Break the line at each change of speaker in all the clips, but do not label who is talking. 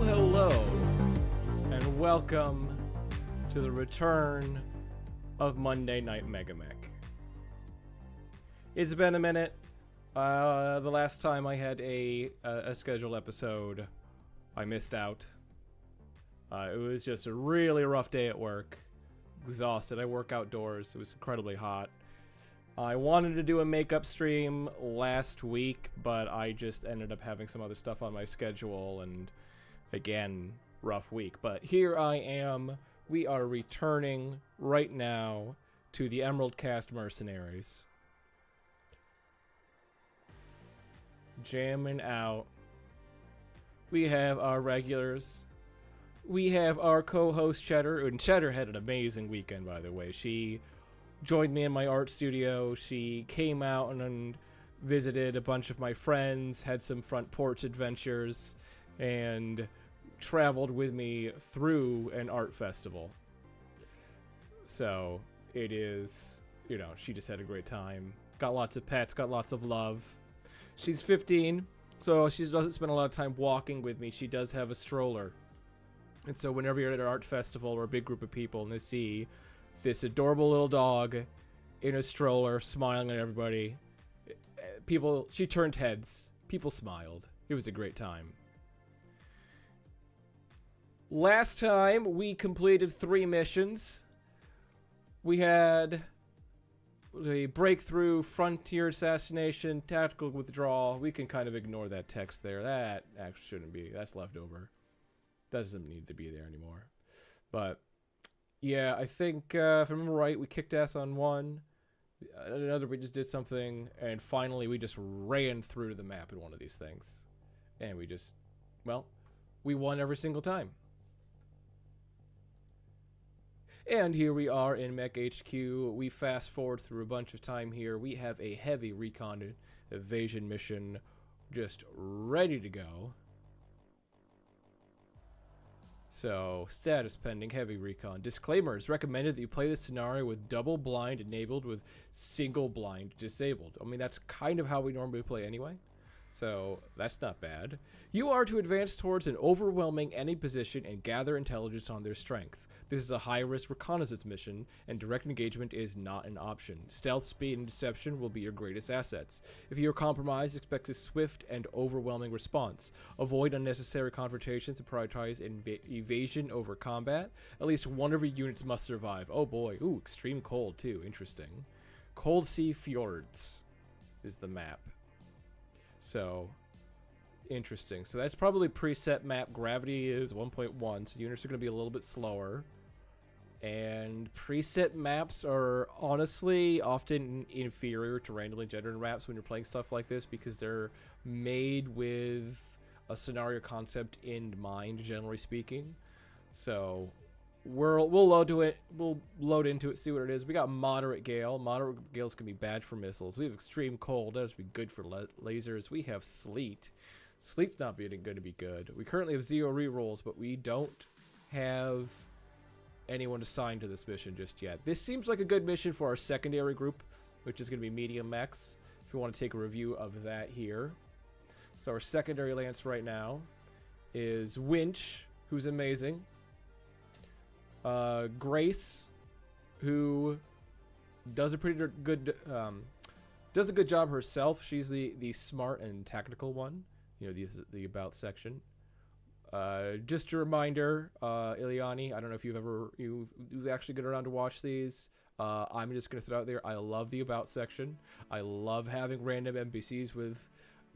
Hello, and welcome to the return of Monday Night MegaMek. It's been a minute. The last time I had a scheduled episode, I missed out. It was just a really rough day at work. Exhausted. I work outdoors. It was incredibly hot. I wanted to do a makeup stream last week, but I just ended up having some other stuff on my schedule, and again, rough week. But here I am. We are returning right now to the Emerald Cast Mercenaries. Jamming out. We have our regulars. We have our co-host Cheddar, and Cheddar had an amazing weekend, by the way. She joined me in my art studio. She came out and visited a bunch of my friends, had some front porch adventures, and traveled with me through an art festival. So it is, you know, she just had a great time. Got lots of pets, got lots of love. She's 15, so she doesn't spend a lot of time walking with me. She does have a stroller. And so whenever you're at an art festival or a big group of people and they see this adorable little dog in a stroller smiling at everybody, she turned heads. People smiled. It was a great time. Last time we completed 3 missions. We had the breakthrough, frontier assassination, tactical withdrawal. We can kind of ignore that text there. That actually shouldn't be. That's left over. Doesn't need to be there anymore. But yeah, I think if I remember right, we kicked ass on one. Another, we just did something, and finally we just ran through the map in one of these things, and we just, well, we won every single time. And here we are in Mech HQ. We fast forward through a bunch of time here. We have a heavy recon evasion mission just ready to go. So, status pending, heavy recon. Disclaimer, it's recommended that you play this scenario with double blind enabled with single blind disabled. I mean, that's kind of how we normally play anyway. So, that's not bad. You are to advance towards an overwhelming enemy position and gather intelligence on their strength. This is a high-risk reconnaissance mission, and direct engagement is not an option. Stealth, speed, and deception will be your greatest assets. If you are compromised, expect a swift and overwhelming response. Avoid unnecessary confrontations and prioritize evasion over combat. At least one of your units must survive. Oh boy. Ooh, extreme cold, too. Interesting. Cold Sea Fjords is the map. So, interesting. So that's probably preset map. Gravity is 1.1, so units are going to be a little bit slower. And preset maps are honestly often inferior to randomly generated maps when you're playing stuff like this, because they're made with a scenario concept in mind, generally speaking. So we'll load into it, see what it is. We got moderate gale. Moderate gales can be bad for missiles. We have extreme cold. That would be good for lasers. We have sleet. Sleet's not going to be good. We currently have 0 rerolls, but we don't have anyone assigned to this mission just yet. This seems like a good mission for our secondary group, which is going to be MegaMeks, if you want to take a review of that here. So our secondary lance right now is Winch, who's amazing. Grace, who does a pretty good job herself. She's the smart and tactical one. You know, the about section. Just a reminder, Ileani, I don't know if you've actually got around to watch these. I'm just going to throw out there, I love the about section. I love having random NPCs with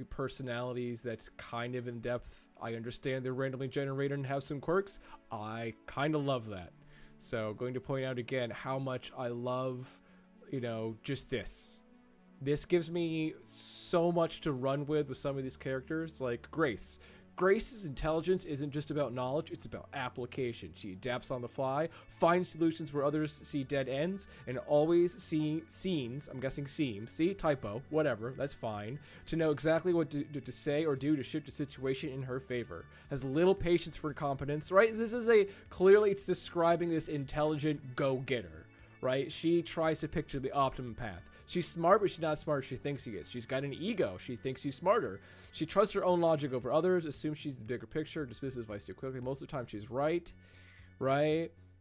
personalities that's kind of in depth. I understand they're randomly generated and have some quirks. I kind of love that. So going to point out again how much I love, you know, just this. This gives me so much to run with some of these characters, like Grace. Grace's intelligence isn't just about knowledge, it's about application. She adapts on the fly, finds solutions where others see dead ends, and always seems, I'm guessing seems, see, typo, whatever, that's fine, to know exactly what to say or do to shift the situation in her favor. Has little patience for incompetence, right? This is clearly it's describing this intelligent go-getter, right? She tries to picture the optimum path. She's smart, but she's not as smart as she thinks she is. She's got an ego. She thinks she's smarter. She trusts her own logic over others, assumes she's the bigger picture, dismisses advice too quickly. Most of the time, she's right.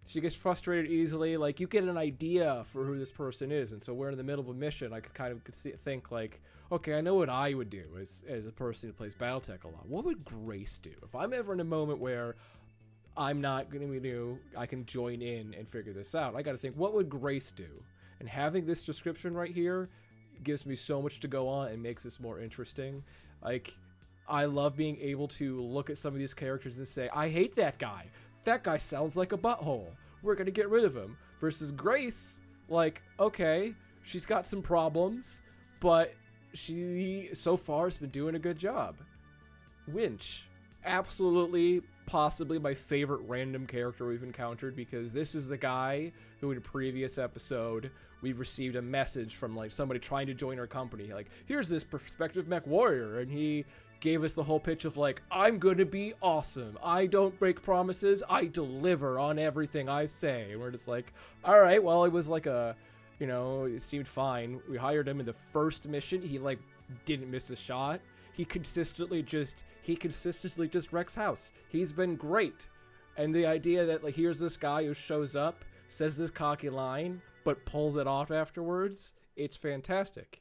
She gets frustrated easily. Like, you get an idea for who this person is, and so we're in the middle of a mission. I could kind of think like, okay, I know what I would do as a person who plays BattleTech a lot. What would Grace do if I'm ever in a moment where I'm not going to do? I can join in and figure this out. I got to think, what would Grace do? And having this description right here gives me so much to go on and makes this more interesting. Like, I love being able to look at some of these characters and say, I hate that guy. That guy sounds like a butthole. We're going to get rid of him. Versus Grace, like, okay, she's got some problems, but she, so far, has been doing a good job. Winch. Absolutely, possibly my favorite random character we've encountered, because this is the guy who in a previous episode, we received a message from, like, somebody trying to join our company. Like, here's this prospective mech warrior, and he gave us the whole pitch of like, I'm gonna be awesome. I don't break promises. I deliver on everything I say. And we're just like, all right, well, it was like a, you know, it seemed fine. We hired him in the first mission. He like didn't miss a shot. He consistently just wrecks house. He's been great. And the idea that like, here's this guy who shows up, says this cocky line, but pulls it off afterwards. It's fantastic.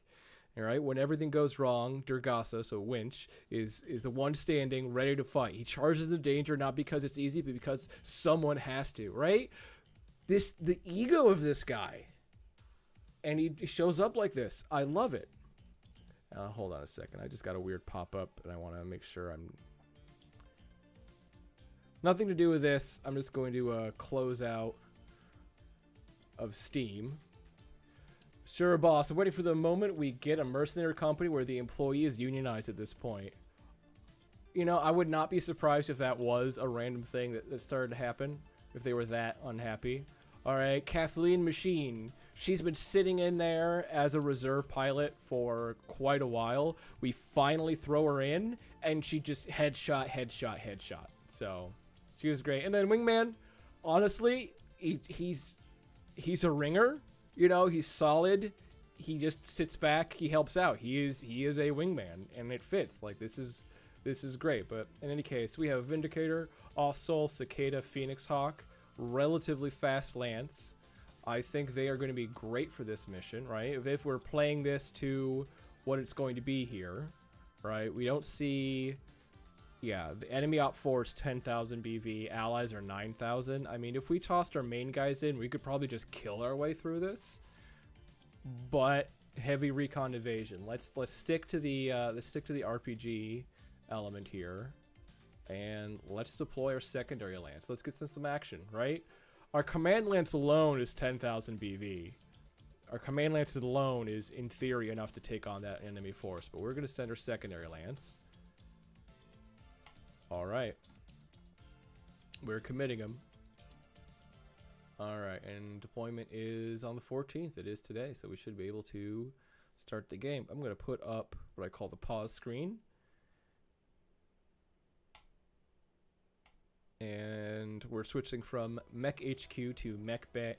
All right, when everything goes wrong, Durgasa, so Winch, is the one standing, ready to fight. He charges the danger not because it's easy, but because someone has to, right? The ego of this guy. And he shows up like this. I love it. Hold on a second. I just got a weird pop-up, and I want to make sure I'm... Nothing to do with this. I'm just going to close out of Steam. Sure, boss. I'm waiting for the moment we get a mercenary company where the employee is unionized at this point. You know, I would not be surprised if that was a random thing that started to happen, if they were that unhappy. All right, Kathleen Machine. She's been sitting in there as a reserve pilot for quite a while. We finally throw her in, and she just headshot. So, she was great. And then Wingman, honestly, he's a ringer. You know, he's solid. He just sits back. He helps out. He is a wingman, and it fits. Like, this is great. But in any case, we have Vindicator, Ossoul, Cicada, Phoenix Hawk, relatively fast Lance. I think they are going to be great for this mission, right? If we're playing this to what it's going to be here, right? We don't see... Yeah, the enemy op 4 is 10,000 BV, allies are 9,000. I mean, if we tossed our main guys in, we could probably just kill our way through this. But heavy recon evasion. Let's stick to the RPG element here, and let's deploy our secondary lance. Let's get some action, right? Our command lance alone is 10,000 BV. Our command lance alone is, in theory, enough to take on that enemy force. But we're going to send our secondary lance. All right. We're committing them. All right, and deployment is on the 14th. It is today, so we should be able to start the game. I'm going to put up what I call the pause screen. And we're switching from Mech HQ to MegaMek.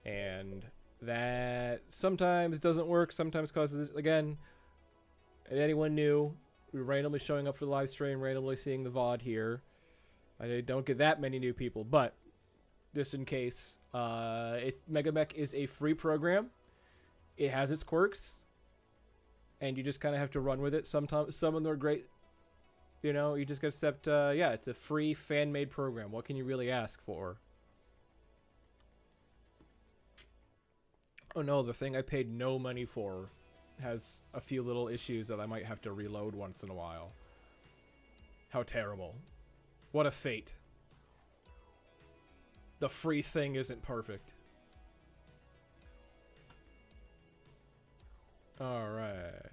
And that sometimes doesn't work, sometimes causes, again, anyone new, we're randomly showing up for the live stream, randomly seeing the VOD here. I don't get that many new people, but just in case, MegaMek is a free program. It has its quirks, and you just kind of have to run with it. Sometimes some of them are great. You know, you just got to accept, yeah, it's a free fan-made program. What can you really ask for? Oh no, the thing I paid no money for has a few little issues that I might have to reload once in a while. How terrible. What a fate. The free thing isn't perfect. Alright.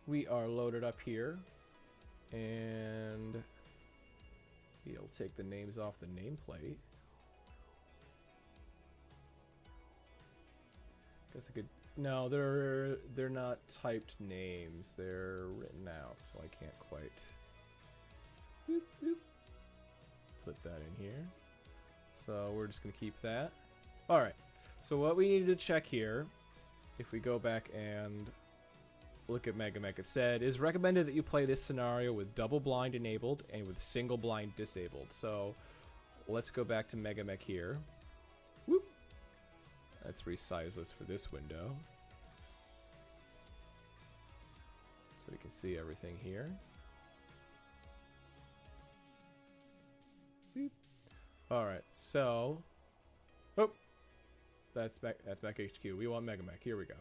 We are loaded up here. And we'll take the names off the nameplate. Guess I could... No, they're not typed names. They're written out, so I can't quite put that in here. So we're just gonna keep that. All right. So what we needed to check here, if we go back and look at MegaMek, it said, it is recommended that you play this scenario with double blind enabled and with single blind disabled. So let's go back to MegaMek here. Whoop. Let's resize this for this window, so we can see everything here. Beep. All right, so, oh, that's back HQ. We want MegaMek. Here we go.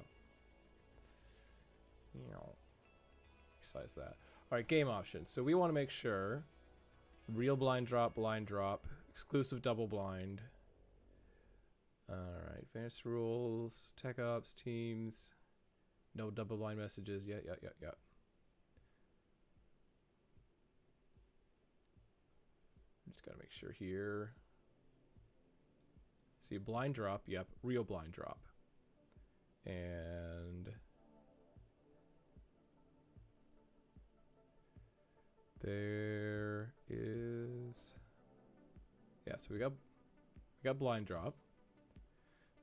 Resize that. All right, game options. So we want to make sure real blind drop, exclusive double blind. Alright, advanced rules, tech ops, teams, no double blind messages, yeah. Just gotta make sure here. See, blind drop, yep, real blind drop. And there is, yeah, so we got blind drop.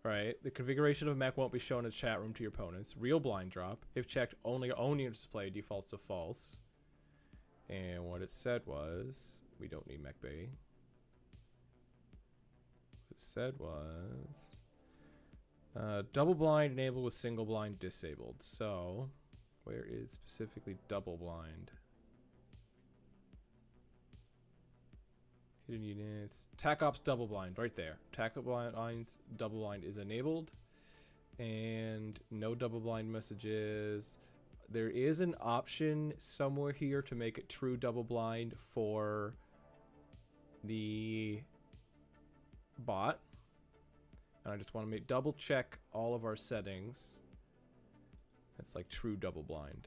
Right, the configuration of mech won't be shown in the chat room to your opponents. Real blind drop. If checked, only own your display defaults to false. And what it said was, we don't need mech bay. What it said was, double blind enabled with single blind disabled. So, where is specifically double blind? Hidden units. TAC Ops double blind right there. TAC Ops double blind is enabled. And no double blind messages. There is an option somewhere here to make it true double blind for the bot. And I just want to double check all of our settings. That's like true double blind.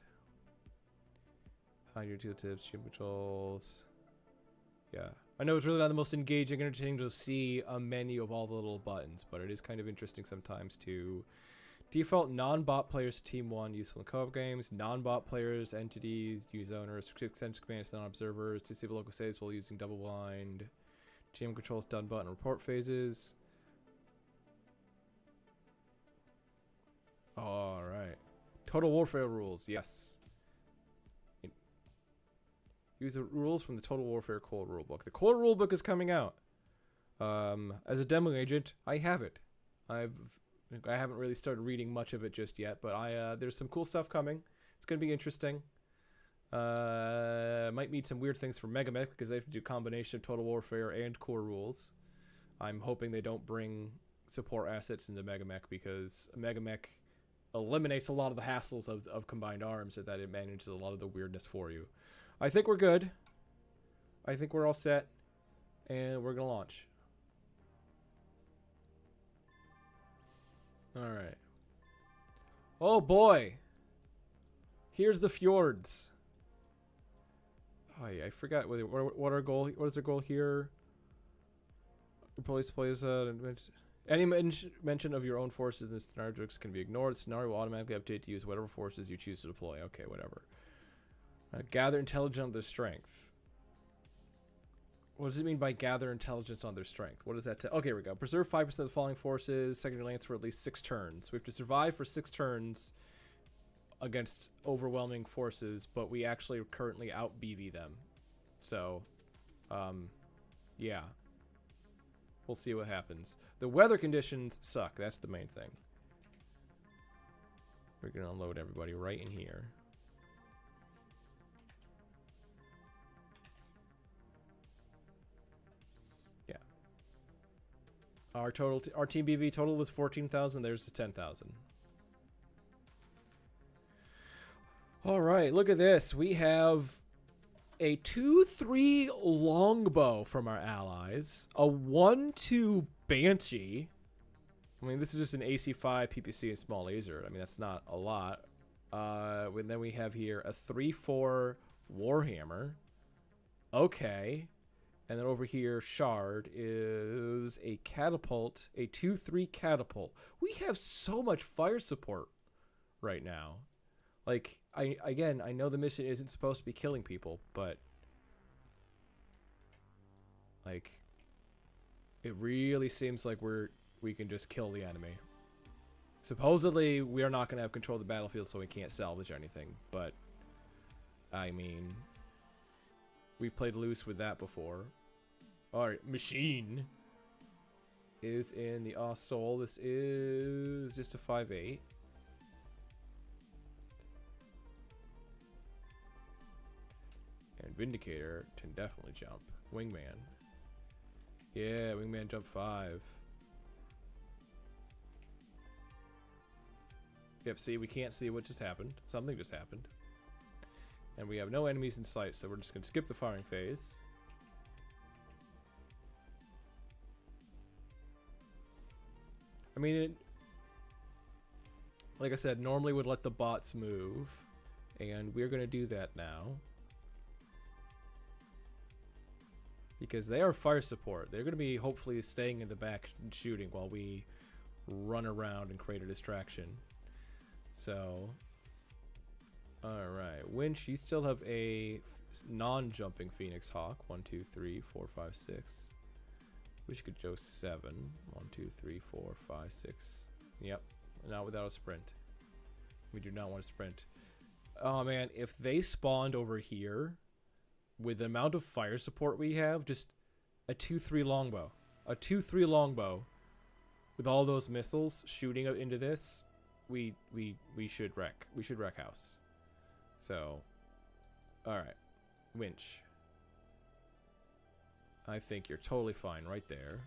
Hide your tooltips, stream controls. Yeah. I know it's really not the most engaging, entertaining to see a menu of all the little buttons, but it is kind of interesting sometimes to default non-bot players to Team 1, useful in co-op games, non-bot players, entities, use owners, send commands to non-observers, disable local saves while using double blind, GM controls done button report phases. Alright. Total Warfare rules, yes. Use the rules from the Total Warfare core rulebook. The core rulebook is coming out. As a demo agent, I have it. I haven't really started reading much of it just yet, but there's some cool stuff coming. It's going to be interesting. Might meet some weird things for MegaMek because they have to do combination of Total Warfare and core rules. I'm hoping they don't bring support assets into MegaMek because MegaMek eliminates a lot of the hassles of combined arms, and that it manages a lot of the weirdness for you. I think we're good. I think we're all set. And we're going to launch. Alright. Oh boy. Here's the fjords. Oh yeah, I forgot what our goal. What is our goal here? Replace any mention of your own forces in this scenario can be ignored. The scenario will automatically update to use whatever forces you choose to deploy. Okay, whatever. Gather intelligence on their strength. What does it mean by gather intelligence on their strength? What does that tell? Okay, here we go. Preserve 5% of the falling forces, secondary lance for at least 6 turns. We have to survive for 6 turns against overwhelming forces, but we actually currently out BV them. So, yeah. We'll see what happens. The weather conditions suck. That's the main thing. We're going to unload everybody right in here. Our team BV total was 14,000. There's the 10,000. All right, look at this. We have a 2-3 longbow from our allies, a 1-2 banshee. I mean, this is just an AC5 PPC and small laser. I mean, that's not a lot. And then we have here a 3-4 warhammer. Okay. And then over here, Shard is a catapult, a 2-3 catapult. We have so much fire support right now. Like, I know the mission isn't supposed to be killing people, but like, it really seems like we're we can just kill the enemy. Supposedly, we are not going to have control of the battlefield, so we can't salvage anything. But, I mean, we've played loose with that before. Alright, machine is in the Soul. This is just a 5/8. And Vindicator can definitely jump. Wingman. Yeah, Wingman jump 5. Yep, see, we can't see what just happened. Something just happened. And we have no enemies in sight, so we're just going to skip the firing phase. I mean, like I said, normally would let the bots move, and we're going to do that now. Because they are fire support. They're going to be hopefully staying in the back and shooting while we run around and create a distraction. So, alright. Winch, you still have a non-jumping Phoenix Hawk. 1, 2, 3, 4, 5, 6. Wish you could go 7. 1, 2, 3, 4, 5, 6. Yep. Not without a sprint. We do not want to sprint. Oh man, if they spawned over here, with the amount of fire support we have, just a 2-3 longbow. A 2-3 longbow with all those missiles shooting into this, we should wreck. We should wreck house. So, alright. Winch. I think you're totally fine right there.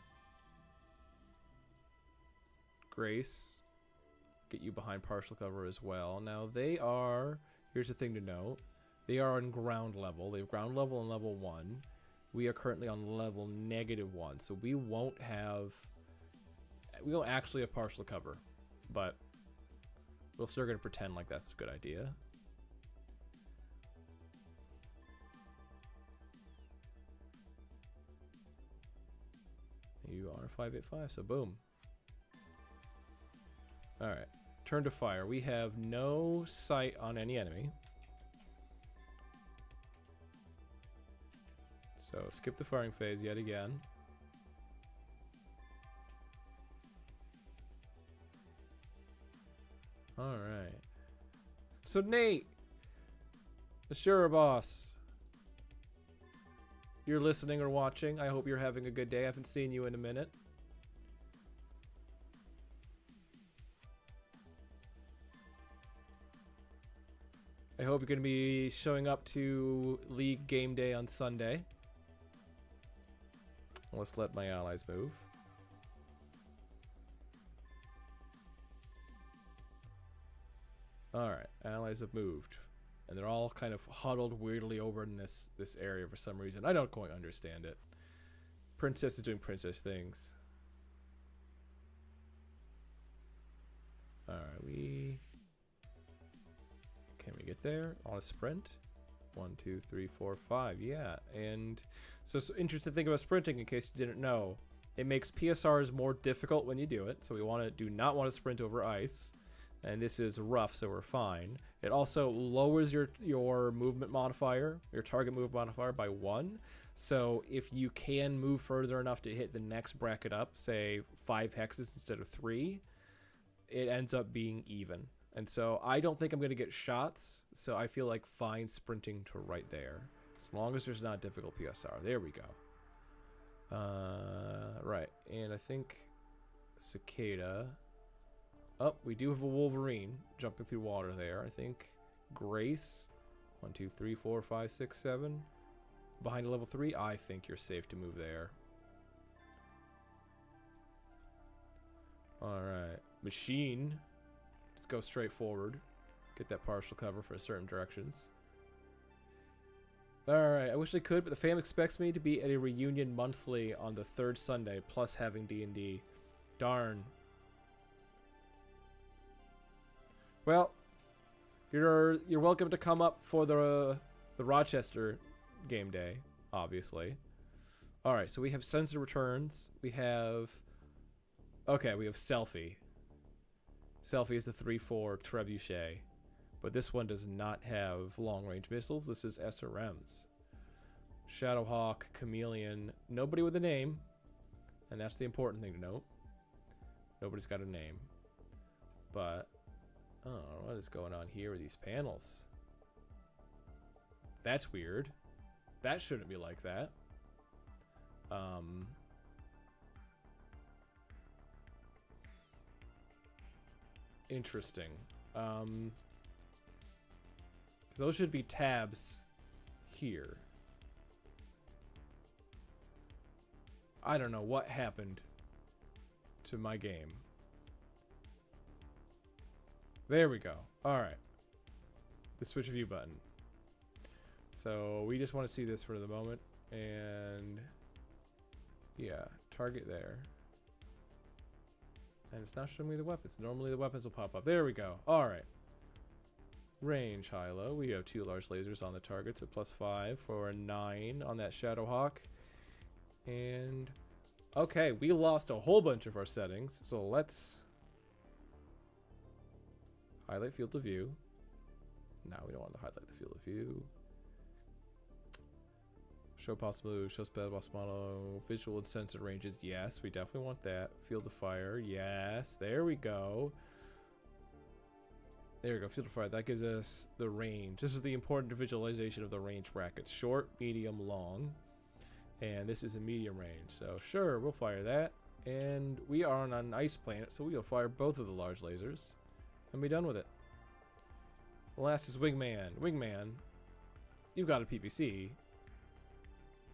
Grace. Get you behind partial cover as well. Now they are, here's the thing to note. They are on ground level. They have ground level and level 1. We are currently on level -1. So we won't actually have partial cover. But we're still going to pretend like that's a good idea. You are 585, so boom. Alright. Turn to fire. We have no sight on any enemy. So skip the firing phase yet again. Alright. So Nate, the Sure boss, you're listening or watching. I hope you're having a good day. I haven't seen you in a minute. I hope you're going to be showing up to League game day on Sunday. Let's let my allies move. Alright, allies have moved. And they're all kind of huddled weirdly over in this area for some reason. I don't quite understand it. Princess is doing princess things. Alright, can we get there on a sprint? 1, 2, 3, 4, 5. Yeah, and so it's interesting to think about sprinting in case you didn't know. It makes PSRs more difficult when you do it, so we do not want to sprint over ice. And this is rough, so we're fine. It also lowers your movement modifier, your target move modifier by 1. So if you can move further enough to hit the next bracket up, say 5 hexes instead of 3, it ends up being even. And so I don't think I'm going to get shots, so I feel like fine sprinting to right there. As long as there's not difficult PSR. There we go. Right, and I think Cicada. Oh, we do have a Wolverine jumping through water there. I think Grace. 1, 2, 3, 4, 5, 6, 7. Behind a level 3. I think you're safe to move there. Alright. Machine. Let's go straight forward. Get that partial cover for certain directions. Alright, I wish I could, but the fam expects me to be at a reunion monthly on the 3rd Sunday, plus having D&D. Darn. Well, you're welcome to come up for the Rochester game day, obviously. All right, so we have sensor returns. We have Selfie. Selfie is the 3-4 trebuchet, but this one does not have long-range missiles. This is SRMs. Shadowhawk, Chameleon, nobody with a name, and that's the important thing to note. Nobody's got a name. But, I don't know what is going on here with these panels. That's weird. That shouldn't be like that. Interesting. Those should be tabs here. I don't know what happened to my game. There we go. Alright. The switch view button. So we just want to see this for the moment. And yeah, target there. And it's not showing me the weapons. Normally the weapons will pop up. There we go. Alright. Range high-low. We have 2 large lasers on the targets at +5 for a 9 on that Shadowhawk. And okay, we lost a whole bunch of our settings. So let's highlight field of view. No, we don't want to highlight the field of view. Show possible move, show spell boss model, visual and sensor ranges. Yes, we definitely want that. Field of fire. Yes, there we go. There we go, field of fire. That gives us the range. This is the important visualization of the range brackets. Short, medium, long. And this is a medium range. So sure, we'll fire that. And we are on an ice planet, so we'll fire both of the large lasers and be done with it. The last is Wingman. Wingman, you've got a PPC,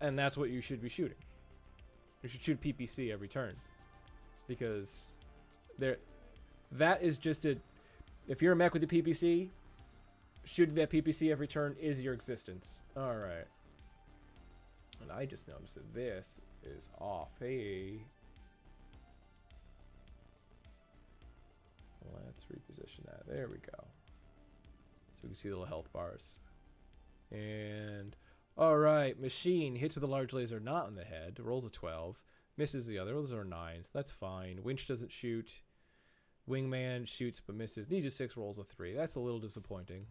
and that's what you should be shooting. You should shoot PPC every turn, because that is just a, if you're a mech with a PPC, shooting that PPC every turn is your existence. All right. And I just noticed that this is off. Hey. Let's reposition that. There we go. So we can see the little health bars. And alright, machine hits with a large laser not on the head. Rolls a 12. Misses the other. Those are 9s. That's fine. Winch doesn't shoot. Wingman shoots but misses. Needs a 6, rolls a 3. That's a little disappointing.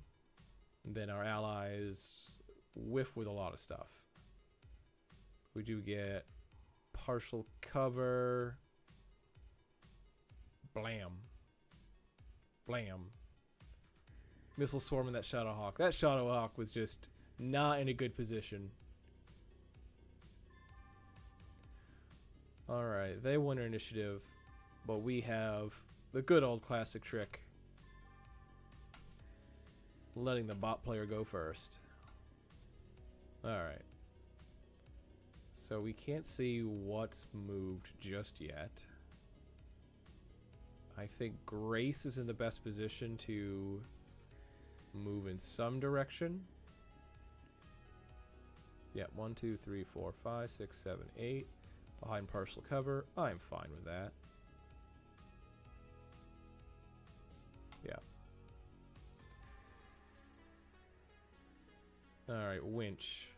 And then our allies whiff with a lot of stuff. We do get partial cover. Blam. Blam. Missile swarm in that Shadowhawk. That Shadowhawk was just not in a good position. Alright, they won our initiative, but we have the good old classic trick. Letting the bot player go first. Alright. So we can't see what's moved just yet. I think Grace is in the best position to move in some direction. Yeah, 1, 2, 3, 4, 5, 6, 7, 8. Behind partial cover. I'm fine with that. Yeah. Alright, winch.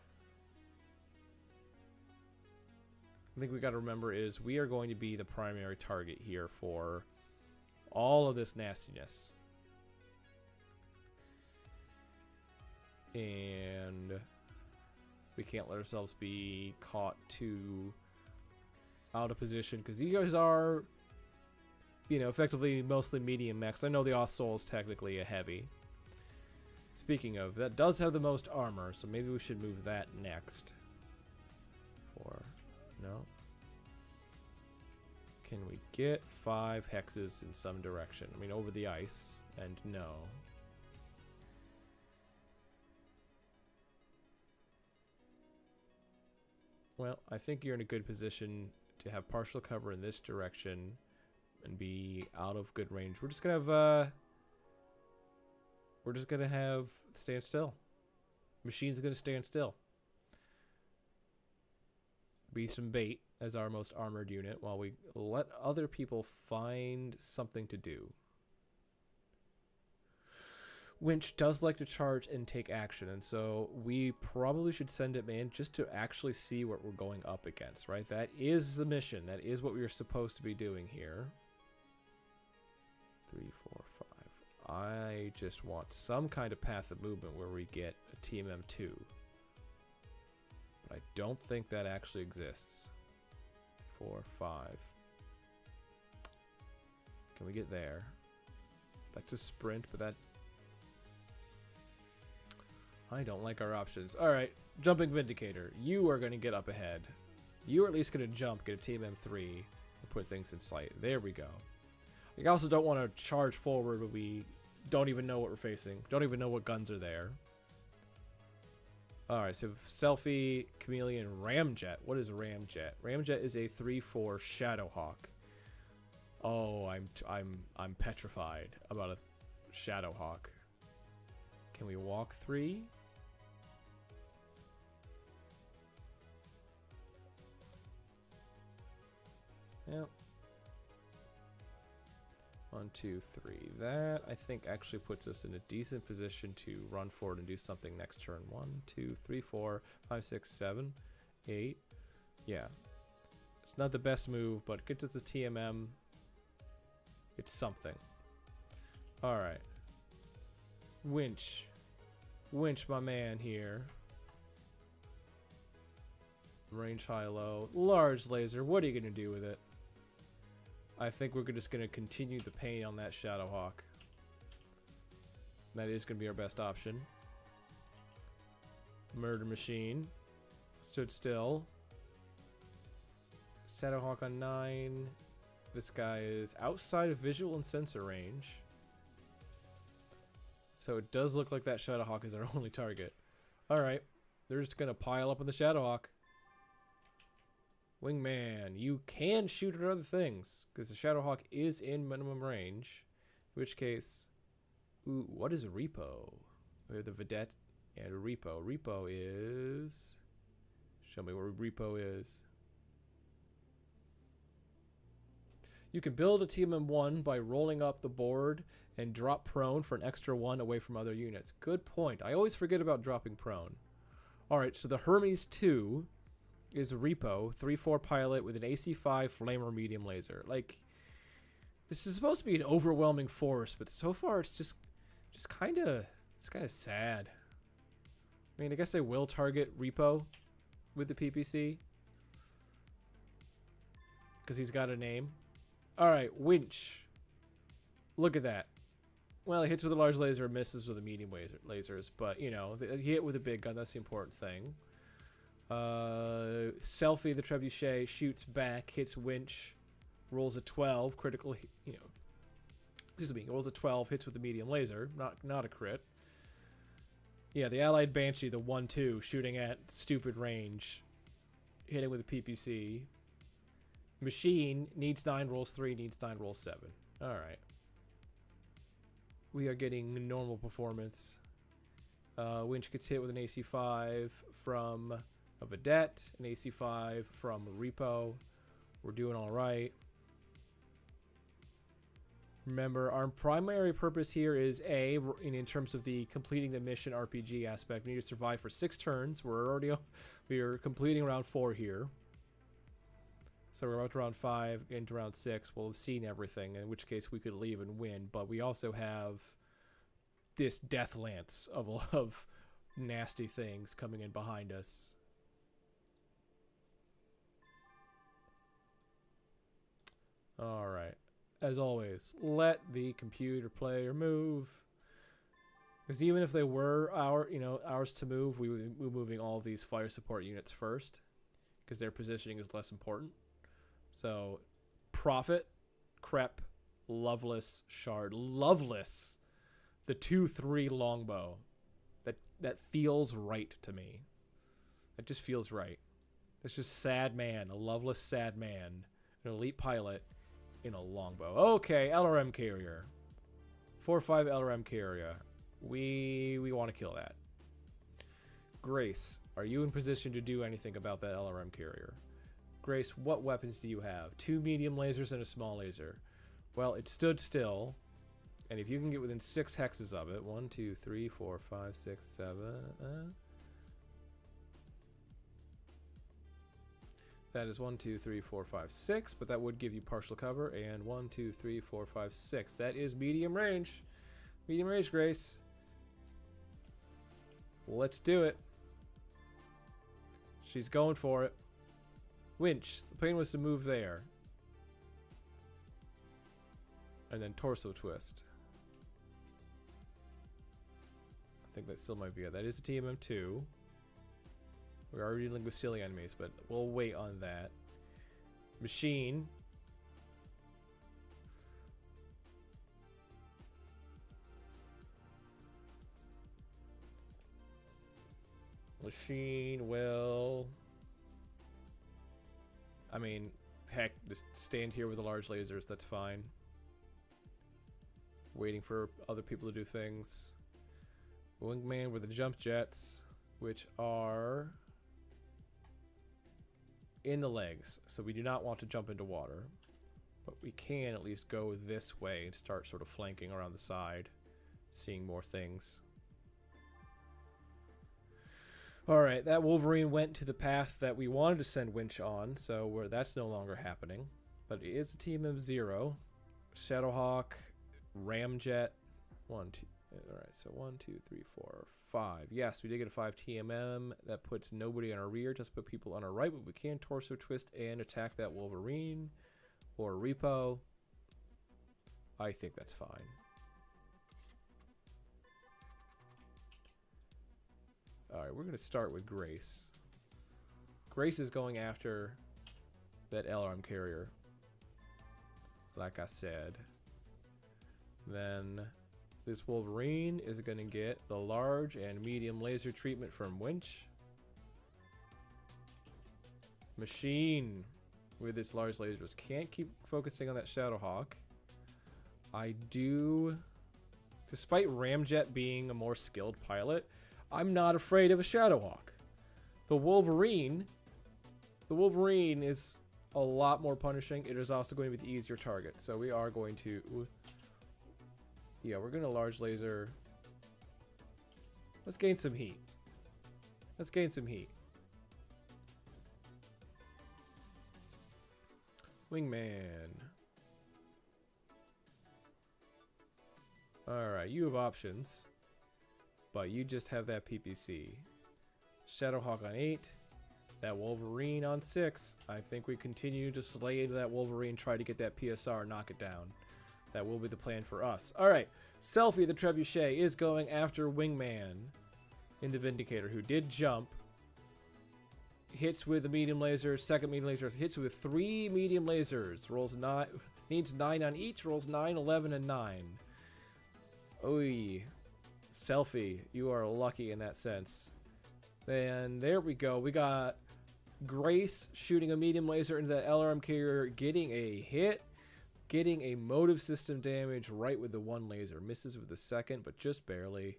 I think we got to remember is we are going to be the primary target here for all of this nastiness. And we can't let ourselves be caught too out of position, because you guys are, you know, effectively mostly medium mechs. I know the Off-Soul is technically a heavy. Speaking of, that does have the most armor, so maybe we should move that next. No. Can we get 5 hexes in some direction? I mean, over the ice, and no. Well, I think you're in a good position to have partial cover in this direction and be out of good range. We're just gonna have stand still. Machine's gonna stand still. Be some bait as our most armored unit while we let other people find something to do. Winch does like to charge and take action, and so we probably should send it in just to actually see what we're going up against, right? That is the mission. That is what we are supposed to be doing here. 3, 4, 5. I just want some kind of path of movement where we get a Team M2. But I don't think that actually exists. 4, 5. Can we get there? That's a sprint, but that... I don't like our options. Alright, jumping Vindicator. You are going to get up ahead. You are at least going to jump, get a team M3, and put things in sight. There we go. I also don't want to charge forward when we don't even know what we're facing. Don't even know what guns are there. Alright, so Selfie, Chameleon, Ramjet. What is Ramjet? Ramjet is a 3-4 Shadowhawk. Oh, I'm petrified about a Shadowhawk. Can we walk 3? Yep. 1, 2, 3. That, I think, actually puts us in a decent position to run forward and do something next turn. 1, 2, 3, 4, 5, 6, 7, 8. Yeah. It's not the best move, but it gets us a TMM. It's something. Alright. Winch. Winch, my man here. Range high-low. Large laser. What are you going to do with it? I think we're just going to continue the pain on that Shadowhawk. That is going to be our best option. Murder Machine. Stood still. Shadowhawk on 9. This guy is outside of visual and sensor range. So it does look like that Shadowhawk is our only target. Alright. They're just going to pile up on the Shadowhawk. Wingman, you can shoot at other things, because the Shadowhawk is in minimum range. In which case, ooh, what is a repo? We have the Vedette and a repo. Repo is... Show me where repo is. You can build a TMM1 by rolling up the board and drop prone for an extra 1 away from other units. Good point. I always forget about dropping prone. Alright, so the Hermes 2... is repo 3-4 pilot with an AC5 flamer medium laser. Like, this is supposed to be an overwhelming force, but so far it's just kind of sad. I mean, I guess I will target repo with the PPC because he's got a name. All right, Winch. Look at that. Well, he hits with a large laser, misses with a medium lasers, but you know, he hit with a big gun. That's the important thing. Selfie, the trebuchet, shoots back, hits Winch, rolls a 12, critical, you know, excuse me, rolls a 12, hits with a medium laser, not a crit. Yeah, the Allied Banshee, the 1-2, shooting at stupid range, hitting with a PPC. Machine needs 9, rolls 3, needs 9, rolls 7. Alright. We are getting normal performance. Winch gets hit with an AC5 from a Vedette, an AC5 from a repo. We're doing all right. Remember, our primary purpose here is in terms of the completing the mission RPG aspect. We need to survive for 6 turns. We are completing round 4 here. So we're up to round 5 into round 6. We'll have seen everything, in which case we could leave and win. But we also have this death lance of nasty things coming in behind us. All right. As always, let the computer player move. Because even if they were ours to move, we would be moving all these fire support units first, because their positioning is less important. So, Prophet, Crep, Loveless, Shard. Loveless! The 2-3 longbow. That feels right to me. That just feels right. That's just sad man. A loveless sad man. An elite pilot in a longbow. Okay, LRM carrier. 4-5 LRM carrier. We want to kill that. Grace, are you in position to do anything about that LRM carrier? Grace, what weapons do you have? 2 medium lasers and a small laser. Well, it stood still. And if you can get within 6 hexes of it, 1, 2, 3, 4, 5, 6, 7. That is 1, 2, 3, 4, 5, 6. But that would give you partial cover. And 1, 2, 3, 4, 5, 6. That is medium range. Medium range, Grace. Let's do it. She's going for it. Winch. The plan was to move there. And then torso twist. I think that still might be it. That is a TMM2. We're already dealing with silly enemies, but we'll wait on that. Machine. Machine will... I mean, heck, just stand here with the large lasers. That's fine. Waiting for other people to do things. Wingman with the jump jets, which are in the legs. So we do not want to jump into water. But we can at least go this way and start sort of flanking around the side. Seeing more things. Alright, that Wolverine went to the path that we wanted to send Winch on, so that's no longer happening. But it is a TMM0. Shadowhawk, Ramjet, 1, 2. Alright, so 1, 2, 3, 4, 5. Yes, we did get a 5 TMM. That puts nobody on our rear, just put people on our right, but we can torso twist and attack that Wolverine or Repo. I think that's fine. Alright, we're going to start with Grace. Grace is going after that LRM carrier, like I said. Then this Wolverine is going to get the large and medium laser treatment from Winch. Machine with its large lasers. Can't keep focusing on that Shadowhawk. I do, despite Ramjet being a more skilled pilot, I'm not afraid of a Shadowhawk. The Wolverine is a lot more punishing. It is also going to be the easier target. So we are going to... Yeah, we're going to large laser. Let's gain some heat. Let's gain some heat. Wingman. Alright, you have options. But you just have that PPC. Shadowhawk on 8. That Wolverine on 6. I think we continue to slay into that Wolverine, try to get that PSR, knock it down. That will be the plan for us. Alright, Selfie the Trebuchet is going after Wingman in the Vindicator, who did jump. Hits with the medium laser, second medium laser, hits with 3 medium lasers. Rolls 9, needs 9 on each, rolls 9, 11, and 9. Oy. Selfie, you are lucky in that sense. Then there we go. We got Grace shooting a medium laser into that LRM carrier, getting a hit, getting a motive system damage right with the 1 laser. Misses with the second, but just barely.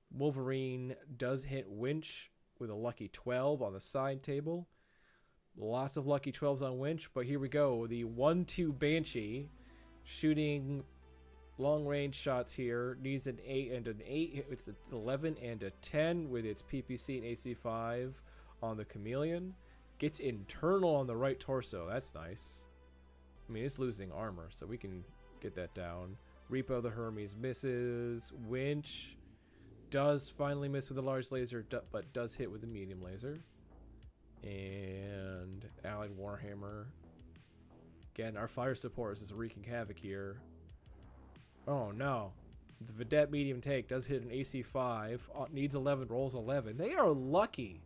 Wolverine does hit Winch with a lucky 12 on the side table. Lots of lucky 12s on Winch, but here we go. The 1-2 Banshee shooting long range shots here. Needs an 8 and an 8. It's an 11 and a 10 with its PPC and AC5 on the Chameleon. Gets internal on the right torso. That's nice. I mean, it's losing armor, so we can get that down. Repo the Hermes misses. Winch does finally miss with a large laser, but does hit with the medium laser. And Allied Warhammer. Again, our fire support is just wreaking havoc here. Oh no. The Vedette medium take does hit an AC5. Needs 11, rolls 11. They are lucky.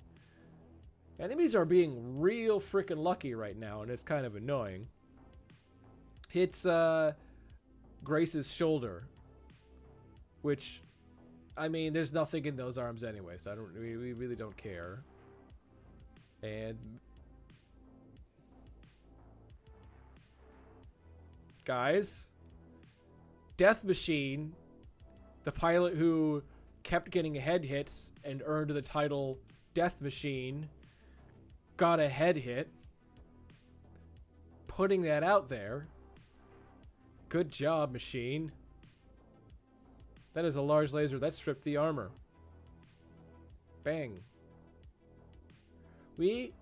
Enemies are being real freaking lucky right now, and it's kind of annoying. Hits Grace's shoulder, which, I mean, there's nothing in those arms anyway, so we really don't care. And guys, Death Machine, the pilot who kept getting head hits and earned the title Death Machine, got a head hit. Putting that out there. Good job, Machine. That is a large laser that stripped the armor. Bang. We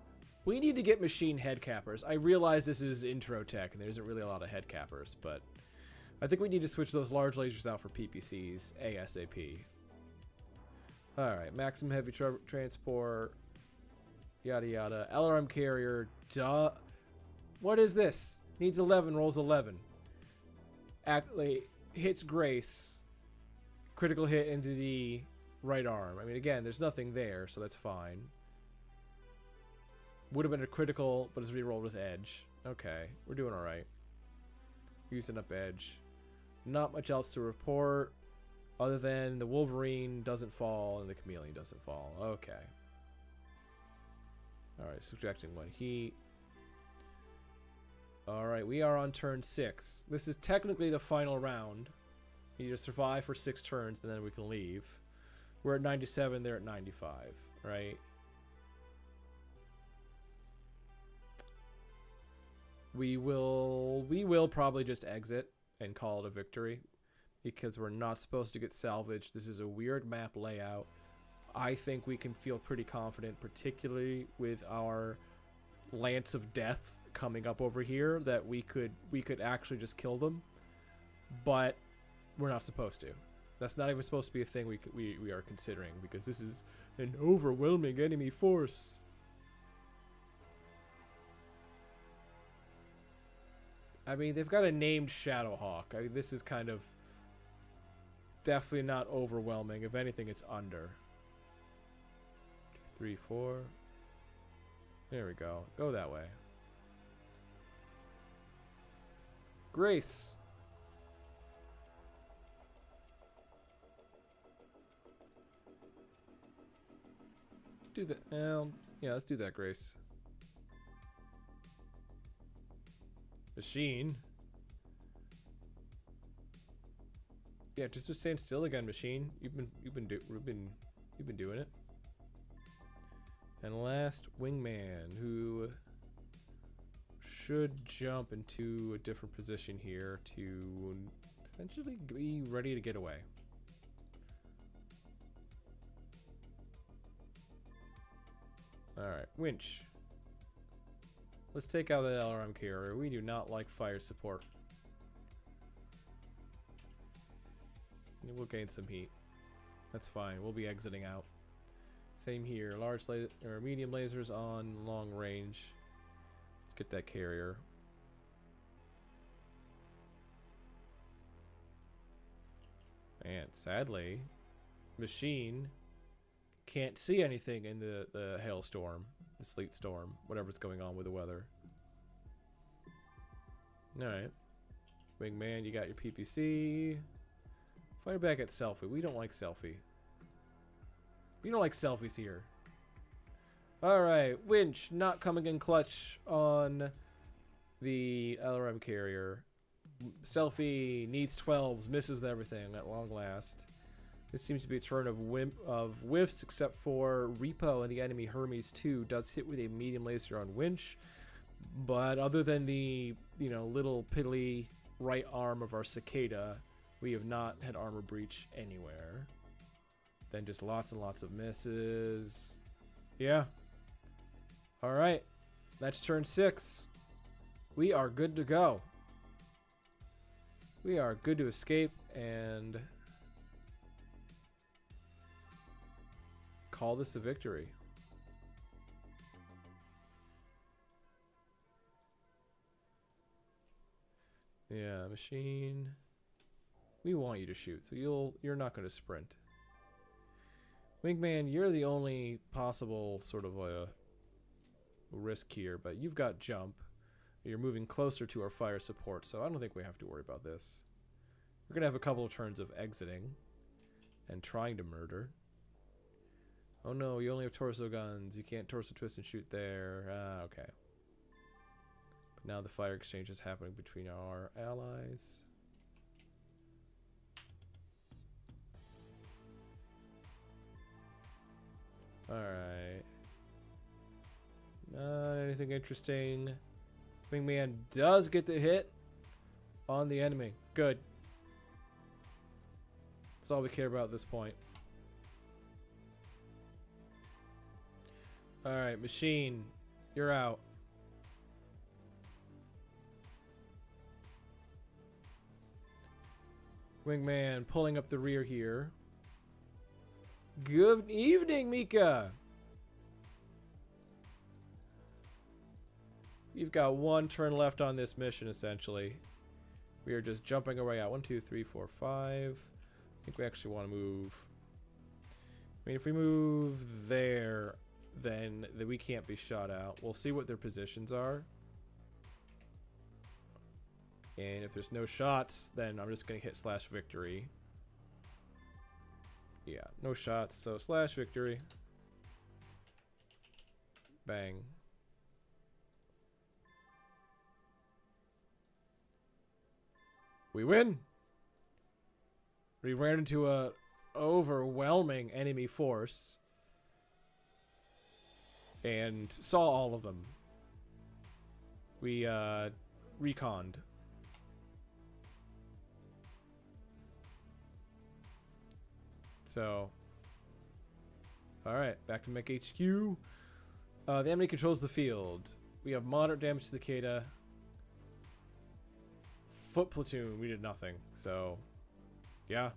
need to get Machine head cappers. I realize this is intro tech and there isn't really a lot of head cappers, but I think we need to switch those large lasers out for PPCs ASAP. Alright, maximum heavy transport, yada yada. LRM carrier, duh. What is this? Needs 11, rolls 11. actually hits Grace. Critical hit into the right arm. I mean, again, there's nothing there, so that's fine. Would have been a critical, but it's rerolled with edge. Okay, we're doing all right. Using up edge. Not much else to report other than the Wolverine doesn't fall and the Chameleon doesn't fall. Okay. All right, subjecting 1 heat. All right, we are on turn 6. This is technically the final round. You need to survive for 6 turns, and then we can leave. We're at 97, they're at 95, right? We will probably just exit and call it a victory because we're not supposed to get salvaged. This is a weird map layout. I think we can feel pretty confident, particularly with our Lance of Death coming up over here, that we could actually just kill them. But we're not supposed to. That's not even supposed to be a thing we are considering, because this is an overwhelming enemy force. I mean, they've got a named Shadowhawk. I mean, this is kind of definitely not overwhelming. If anything, it's under. 2, 3, 4. There we go. Go that way. Grace. Do that. Yeah, let's do that, Grace. Machine. Yeah, just stand still again, Machine. You've been doing it. And last, Wingman, who should jump into a different position here to essentially be ready to get away. Alright, winch. Let's take out that LRM carrier. We do not like fire support. We'll gain some heat. That's fine. We'll be exiting out. Same here. Large or medium lasers on long range. Let's get that carrier. And sadly, Machine can't see anything in the hailstorm, the sleet storm, whatever's going on with the weather. Alright. Wingman, you got your PPC. Fire back at Selfie. We don't like Selfie. We don't like selfies here. Alright, winch not coming in clutch on the LRM carrier. Selfie needs 12s, misses with everything at long last. This seems to be a turn of whiffs, except for Repo and the enemy Hermes 2 does hit with a medium laser on winch. But other than the, you know, little piddly right arm of our Cicada, we have not had armor breach anywhere. Then just lots and lots of misses. Yeah. Alright. That's turn 6. We are good to go. We are good to escape and call this a victory. Yeah, Machine. We want you to shoot, so you're not going to sprint. Wingman, you're the only possible sort of a risk here, but you've got jump. You're moving closer to our fire support, so I don't think we have to worry about this. We're going to have a couple of turns of exiting and trying to murder. Oh no, you only have torso guns. You can't torso twist and shoot there. Ah, okay. But now the fire exchange is happening between our allies. Alright. Not anything interesting. Wingman does get the hit on the enemy. Good. That's all we care about at this point. Alright, Machine, you're out. Wingman pulling up the rear here. Good evening, Mika. You've got one turn left on this mission, essentially. We are just jumping our way out. 1, 2, 3, 4, 5. I think we actually want to move. I mean, if we move there, then we can't be shot out. We'll see what their positions are. And if there's no shots, then I'm just going to hit /victory. Yeah, no shots, so /victory. Bang. We win! We ran into a overwhelming enemy force. And saw all of them. We, reconned. So, alright, back to Mech HQ. The enemy controls the field. We have moderate damage to the Cicada. Foot platoon, we did nothing. So, yeah.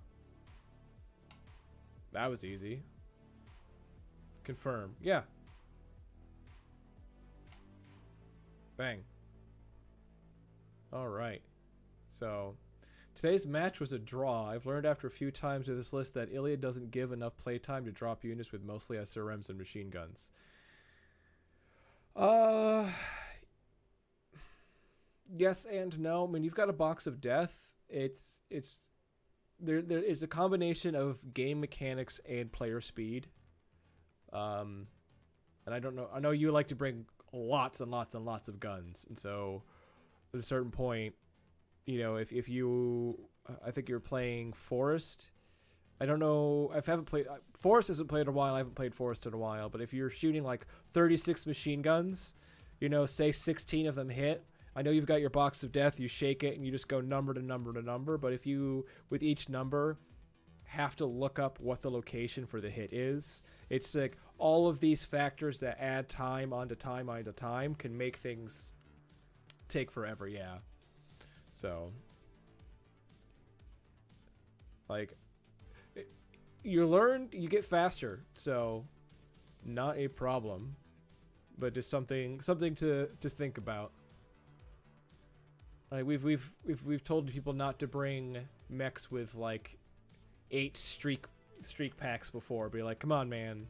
That was easy. Confirm. Yeah. Bang. Alright. So, today's match was a draw. I've learned after a few times with this list that Iliad doesn't give enough playtime to drop units with mostly SRMs and machine guns. Yes and no. I mean, you've got a box of death. There is a combination of game mechanics and player speed. And I don't know. I know you like to bring lots and lots and lots of guns, and so at a certain point, you know, if you, I think you're playing Forest. I don't know. I haven't played Forest. Hasn't played in a while. I haven't played Forest in a while. But if you're shooting like 36 machine guns, you know, say 16 of them hit. I know you've got your box of death. You shake it and you just go number to number to number. But if you, with each number, have to look up what the location for the hit is, it's like all of these factors that add time onto time onto time can make things take forever. Yeah. So, like, you learn, you get faster, so not a problem, but just something to think about. Like we've told people not to bring mechs with like 8 streak packs before. Be like, come on, man.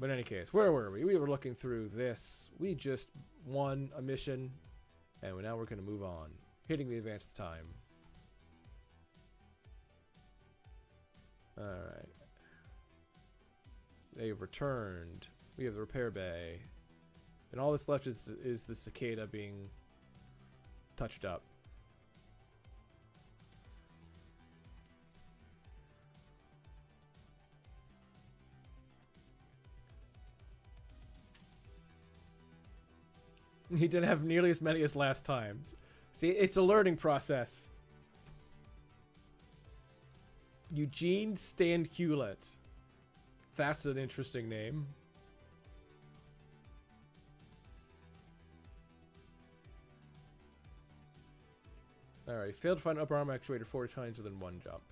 But in any case, where were we? We were looking through this. We just won a mission, and now we're going to move on. Hitting the advanced time. Alright. They've returned. We have the repair bay. And all that's left is the Cicada being touched up. He didn't have nearly as many as last times. See, it's a learning process. Eugene Stan Hewlett. That's an interesting name. Alright, failed to find upper arm actuator 4 times within one jump.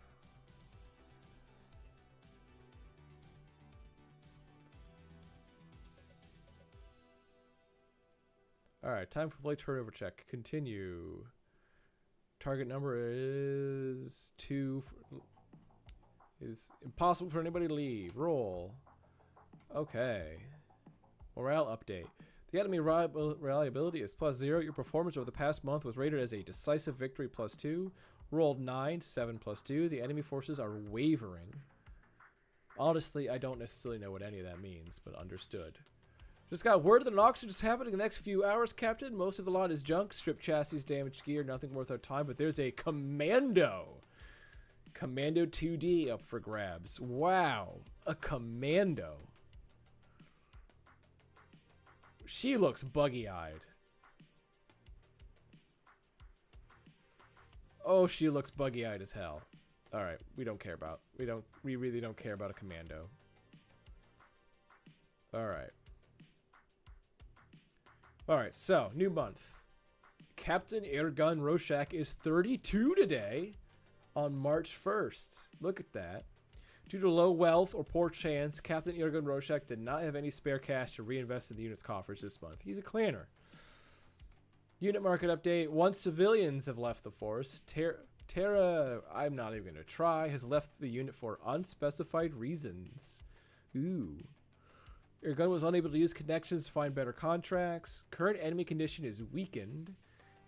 Alright, time for play turnover check. Continue. Target number is 2. It's impossible for anybody to leave. Roll. Okay. Morale update. The enemy reliability is +0. Your performance over the past month was rated as a decisive victory +2. Rolled 9, 7 +2. The enemy forces are wavering. Honestly, I don't necessarily know what any of that means, but understood. Just got word that an auction is happening in the next few hours, Captain. Most of the lot is junk, stripped chassis, damaged gear, nothing worth our time, but there's a Commando. Commando 2D up for grabs. Wow. A Commando. She looks buggy-eyed. Oh, she looks buggy-eyed as hell. Alright, we really don't care about a Commando. Alright. Alright, so, new month. Captain Airgun Roshak is 32 today on March 1st. Look at that. Due to low wealth or poor chance, Captain Airgun Roshak did not have any spare cash to reinvest in the unit's coffers this month. He's a clanner. Unit market update. 1 civilians have left the force. Terra, I'm not even going to try, has left the unit for unspecified reasons. Ooh. Your gun was unable to use connections to find better contracts. Current enemy condition is weakened.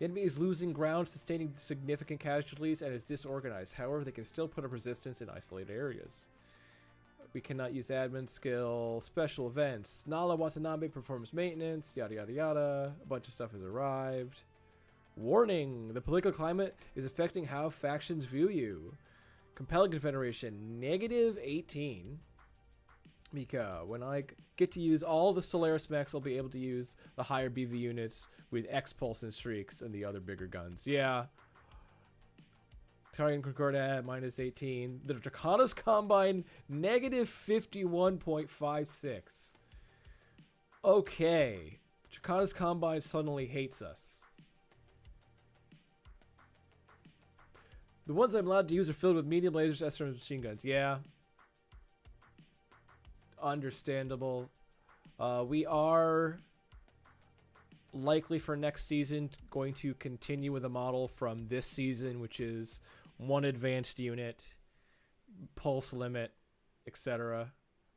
The enemy is losing ground, sustaining significant casualties, and is disorganized. However, they can still put up resistance in isolated areas. We cannot use admin skill. Special events. Nala Watanabe performs maintenance. Yada yada yada. A bunch of stuff has arrived. Warning. The political climate is affecting how factions view you. Compelling Confederation. -18. Mika, when I get to use all the Solaris mechs, I'll be able to use the higher BV units with X-Pulse and Shrieks and the other bigger guns. Yeah. Tarian Concordat, -18. The Dracana's Combine, -51.56. Okay. Dracana's Combine suddenly hates us. The ones I'm allowed to use are filled with medium lasers, SRM machine guns. Yeah. Understandable. We are likely for next season going to continue with a model from this season, which is 1 advanced unit, pulse limit, etc.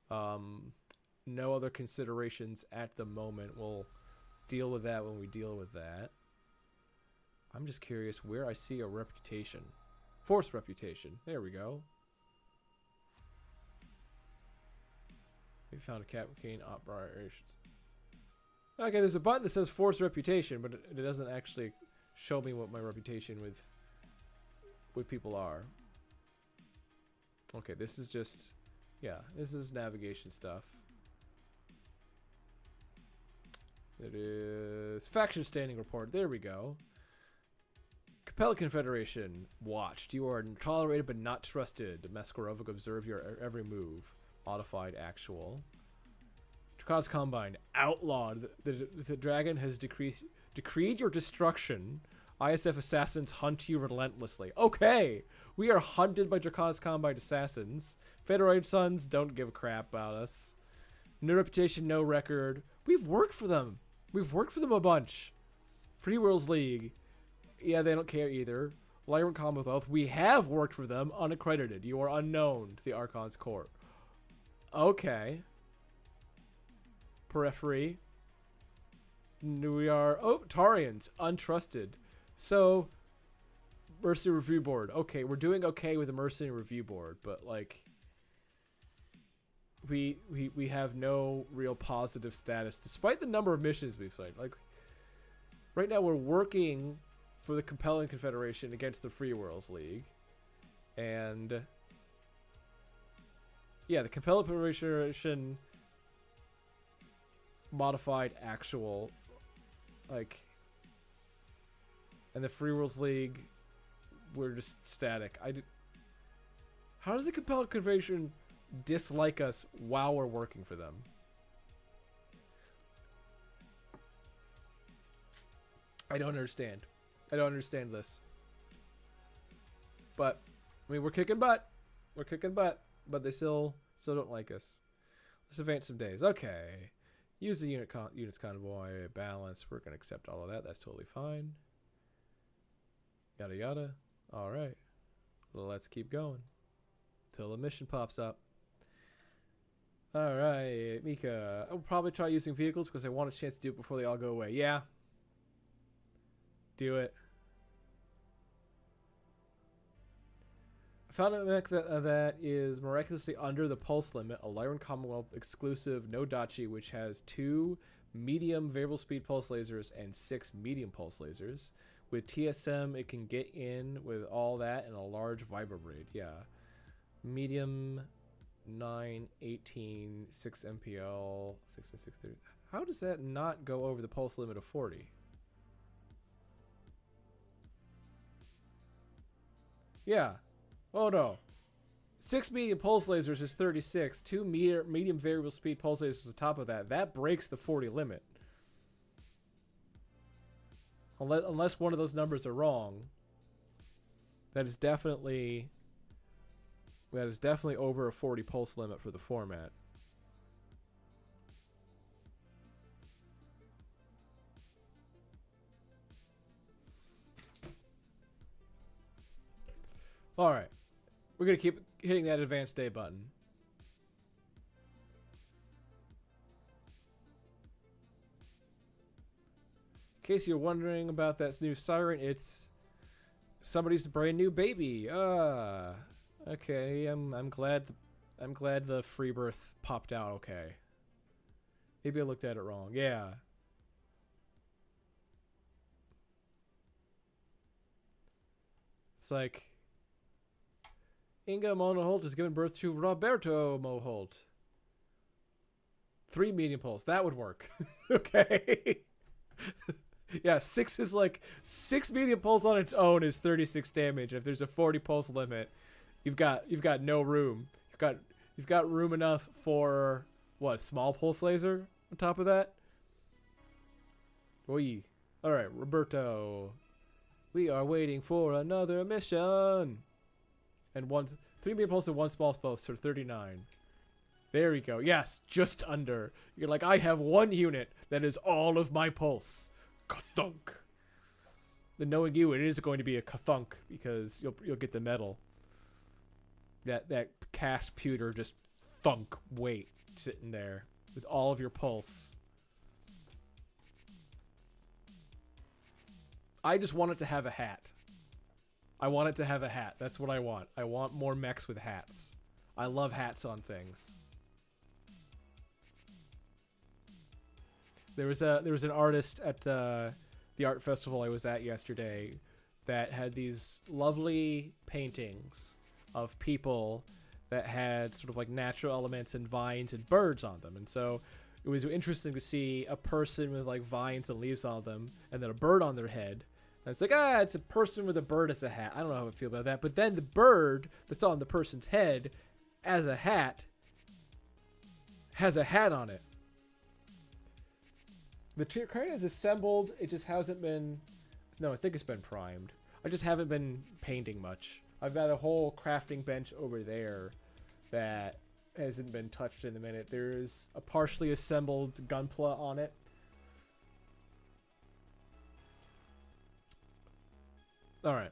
No other considerations at the moment. We'll deal with that when we deal with that. I'm just curious where I see a reputation. Force reputation. There we go. We found a Captain operations. Okay, there's a button that says force reputation, but it doesn't actually show me what my reputation with people are. Okay, this is just, yeah, this is navigation stuff. It is faction standing report. There we go. Capella Confederation watched. You are tolerated but not trusted. Maskarovic observe your every move. Modified actual. Dracana's Combine outlawed. The dragon has decreed your destruction. ISF assassins hunt you relentlessly. Okay, we are hunted by Dracana's Combine assassins. Federated Sons don't give a crap about us. No reputation, no record. We've worked for them. We've worked for them a bunch. Free Worlds League. Yeah, they don't care either. Lyran Commonwealth. We have worked for them. Unaccredited. You are unknown to the Archon's Court. Okay. Periphery. We are... Oh, Tarians. Untrusted. So, Mercenary Review Board. Okay, we're doing okay with the Mercenary Review Board, but, like... We have no real positive status, despite the number of missions we've played. Like, right now we're working for the Compelling Confederation against the Free Worlds League. And... yeah, the Capella Confederation modified actual, like, and the Free Worlds League, we're just static. How does the Capella Confederation dislike us while we're working for them? I don't understand. I don't understand this. But, I mean, we're kicking butt. We're kicking butt. But they still don't like us. Let's advance some days. Okay. Use the units convoy balance. We're going to accept all of that. That's totally fine. Yada yada. All right. Well, let's keep going till the mission pops up. All right, Mika. I'll probably try using vehicles because I want a chance to do it before they all go away. Yeah. Do it. Found a mech that is miraculously under the pulse limit, a Lyran Commonwealth exclusive no dachi, which has 2 medium variable speed pulse lasers and 6 medium pulse lasers. With TSM, it can get in with all that and a large vibrobraid. Yeah. Medium 9, 18, 6 MPL, 6 by 630. How does that not go over the pulse limit of 40? Yeah. Oh no. 6 medium pulse lasers is 36. 2 medium variable speed pulse lasers on top of that. That breaks the 40 limit. Unless one of those numbers are wrong. That is definitely over a 40 pulse limit for the format. All right. We're going to keep hitting that advanced day button. In case you're wondering about that new siren, it's somebody's brand new baby. Okay. I'm glad the free birth popped out okay. Maybe I looked at it wrong. Yeah. It's like Inga Monoholt has given birth to Roberto Moholt. 3 medium pulse. That would work. Okay. Yeah, 6 is like 6 medium pulse on its own is 36 damage. If there's a 40 pulse limit, you've got no room. You've got room enough for what, small pulse laser on top of that? Oi. All right, Roberto. We are waiting for another mission. And 3 medium pulse and 1 small pulse for 39. There we go. Yes, just under. You're like, I have 1 unit that is all of my pulse. Kathunk. Then knowing you, it is going to be a kathunk because you'll get the medal. That cast pewter just thunk weight sitting there with all of your pulse. I just want it to have a hat. I want it to have a hat. That's what I want. I want more mechs with hats. I love hats on things. There was an artist at the art festival I was at yesterday that had these lovely paintings of people that had sort of like natural elements and vines and birds on them. And so it was interesting to see a person with like vines and leaves on them and then a bird on their head. And it's like, it's a person with a bird as a hat. I don't know how I feel about that. But then the bird that's on the person's head as a hat has a hat on it. The card is assembled. It just hasn't been... No, I think it's been primed. I just haven't been painting much. I've got a whole crafting bench over there that hasn't been touched in a minute. There's a partially assembled gunpla on it. Alright.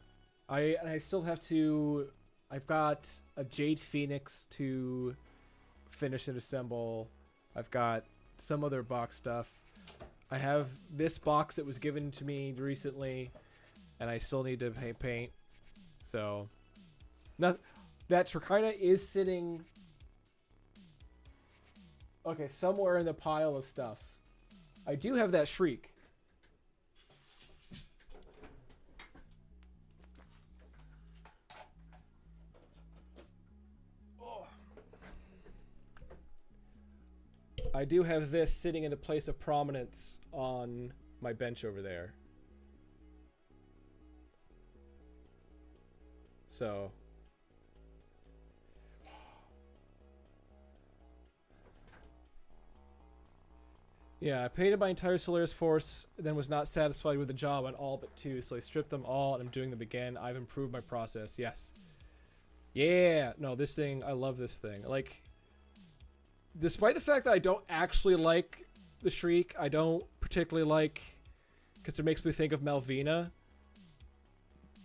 I still have to... I've got a Jade Phoenix to finish and assemble. I've got some other box stuff. I have this box that was given to me recently, and I still need to paint. So, that Trichina is sitting, okay, somewhere in the pile of stuff. I do have that Shriek. I do have this sitting in a place of prominence on my bench over there. So. Yeah, I painted my entire Solaris Force, then was not satisfied with the job on all but 2, so I stripped them all and I'm doing them again. I've improved my process, yes. Yeah, no, this thing, I love this thing. Like... Despite the fact that I don't actually like the Shriek, I don't particularly like, because it makes me think of Malvina.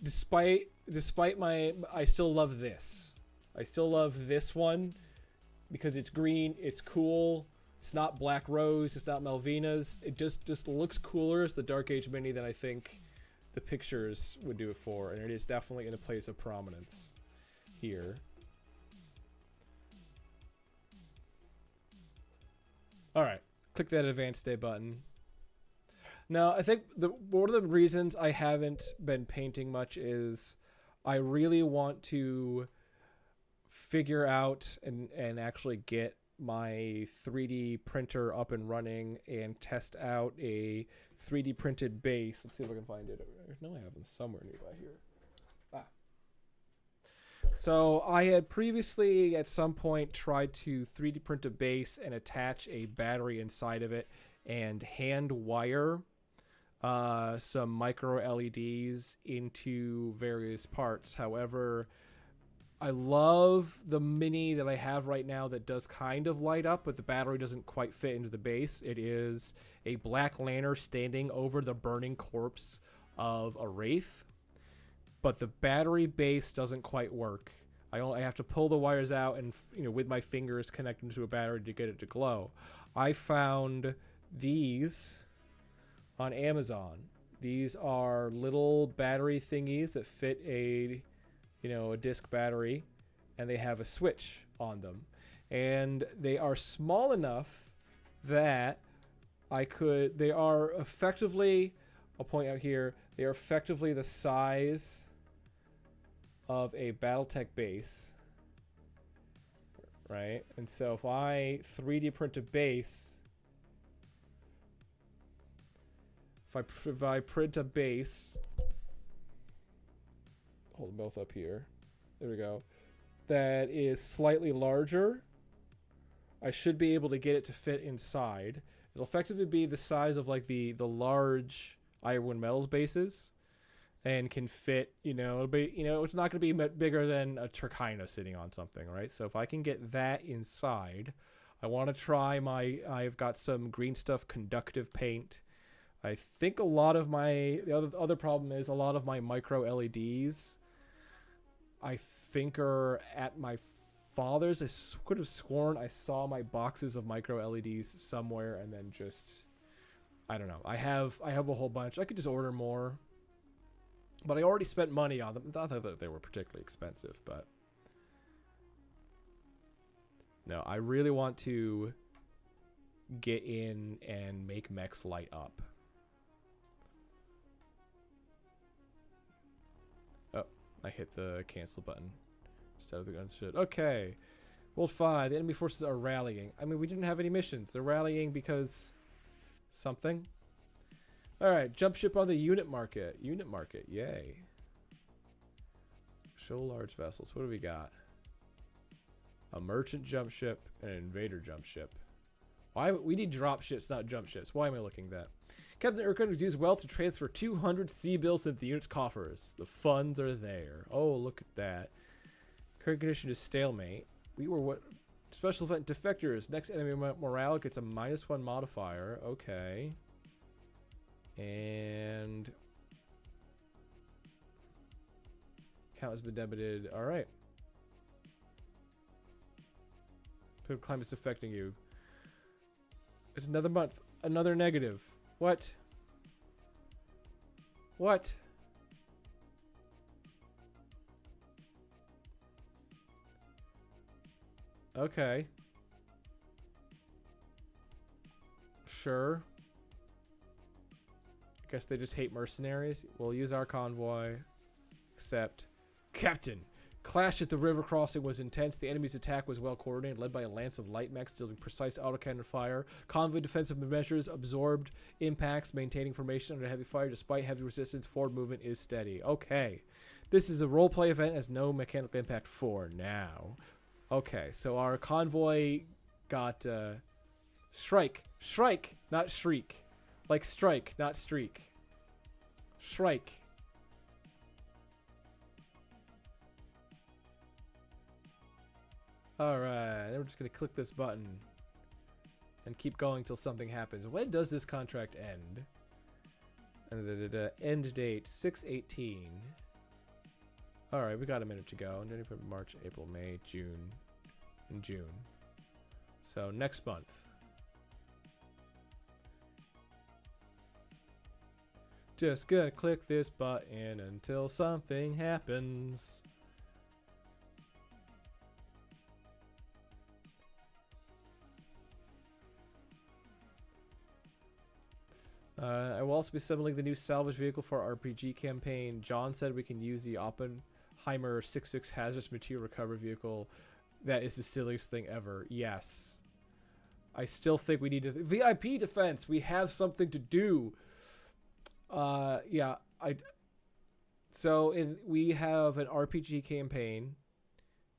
Despite I still love this. I still love this one because it's green, it's cool. It's not Black Rose, it's not Malvina's. It just looks cooler as the Dark Age Mini than I think the pictures would do it for, and it is definitely in a place of prominence here. All right, click that advanced day button. Now, I think one of the reasons I haven't been painting much is I really want to figure out and actually get my 3D printer up and running and test out a 3D printed base. Let's see if I can find it. I know I have them somewhere nearby here. So I had previously at some point tried to 3D print a base and attach a battery inside of it and hand wire some micro LEDs into various parts. However, I love the Mini that I have right now that does kind of light up, but the battery doesn't quite fit into the base. It is a black lantern standing over the burning corpse of a wraith. but the battery base doesn't quite work. I have to pull the wires out and, you know, with my fingers connect them to a battery to get it to glow. I found these on Amazon. These are little battery thingies that fit a, you know, a disc battery, and they have a switch on them. And they are small enough that they are effectively, I'll point out here, they are effectively the size of a BattleTech base, right? And so if I 3D print a base, if I print a base, hold them both up here, there we go, that is slightly larger, I should be able to get it to fit inside. It'll effectively be the size of like the large Iron Metals bases, and can fit, you know, it'll be, you know, it's not going to be bigger than a Turkina sitting on something, right? So if I can get that inside, I want to try I've got some green stuff conductive paint. I think a lot of the other problem is a lot of my micro LEDs, I think, are at my father's. I could have sworn I saw my boxes of micro LEDs somewhere, and then just, I don't know. I have a whole bunch. I could just order more, but I already spent money on them. Not that they were particularly expensive, but no, I really want to get in and make mechs light up. Oh, I hit the cancel button instead of the gun shit. Okay. World 5, the enemy forces are rallying. I mean, we didn't have any missions. They're rallying because something. Alright, jump ship on the unit market. Unit market, yay. Show large vessels. What do we got? A merchant jump ship and an invader jump ship. Why we need drop ships, not jump ships. Why am I looking at that? Captain Urquhart has used wealth to transfer 200 sea bills into the unit's coffers. The funds are there. Oh, look at that. Current condition is stalemate. We were what? Special event defectors. Next enemy morale gets a -1 modifier. Okay. And count has been debited. All right. Political climate's affecting you. It's another month. Another negative. What? What? Okay. Sure. I guess they just hate mercenaries. We'll use our convoy. Except, Captain, clash at the river crossing was intense. The enemy's attack was well coordinated, led by a lance of light mechs dealing precise autocannon fire. Convoy defensive measures absorbed impacts, maintaining formation under heavy fire. Despite heavy resistance, forward movement is steady. Okay. This is a roleplay event, has no mechanical impact for now. Okay, so our convoy got strike. Shrike, not shriek. Like strike, not streak. Shrike. Alright, then we're just going to click this button and keep going till something happens. When does this contract end? End date 6/18. Alright, we got a minute to go. March, April, May, June, and June. So next month. Just gonna click this button until something happens. I will also be assembling the new salvage vehicle for our RPG campaign. John said we can use the Oppenheimer 6.6 hazardous material recovery vehicle. That is the silliest thing ever. Yes. I still think we need to... VIP defense! We have something to do! Yeah. We have an RPG campaign.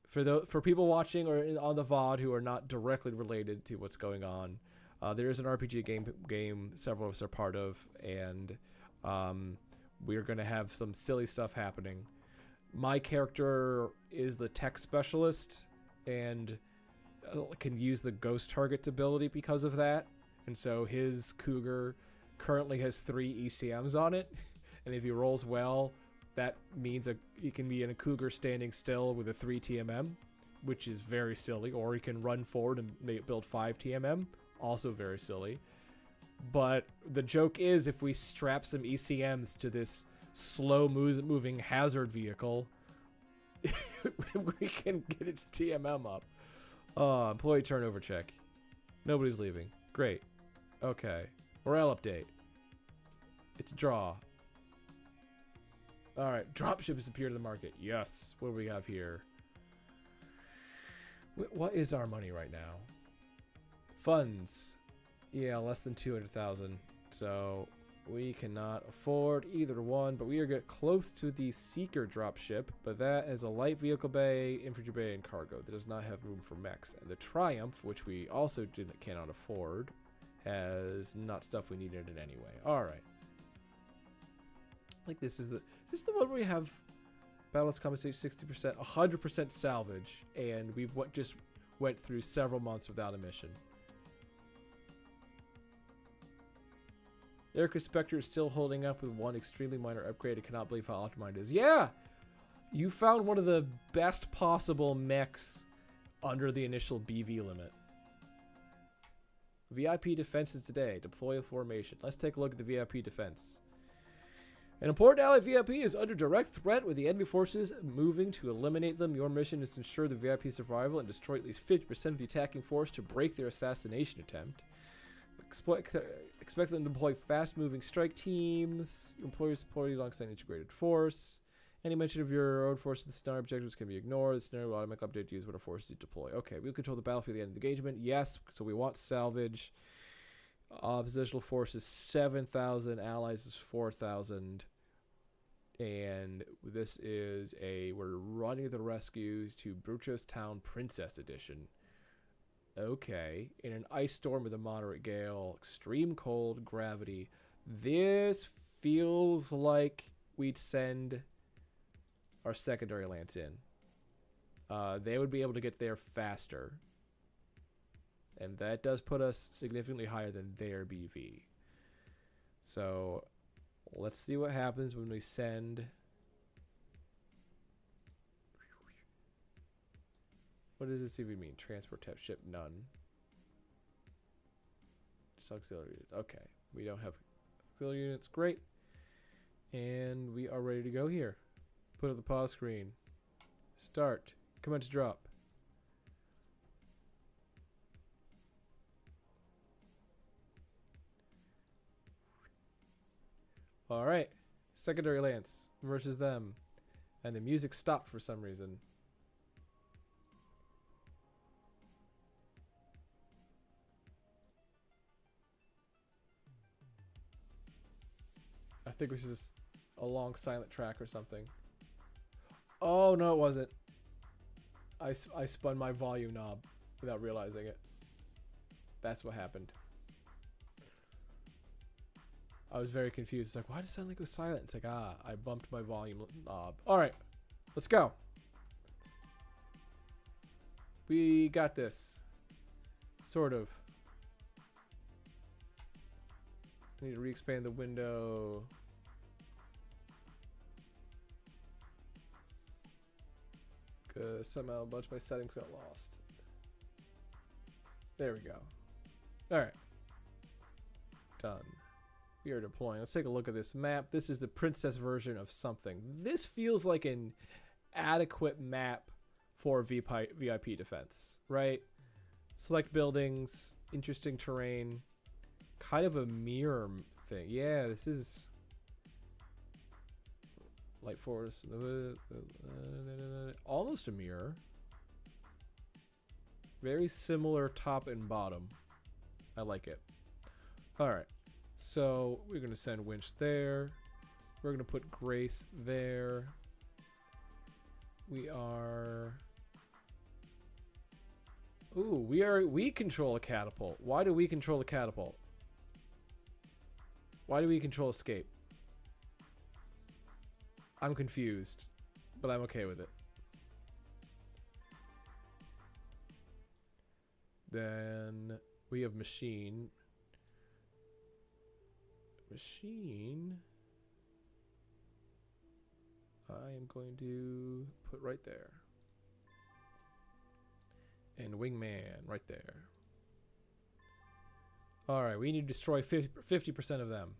For people watching or on the VOD who are not directly related to what's going on, there is an RPG game several of us are part of, and we're going to have some silly stuff happening. My character is the tech specialist and can use the ghost target ability because of that, and so his Cougar currently has 3 ECMs on it, and if he rolls well, that means you can be in a Cougar standing still with a 3 TMM, which is very silly. Or you can run forward and build 5 TMM, also very silly. But the joke is, if we strap some ECMs to this slow-moving hazard vehicle, we can get its TMM up. Employee turnover check. Nobody's leaving. Great. Okay. Morale update. It's a draw. Alright. Dropship has appeared in the market. Yes. What do we have here? What is our money right now? Funds. Yeah, less than 200,000. So we cannot afford either one, but we are getting close to the Seeker dropship, but that has a light vehicle bay, infantry bay, and cargo. That does not have room for mechs. And the Triumph, which we also cannot afford, has not stuff we needed in any way. All right. Like is this the one where we have ballast compensation 60%, 100% salvage, and we've just went through several months without a mission. The Aircraft Spectre is still holding up with one extremely minor upgrade. I cannot believe how optimized it is. Yeah! You found one of the best possible mechs under the initial BV limit. VIP defenses today. Deploy a formation. Let's take a look at the VIP defense. An important ally VIP is under direct threat with the enemy forces moving to eliminate them. Your mission is to ensure the VIP survival and destroy at least 50% of the attacking force to break their assassination attempt. Expect them to deploy fast-moving strike teams. Employers supported alongside an integrated force. Any mention of your own force in the scenario objectives can be ignored. The scenario will automatically update to use what our forces deploy. Okay, we'll control the battlefield at the end of the engagement. Yes, so we want salvage. Oppositional force is 7,000. Allies is 4,000. And this is we're running the rescue to Bruchos Town Princess Edition. Okay, in an ice storm with a moderate gale, extreme cold, gravity. This feels like we'd send our secondary lance in. They would be able to get there faster. And that does put us significantly higher than their BV. So let's see what happens when we send... What does this even mean? Transport type ship, none. Just auxiliary units. Okay, we don't have auxiliary units. Great. And we are ready to go here. Put up the pause screen. Start. Commence drop. All right. Secondary lance versus them. And the music stopped for some reason. I think it was just a long silent track or something. Oh, no, it wasn't. I spun my volume knob without realizing it. That's what happened. I was very confused. It's like, why does it sound like it was silent? It's like, I bumped my volume knob. All right, let's go. We got this. Sort of. Need to re-expand the window. Cause somehow a bunch of my settings got lost. There we go. Alright. Done. We are deploying. Let's take a look at this map. This is the princess version of something. This feels like an adequate map for VIP defense, right? Select buildings, interesting terrain. Kind of a mirror thing. Yeah, this is light force. Almost a mirror. Very similar top and bottom. I like it. Alright. So we're going to send Winch there. We're going to put Grace there. We are... Ooh, we control a catapult. Why do we control a catapult? Why do we control escape? I'm confused, but I'm okay with it. Then we have machine. Machine. I am going to put right there. And wingman right there. Alright, we need to destroy 50% of them.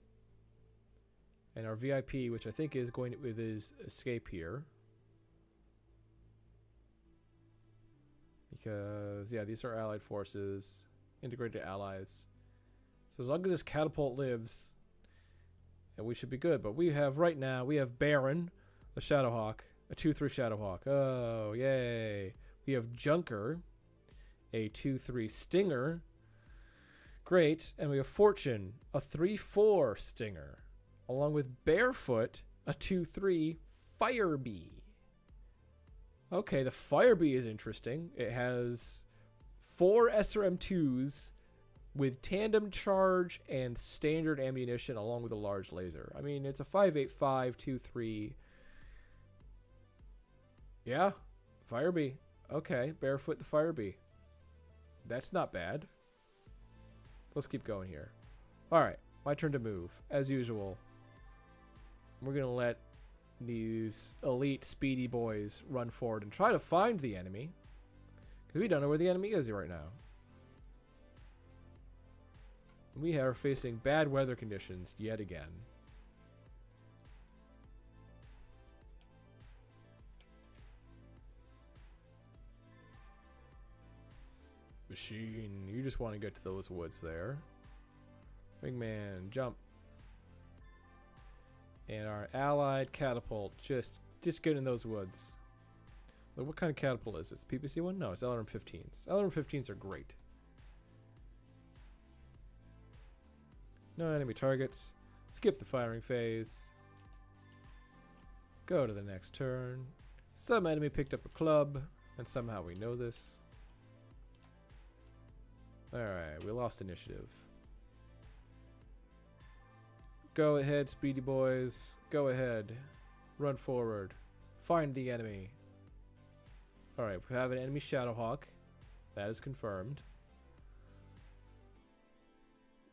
And our VIP, which I think is going with his escape here. Because, yeah, these are allied forces. Integrated allies. So as long as this catapult lives, and we should be good. But we have, right now, we have Baron, the Shadowhawk. A 2-3 Shadowhawk. Oh, yay. We have Junker, a 2-3 Stinger. Great. And we have Fortune, a 3-4 Stinger. Along with Barefoot, a 2-3 Fire Bee. Okay, the Fire Bee is interesting. It has 4 SRM2s with tandem charge and standard ammunition along with a large laser. I mean, it's a 5.85, 2-3. Yeah, Fire Bee. Okay, Barefoot the Fire Bee. That's not bad. Let's keep going here. Alright, my turn to move. As usual, we're going to let these elite speedy boys run forward and try to find the enemy. Because we don't know where the enemy is right now. We are facing bad weather conditions yet again. Machine, you just want to get to those woods there. Wingman, jump. And our allied catapult, just get in those woods. Like, what kind of catapult is it? It's PPC one? No, it's LRM-15s. LRM-15s are great. No enemy targets. Skip the firing phase. Go to the next turn. Some enemy picked up a club, and somehow we know this. Alright, we lost initiative. Go ahead, speedy boys. Go ahead. Run forward. Find the enemy. Alright, we have an enemy Shadowhawk. That is confirmed.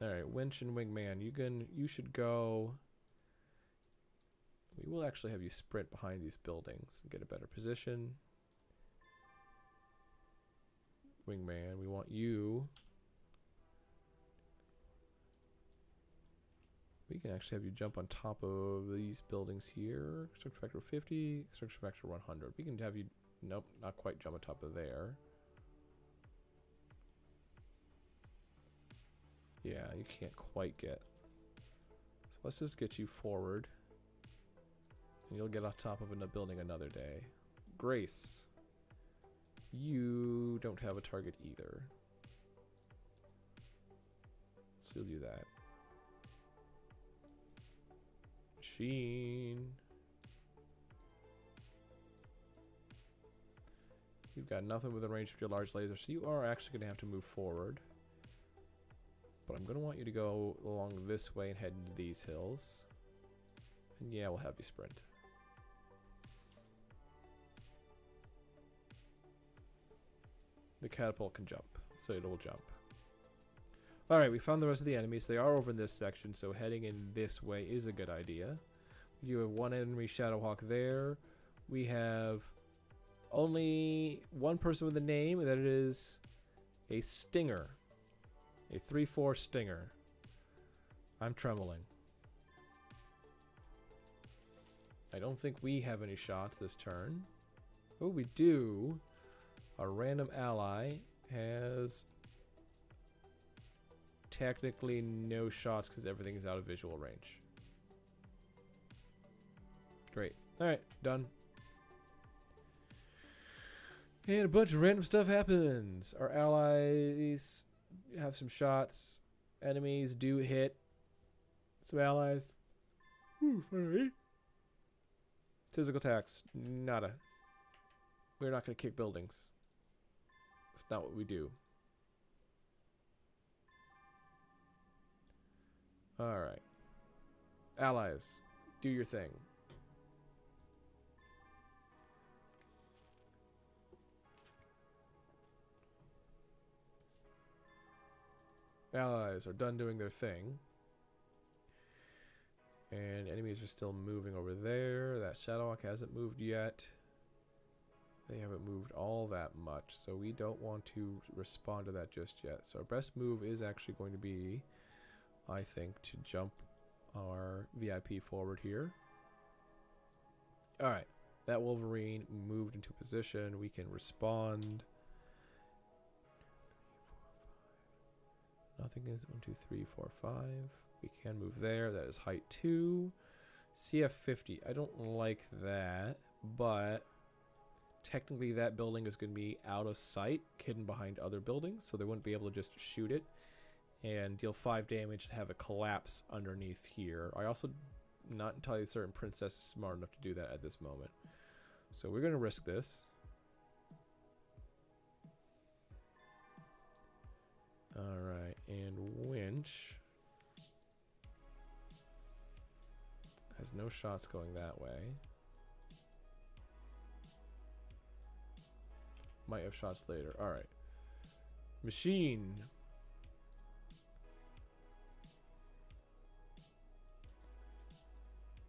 Alright, Winch and Wingman, you should go. We will actually have you sprint behind these buildings and get a better position. Wingman, we want you. We can actually have you jump on top of these buildings here. Construction factor 50, construction factor 100. We can have you, nope, not quite jump on top of there. Yeah, you can't quite get. So let's just get you forward. And you'll get on top of a building another day. Grace. You don't have a target either. So you'll do that. Machine. You've got nothing within range of your large laser, so you are actually going to have to move forward. But I'm going to want you to go along this way and head into these hills. And yeah, we'll have you sprint. The catapult can jump, so it will jump. Alright, we found the rest of the enemies. They are over in this section, so heading in this way is a good idea. You have one enemy Shadowhawk there. We have only one person with a name, and that is a Stinger. A 3-4 Stinger. I'm trembling. I don't think we have any shots this turn. Oh, we do. Our random ally has technically no shots because everything is out of visual range. Great. Alright, done. And a bunch of random stuff happens. Our allies have some shots. Enemies do hit some allies. Ooh, sorry. Physical attacks. Nada. We're not going to kick buildings. That's not what we do. Alright. Allies, do your thing. Allies are done doing their thing. And enemies are still moving over there. That Shadowhawk hasn't moved yet. They haven't moved all that much, so we don't want to respond to that just yet. So our best move is actually going to be, I think, to jump our VIP forward here. Alright, that Wolverine moved into position. We can respond. Nothing is 1, 2, 3, 4, 5. We can move there. That is height 2. CF50. I don't like that, but technically that building is going to be out of sight, hidden behind other buildings, so they wouldn't be able to just shoot it and deal 5 damage and have a collapse underneath here. I also not entirely certain Princess is smart enough to do that at this moment. So we're going to risk this. Alright, and Winch has no shots going that way. Might have shots later. Alright. Machine.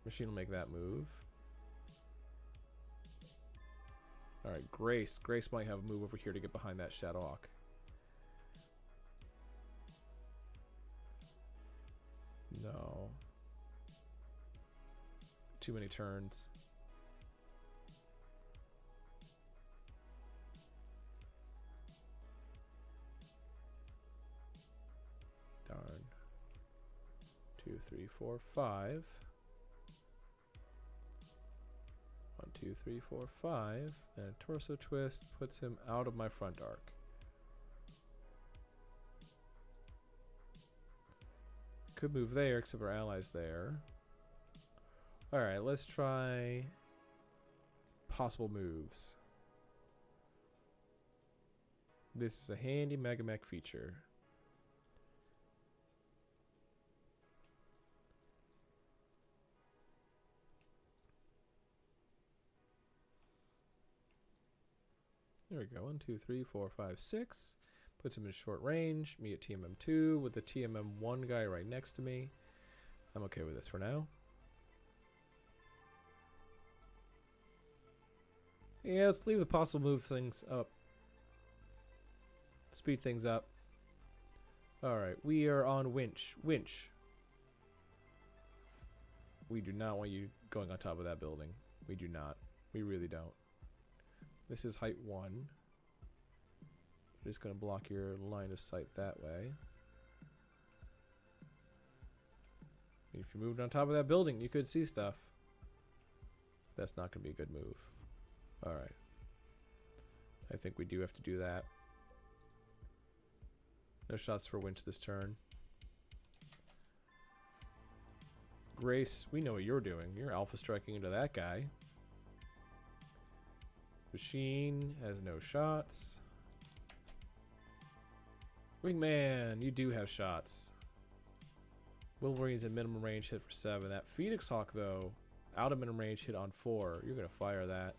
Machine will make that move. Alright, Grace. Grace might have a move over here to get behind that Shadowhawk. No. Too many turns. Darn. 2, 3, 4, 5. 1, 2, 3, 4, 5. And a torso twist puts him out of my front arc. Could move there, except our allies there. Alright, let's try possible moves. This is a handy MegaMek feature. There we go. 1, 2, 3, 4, 5, 6. Puts him in short range. Me at TMM2 with the TMM1 guy right next to me. I'm okay with this for now. Yeah, let's leave the possible move things up. Speed things up. Alright, we are on Winch. Winch. We do not want you going on top of that building. We do not. We really don't. This is height 1. Just going to block your line of sight that way. If you moved on top of that building, you could see stuff. That's not going to be a good move. Alright. I think we do have to do that. No shots for Winch this turn. Grace, we know what you're doing. You're alpha striking into that guy. Machine has no shots. Wingman, you do have shots. Wolverine's in minimum range, hit for 7. That Phoenix Hawk, though, out of minimum range, hit on 4. You're going to fire that.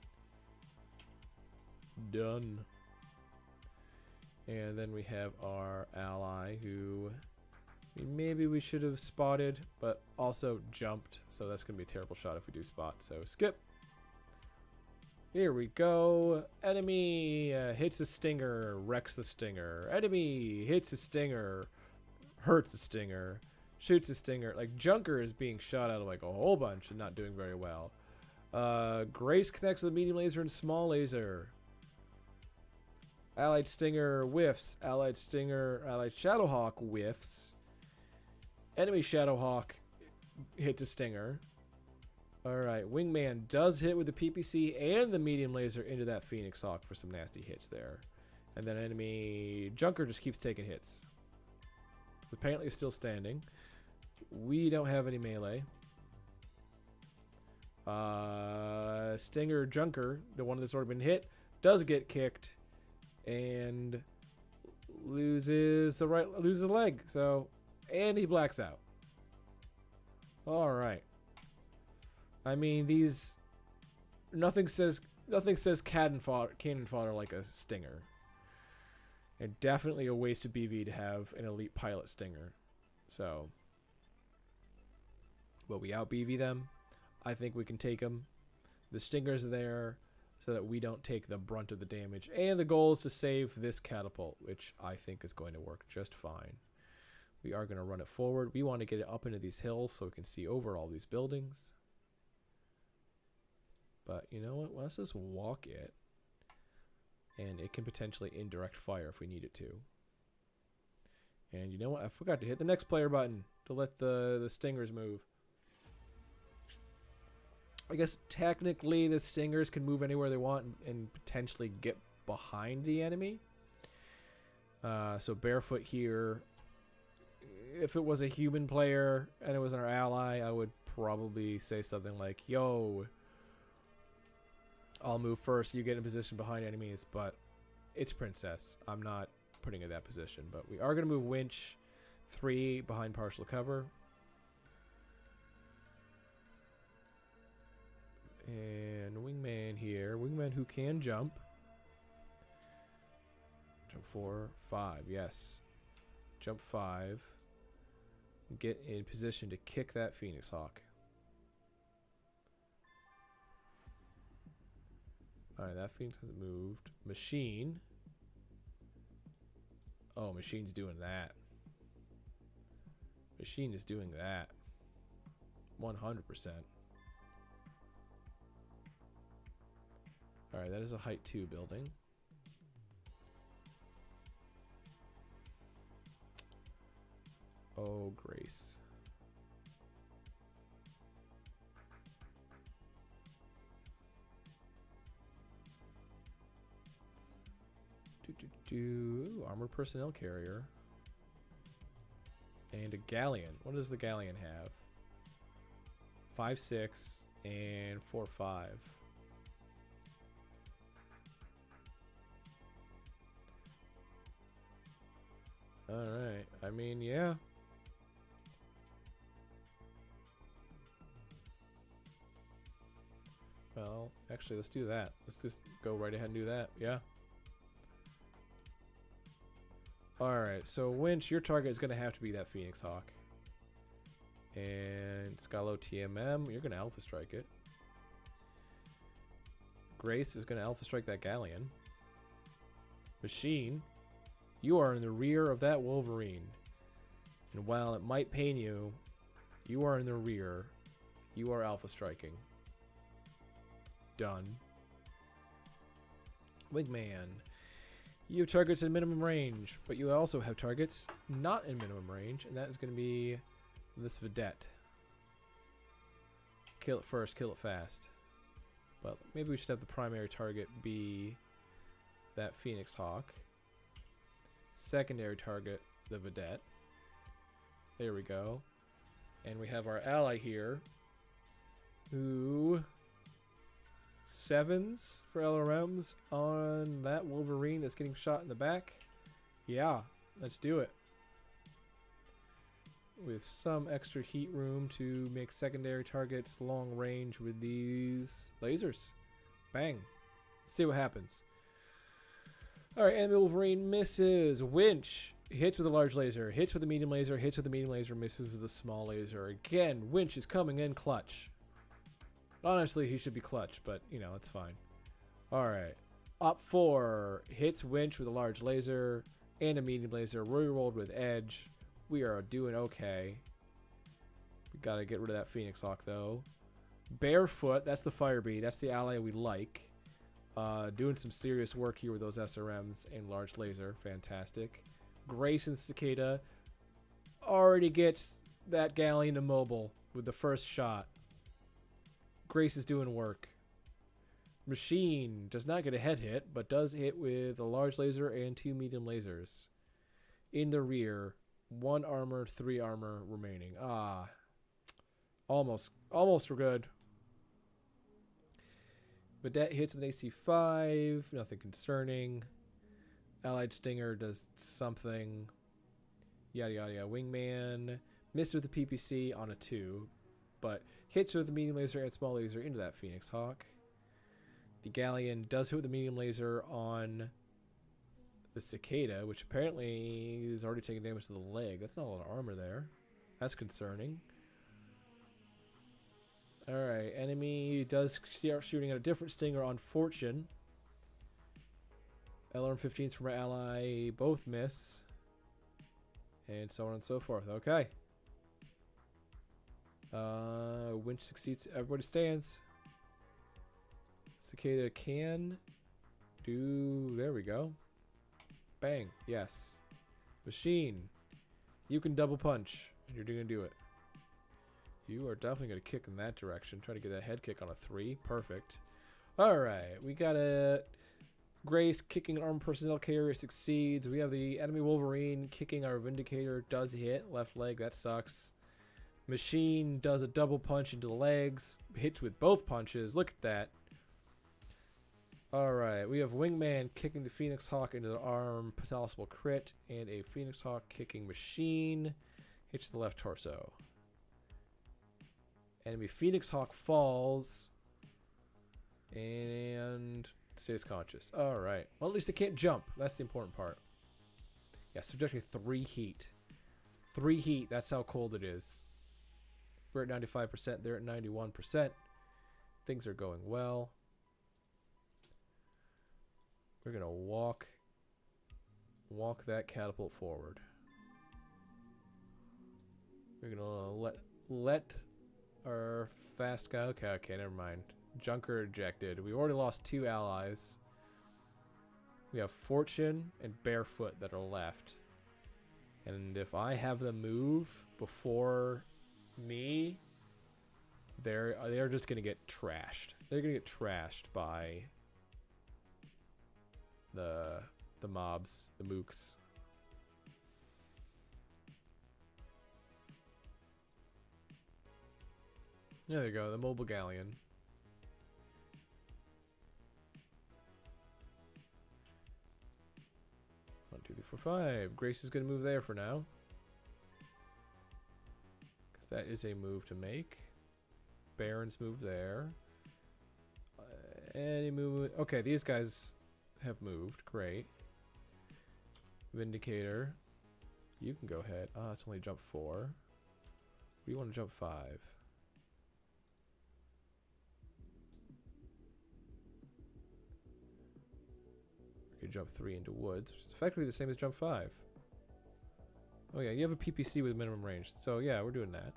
Done. And then we have our ally who maybe we should have spotted, but also jumped. So that's going to be a terrible shot if we do spot. So skip. Here we go. Enemy hits a stinger, wrecks the stinger. Enemy hits a stinger, hurts the stinger, shoots a stinger. Like, Junker is being shot out of like a whole bunch and not doing very well. Grace connects with a medium laser and small laser. Allied Stinger whiffs. Allied Shadowhawk whiffs. Enemy Shadowhawk hits a stinger. Alright, Wingman does hit with the PPC and the medium laser into that Phoenix Hawk for some nasty hits there. And then enemy Junker just keeps taking hits. Apparently still standing. We don't have any melee. Stinger Junker, the one that's already been hit, does get kicked and loses a leg. So, and he blacks out. All right. I mean, these nothing says cannon fodder like a stinger. And definitely a waste of BV to have an elite pilot stinger. So but we out BV them. I think we can take them. The Stinger's there so that we don't take the brunt of the damage. And the goal is to save this catapult, which I think is going to work just fine. We are going to run it forward. We want to get it up into these hills so we can see over all these buildings. But you know what? Let's just walk it. And it can potentially indirect fire if we need it to. And you know what? I forgot to hit the next player button to let the Stingers move. I guess technically the Stingers can move anywhere they want and potentially get behind the enemy. So barefoot here. If it was a human player and it was our ally, I would probably say something like, yo, I'll move first, you get in position behind enemies, but it's Princess. I'm not putting her in that position, but we are going to move Winch 3 behind partial cover. And Wingman here. Wingman who can jump. Jump 4, 5, yes. Jump 5. Get in position to kick that Phoenix Hawk. Alright, that Phoenix hasn't moved. Machine. Oh, Machine's doing that. Machine is doing that. 100%. Alright, that is a height 2 building. Oh, Grace. Armored personnel carrier. And a galleon. What does the galleon have? 5-6 and 4-5. Alright. I mean, yeah. Well, actually, let's do that. Let's just go right ahead and do that. Yeah. Alright, so Winch, your target is going to have to be that Phoenix Hawk. And Scalo TMM, you're going to Alpha Strike it. Grace is going to Alpha Strike that Galleon. Machine, you are in the rear of that Wolverine. And while it might pain you, you are in the rear. You are Alpha Striking. Done. Wingman. You have targets in minimum range, but you also have targets not in minimum range, and that is going to be this Vedette. Kill it first, kill it fast. But maybe we should have the primary target be that Phoenix Hawk. Secondary target, the Vedette. There we go. And we have our ally here, who... 7s for LRMs on that Wolverine that's getting shot in the back. Yeah, let's do it. With some extra heat room to make secondary targets long range with these lasers. Bang. Let's see what happens. Alright, and the Wolverine misses. Winch hits with a large laser, hits with a medium laser, hits with a medium laser, misses with a small laser. Again, Winch is coming in clutch. Honestly, he should be clutch, but, you know, it's fine. Alright. Op 4 hits Winch with a large laser and a medium laser. Rerolled with edge. We are doing okay. We gotta get rid of that Phoenix Hawk, though. Barefoot, that's the Fire Bee. That's the ally we like. Doing some serious work here with those SRMs and large laser. Fantastic. Grace and Cicada already gets that Galleon immobile with the first shot. Grace is doing work. Machine does not get a head hit, but does hit with a large laser and 2 medium lasers. In the rear, 1 armor, 3 armor remaining. Ah, almost we're good. Vedette hits with an AC 5, nothing concerning. Allied Stinger does something. Yada yada yada. Wingman missed with the PPC on a 2. But hits with the medium laser and small laser into that Phoenix Hawk. The Galleon does hit with the medium laser on the Cicada, which apparently is already taking damage to the leg. That's not a lot of armor there. That's concerning. Alright, enemy does start shooting at a different stinger on Fortune. LRM-15s from our ally both miss. And so on and so forth. Okay. Winch succeeds. Everybody stands. Cicada can do... There we go. Bang. Yes. Machine. You can double punch. And you're going to do it. You are definitely going to kick in that direction. Try to get that head kick on a 3. Perfect. Alright. We got a... Grace kicking an armed personnel carrier succeeds. We have the enemy Wolverine kicking our Vindicator. Does hit. Left leg. That sucks. Machine does a double punch into the legs. Hits with both punches. Look at that. Alright. We have Wingman kicking the Phoenix Hawk into the arm. Possible crit. And a Phoenix Hawk kicking Machine. Hits the left torso. Enemy Phoenix Hawk falls. And... stays conscious. Alright. Well, at least it can't jump. That's the important part. Yeah, subjecting 3 heat. 3 heat. That's how cold it is. We're at 95%. They're at 91%. Things are going well. We're going to walk that catapult forward. We're going to let our fast guy... Okay, never mind. Junker ejected. We already lost 2 allies. We have Fortune and Barefoot that are left. And if I have them move before me, they're just gonna get trashed. They're gonna get trashed by the mobs, the mooks. There you go, the mobile galleon. 1, 2, 3, 4, 5. Grace is going to move there for now. Because that is a move to make. Baron's move there. Any move. Okay, these guys have moved. Great. Vindicator. You can go ahead. Ah, it's only jump 4. We want to jump 5. Jump 3 into woods, which is effectively the same as jump 5. Oh yeah, you have a PPC with minimum range, so yeah, we're doing that.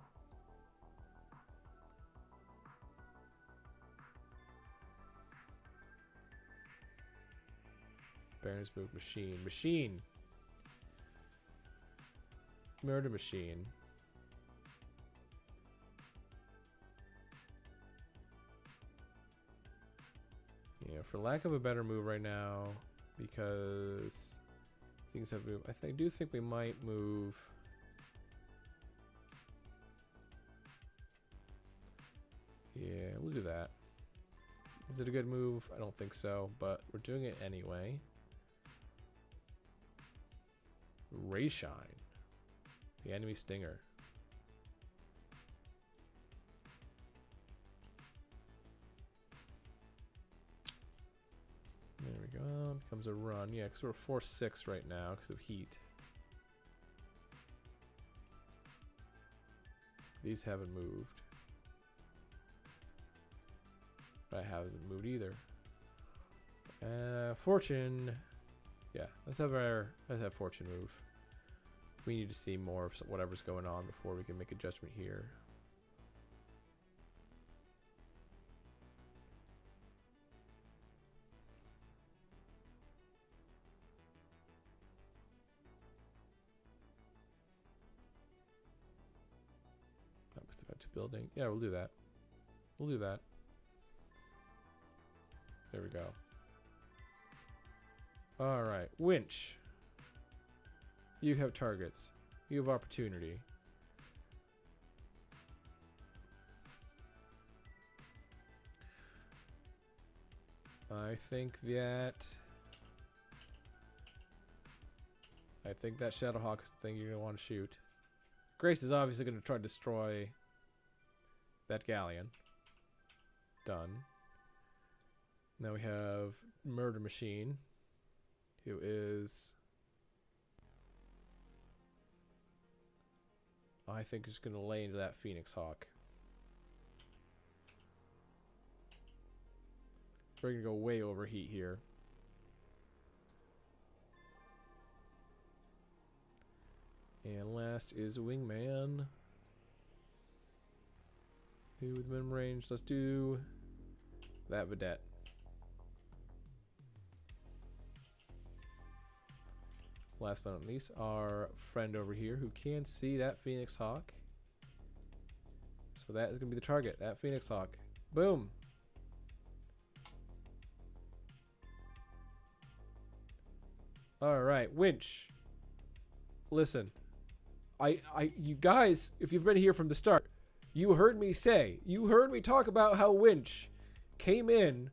Baron's move. Machine. Murder Machine. Yeah, for lack of a better move right now, because things have moved. I do think we might move. Yeah, we'll do that. Is it a good move? I don't think so, but we're doing it anyway. Ray Shine. The enemy stinger. There we go. Becomes a run. Yeah, because we're 4-6 right now because of heat. These haven't moved. But I haven't moved either. Fortune. Yeah, let's have Fortune move. We need to see more of whatever's going on before we can make a judgment here. That was about to building. Yeah, we'll do that. We'll do that. There we go. Alright, winch. You have targets. You have opportunity. I think that Shadowhawk is the thing you're going to want to shoot. Grace is obviously going to try to destroy that galleon. Done. Now we have Murder Machine, who is, I think, is going to lay into that Phoenix Hawk. We're gonna go way overheat here. And last is Wingman. Who with min range? Let's do that vedette. Last but not least, our friend over here who can see that Phoenix Hawk. So that is going to be the target, that Phoenix Hawk. Boom. All right, winch. Listen, you guys, if you've been here from the start, you heard me talk about how winch came in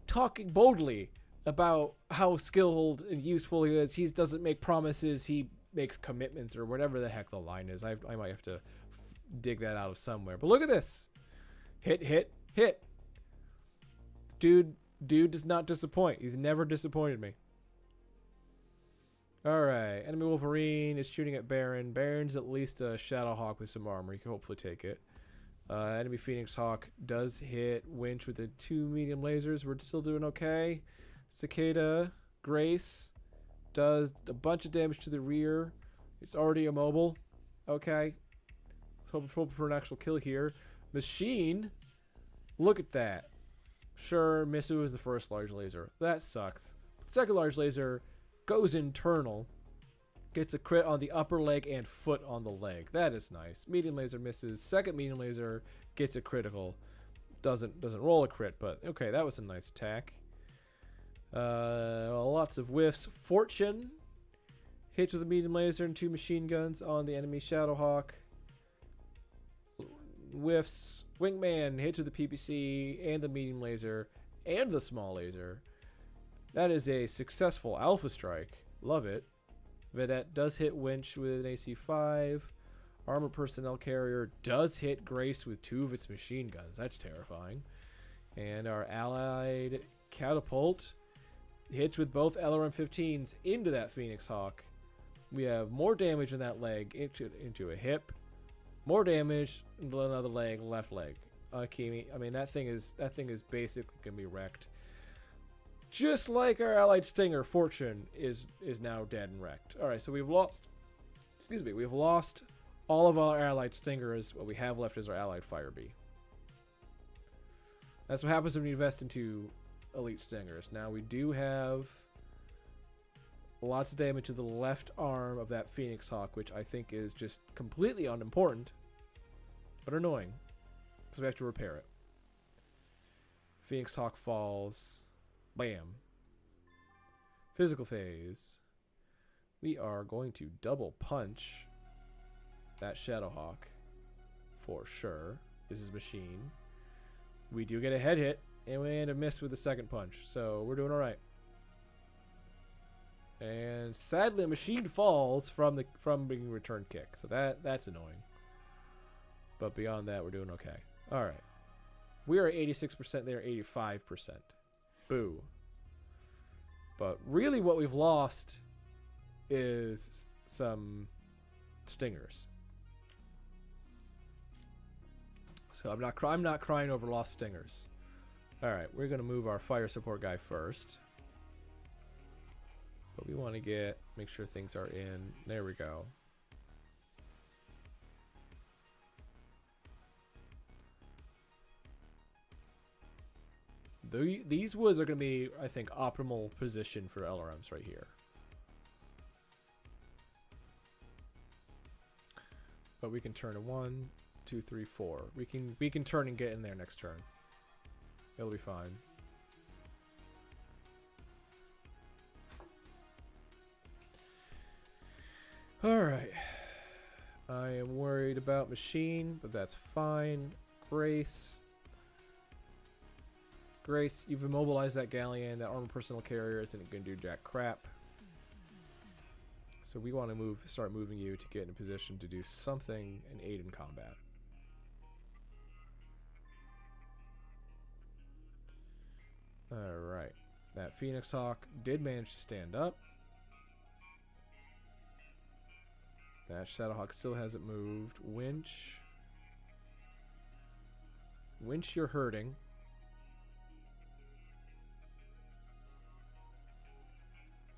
talking boldly about how skilled and useful he is. He doesn't make promises, he makes commitments, or whatever the heck the line is. I might have to dig that out of somewhere. But look at this. Hit, hit, hit. Dude does not disappoint. He's never disappointed me. Alright, enemy Wolverine is shooting at Baron. Baron's at least a Shadowhawk with some armor. He can hopefully take it. Enemy Phoenix Hawk does hit Winch with the 2 medium lasers. We're still doing okay. Cicada, Grace, does a bunch of damage to the rear. It's already immobile. Okay. Hoping for an actual kill here. Machine, look at that. Sure, Misu is the first large laser. That sucks. Second large laser goes internal. Gets a crit on the upper leg and foot on the leg. That is nice. Medium laser misses. Second medium laser gets a critical. Doesn't roll a crit, but okay, that was a nice attack. Lots of whiffs. Fortune hits with a medium laser and 2 machine guns on the enemy Shadowhawk. Whiffs. Wingman hits with the PPC and the medium laser and the small laser. That is a successful alpha strike. Love it. Vedette does hit Winch with an AC5. Armored personnel carrier does hit Grace with 2 of its machine guns. That's terrifying. And our allied catapult hits with both LRM-15s into that Phoenix Hawk. We have more damage in that leg into a hip. More damage into another leg, left leg. Kimi, I mean that thing is basically gonna be wrecked. Just like our allied Stinger, Fortune is now dead and wrecked. All right, so we've lost. Excuse me, we've lost all of our allied Stingers. What we have left is our allied Fire Bee. That's what happens when you invest into elite Stingers. Now we do have lots of damage to the left arm of that Phoenix Hawk, which I think is just completely unimportant, but annoying, because we have to repair it. Phoenix Hawk falls. Bam. Physical phase. We are going to double punch that Shadowhawk for sure. This is machine. We do get a head hit, and we end up missed with the second punch, so we're doing all right. And sadly, a machine falls from being return kick, so that's annoying. But beyond that, we're doing okay. All right, we are at 86%. They are 85%. Boo. But really, what we've lost is some Stingers. So I'm not crying over lost Stingers. All right, we're gonna move our fire support guy first. But we want to make sure things are in. There we go. These woods are going to be, I think, optimal position for LRMs right here. But we can turn a 1, 2, 3, 4. We can turn and get in there next turn. It'll be fine. Alright. I am worried about machine, but that's fine. Grace, you've immobilized that galleon. That armored personnel carrier isn't going to do jack crap. So we want to start moving you to get in a position to do something and aid in combat. Alright. That Phoenix Hawk did manage to stand up. That Shadowhawk still hasn't moved. Winch, you're hurting.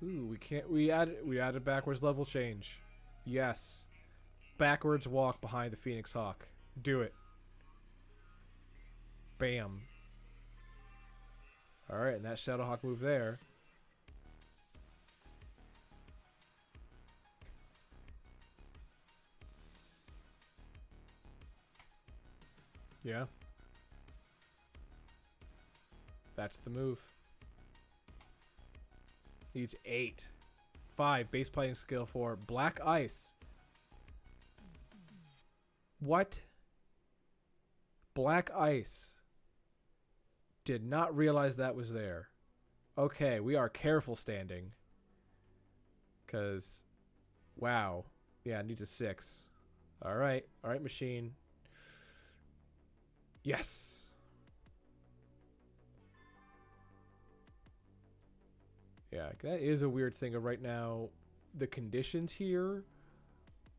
Ooh, we can't. We added backwards level change. Yes. Backwards walk behind the Phoenix Hawk. Do it. Bam. Alright, and that Shadowhawk move there. Yeah. That's the move. Needs 8. 5. Base playing skill 4. Black Ice. What? Black Ice. Did not realize that was there. Okay, we are careful standing. Because, wow. Yeah, it needs a 6. Alright. Alright, machine. Yes! Yeah, that is a weird thing of right now. The conditions here,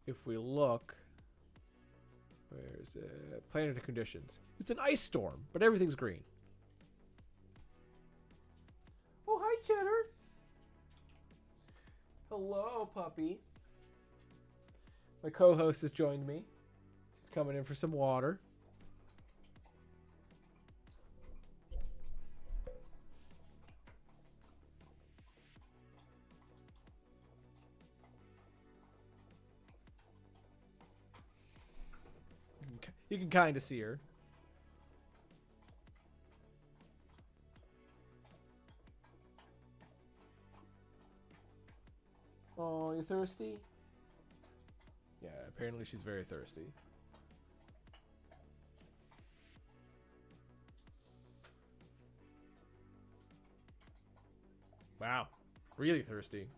if we look... Where's it? Planet conditions. It's an ice storm, but everything's green. Oh, hi, Cheddar. Hello, puppy. My co-host has joined me. She's coming in for some water. You can kind of see her. Oh, you thirsty? Yeah, apparently she's very thirsty. Wow, really thirsty.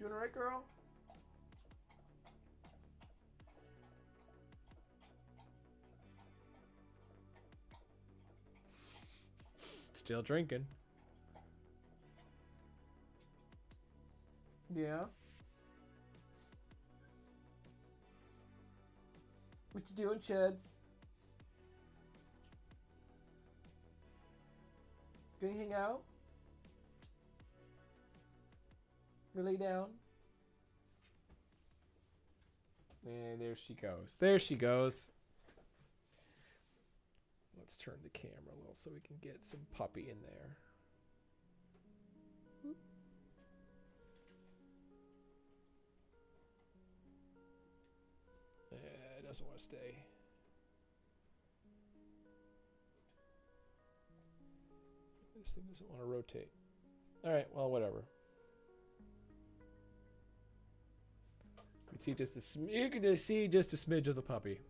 You alright, girl? Still drinking. Yeah. What you doing, Cheds? Gonna hang out? Gonna lay down? And there she goes. There she goes. Let's turn the camera a little so we can get some puppy in there. It doesn't want to stay. This thing doesn't want to rotate. Alright, well, whatever. You can see just a smidge of the puppy.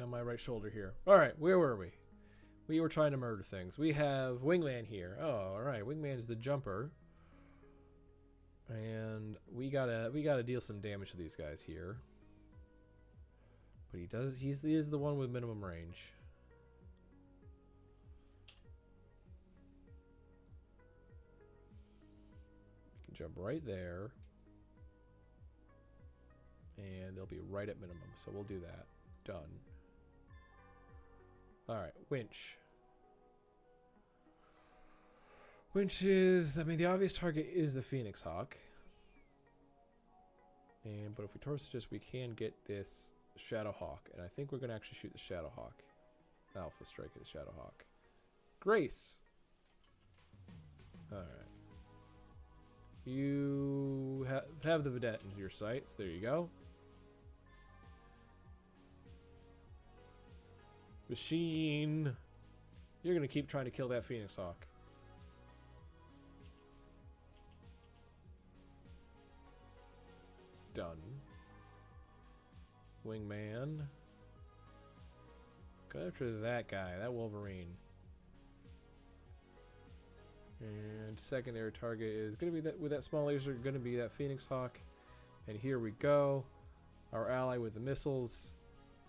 On my right shoulder here. Alright, where were we? We were trying to murder things. We have Wingman here. Oh, alright. Wingman's the jumper. And we gotta deal some damage to these guys here. But he is the one with minimum range. You can jump right there. And they'll be right at minimum. So we'll do that. Done. Alright, winch. Winch is, I mean, the obvious target is the Phoenix Hawk. But if we torso just, we can get this Shadowhawk. And I think we're going to actually shoot the Shadowhawk. Alpha strike is Shadowhawk. Grace! Alright. You have the Vedette in your sights. There you go. Machine. You're going to keep trying to kill that Phoenix Hawk. Done. Wingman. Go after that guy, that Wolverine. And secondary target is going to be that, with that small laser, going to be that Phoenix Hawk. And here we go. Our ally with the missiles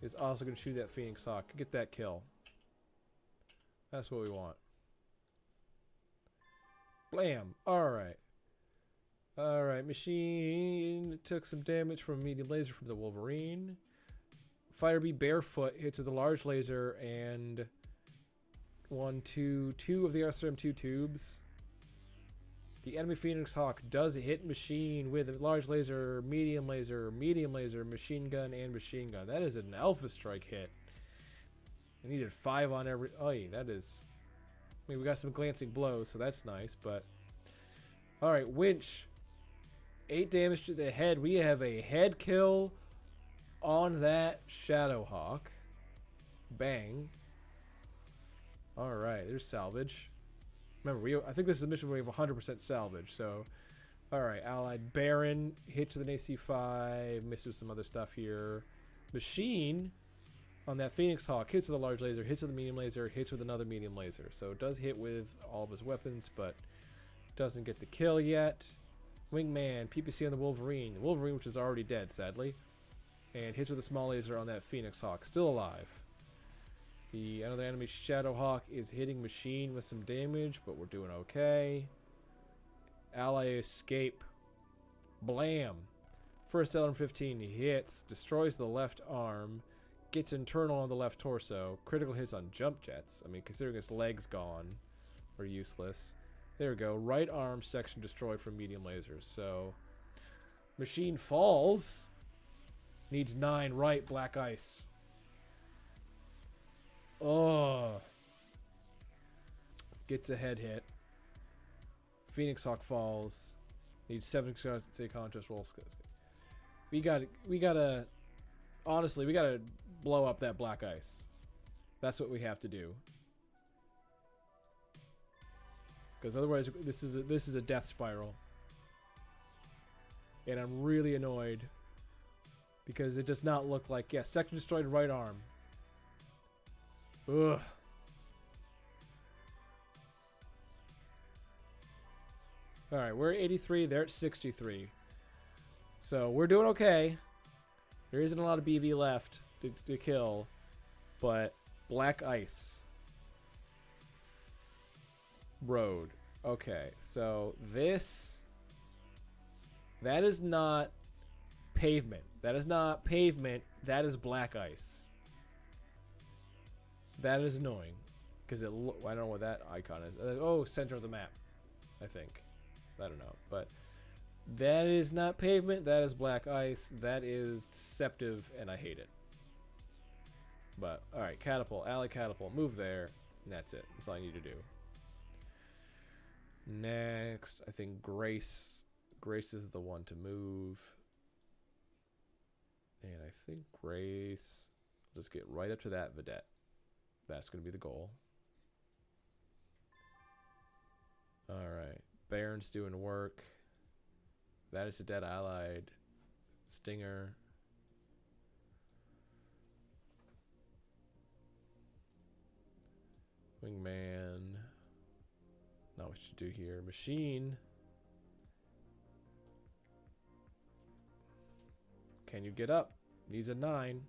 is also going to shoot that Phoenix Hawk. Get that kill. That's what we want. Blam. Alright. Alright, machine took some damage from a medium laser from the Wolverine. Firebee barefoot hits with a large laser and two of the SRM2 tubes. The enemy Phoenix Hawk does hit machine with a large laser, medium laser, machine gun, and machine gun. That is an Alpha Strike hit. I needed 5 on every... Oh, yeah, that is... I mean, we got some glancing blows, so that's nice, but... Alright, winch. 8 damage to the head. We have a head kill on that Shadowhawk. Bang. Alright, there's salvage. Remember, I think this is a mission where we have 100% salvage, so... Alright, Allied Baron. Hits with an AC5. Misses with some other stuff here. Machine... On that Phoenix Hawk, hits with a large laser, hits with a medium laser, hits with another medium laser. So it does hit with all of his weapons, but doesn't get the kill yet. Wingman, PPC on the Wolverine. The Wolverine, which is already dead, sadly. And hits with a small laser on that Phoenix Hawk, still alive. The another enemy Shadowhawk is hitting Machine with some damage, but we're doing okay. Ally escape. Blam. First LM-15 hits, destroys the left arm. Gets internal on the left torso. Critical hits on jump jets. I mean, considering his legs gone or useless. There we go. Right arm section destroyed from medium lasers. So, machine falls. Needs 9 right, black ice. Oh. Gets a head hit. Phoenix Hawk falls. Needs 7 contest rolls. We gotta... Honestly, we gotta blow up that black ice. That's what we have to do. Because otherwise, this is a death spiral. And I'm really annoyed. Because it does not look like... Yeah, section destroyed right arm. Ugh. Alright, we're at 83. They're at 63. So, we're doing okay. There isn't a lot of BV left to kill, but black ice. Road. Okay, so that is not pavement. That is not pavement. That is black ice. That is annoying. Because I don't know what that icon is. Oh, center of the map, I think. I don't know, but... That is not pavement, that is black ice, that is deceptive, and I hate it. But, alright, catapult, ally catapult, move there, and that's it. That's all I need to do. Next, I think Grace. Grace is the one to move. And I think Grace, just get right up to that vedette. That's going to be the goal. Alright, Baron's doing work. That is a dead allied Stinger. Wingman. Not what you do here. Machine. Can you get up? Needs a 9.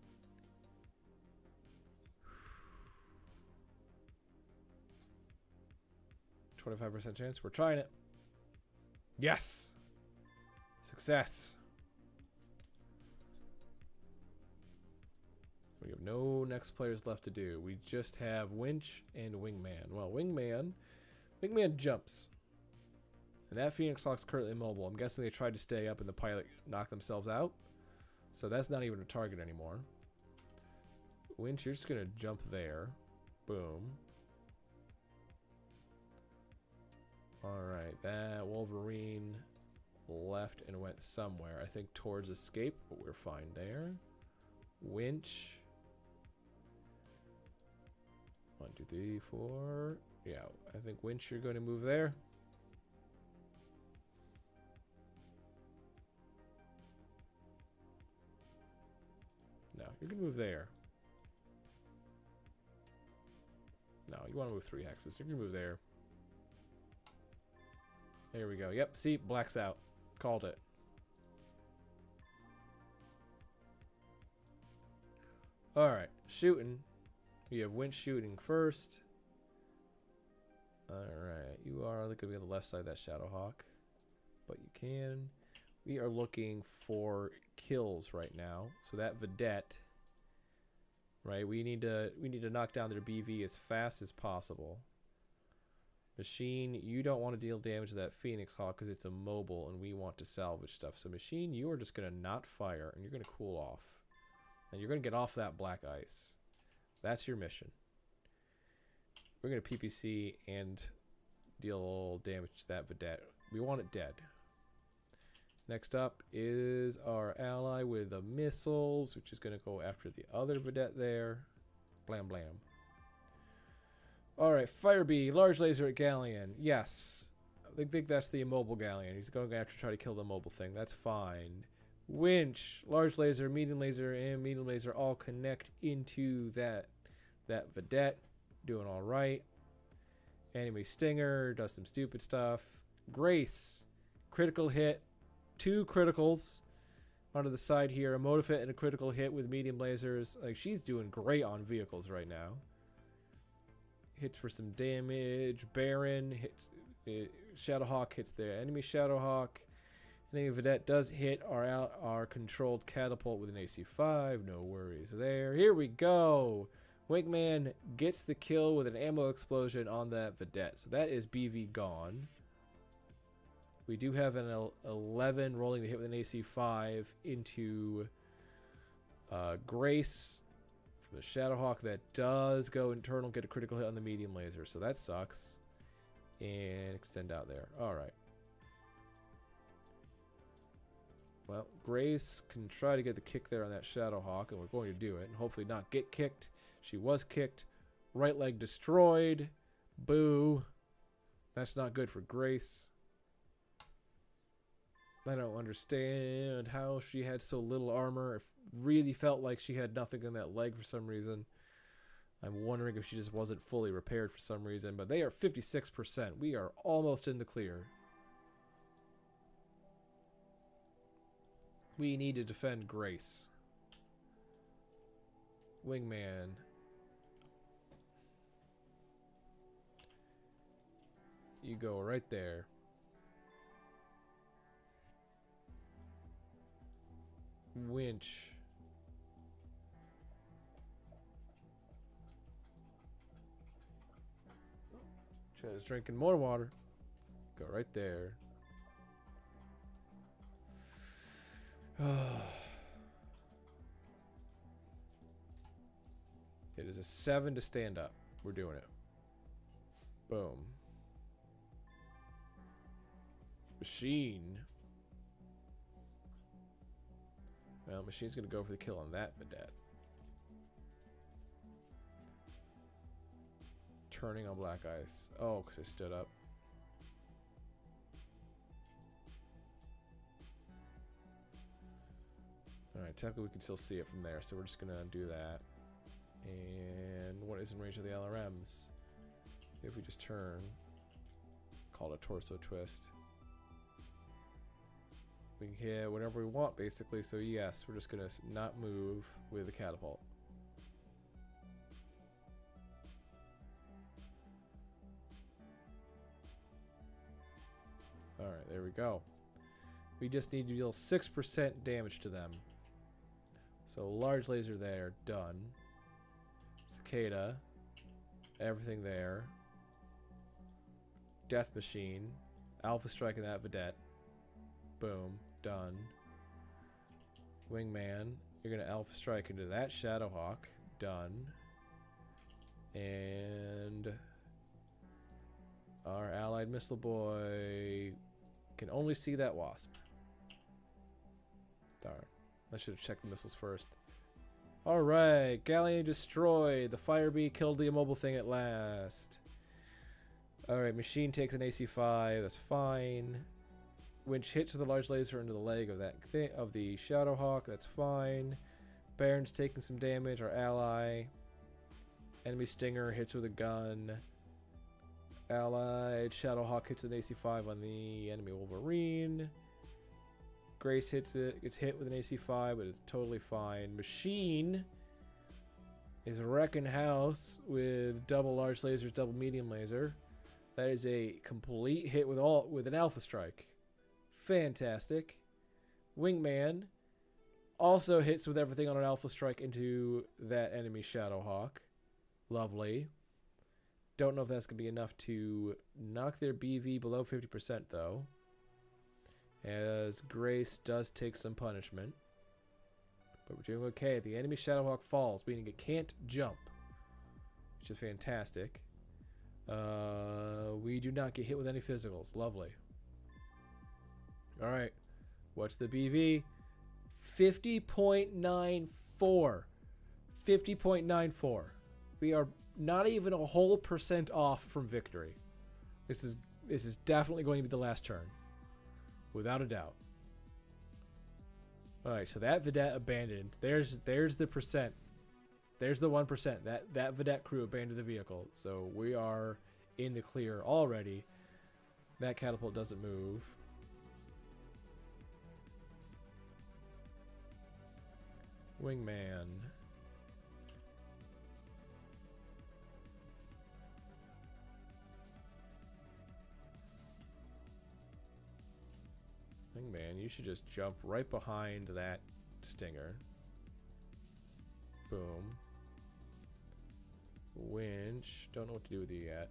%chance. We're trying it. Yes! Success. We have no next players left to do. We just have Winch and Wingman. Well, Wingman jumps. And that Phoenix Hawk's currently immobile. I'm guessing they tried to stay up and the pilot knocked themselves out. So that's not even a target anymore. Winch, you're just going to jump there. Boom. Alright, that Wolverine... left and went somewhere. I think towards escape, but we're fine there. Winch. 1, 2, 3, 4. Yeah, I think Winch, you're going to move there. No, you're going to move there. No, you want to move 3 hexes. You're going to move there. There we go. Yep, see, black's out. Called it. Alright, shooting. We have Winch shooting first. Alright, you are going to be on the left side of that Shadowhawk. But you can. We are looking for kills right now. So that vedette. Right, we need to knock down their BV as fast as possible. Machine, you don't want to deal damage to that Phoenix Hawk because it's immobile and we want to salvage stuff. So Machine, you are just going to not fire and you're going to cool off. And you're going to get off that black ice. That's your mission. We're going to PPC and deal damage to that Vedette. We want it dead. Next up is our ally with the missiles, which is going to go after the other Vedette there. Blam blam. Alright, Fire Bee, large laser at Galleon. Yes. I think that's the immobile Galleon. He's going to have to try to kill the mobile thing. That's fine. Winch, large laser, and medium laser all connect into that Vedette. Doing alright. Enemy Stinger does some stupid stuff. Grace, critical hit. 2 criticals onto the side here. A motive hit and a critical hit with medium lasers. Like, she's doing great on vehicles right now. Hits for some damage. Baron hits. Shadowhawk hits their enemy Shadowhawk. Enemy Vedette does hit our controlled catapult with an AC5. No worries there. Here we go. Wingman gets the kill with an ammo explosion on that Vedette. So that is BV gone. We do have an 11 rolling to hit with an AC5 into Grace for the Shadowhawk. That does go internal, get a critical hit on the medium laser. So that sucks. And extend out there. Alright. Well, Grace can try to get the kick there on that Shadowhawk, and we're going to do it. And hopefully not get kicked. She was kicked. Right leg destroyed. Boo. That's not good for Grace. I don't understand how she had so little armor. It really felt like she had nothing in that leg for some reason. I'm wondering if she just wasn't fully repaired for some reason. But they are 56%. We are almost in the clear. We need to defend Grace. Wingman. You go right there. Winch. Just drinking more water. Go right there. It is a 7 to stand up. We're doing it. Boom. Machine. Well, Machine's going to go for the kill on that Vedette. Turning on black ice. Oh, because I stood up. Alright, technically we can still see it from there, so we're just going to do that. And what is in range of the LRMs? If we just turn, call it a torso twist. We can hit whatever we want, basically. So yes, we're just gonna not move with the catapult. All right, there we go. We just need to deal 6% damage to them. So large laser there, done. Cicada, everything there. Death Machine, Alpha Strike in that Vedette. Boom. Done. Wingman, you're going to Alpha Strike into that Shadowhawk. Done. And our allied missile boy can only see that Wasp. Darn. I should have checked the missiles first. Alright. Galleon destroyed. The Fire Bee killed the immobile thing at last. Alright. Machine takes an AC5. That's fine. Winch hits with a large laser into the leg of that of the Shadowhawk. That's fine. Baron's taking some damage. Our ally. Enemy Stinger hits with a gun. Allied Shadowhawk hits an AC5 on the enemy Wolverine. Grace hits it. Gets hit with an AC5, but it's totally fine. Machine is wrecking house with double large lasers, double medium laser. That is a complete hit with an Alpha Strike. Fantastic. Wingman also hits with everything on an Alpha Strike into that enemy Shadowhawk. Lovely. Don't know if that's going to be enough to knock their BV below 50% though, as Grace does take some punishment. But we're doing okay. The enemy Shadowhawk falls, meaning it can't jump, which is fantastic. We do not get hit with any physicals. Lovely. Alright. What's the BV? 50.94. 50.94. We are not even a whole % off from victory. This is definitely going to be the last turn. Without a doubt. Alright, so that Vedette abandoned. There's the percent. There's the 1%. That Vedette crew abandoned the vehicle. So we are in the clear already. That catapult doesn't move. Wingman. Wingman, you should just jump right behind that stinger. Boom. Winch. Don't know what to do with you yet.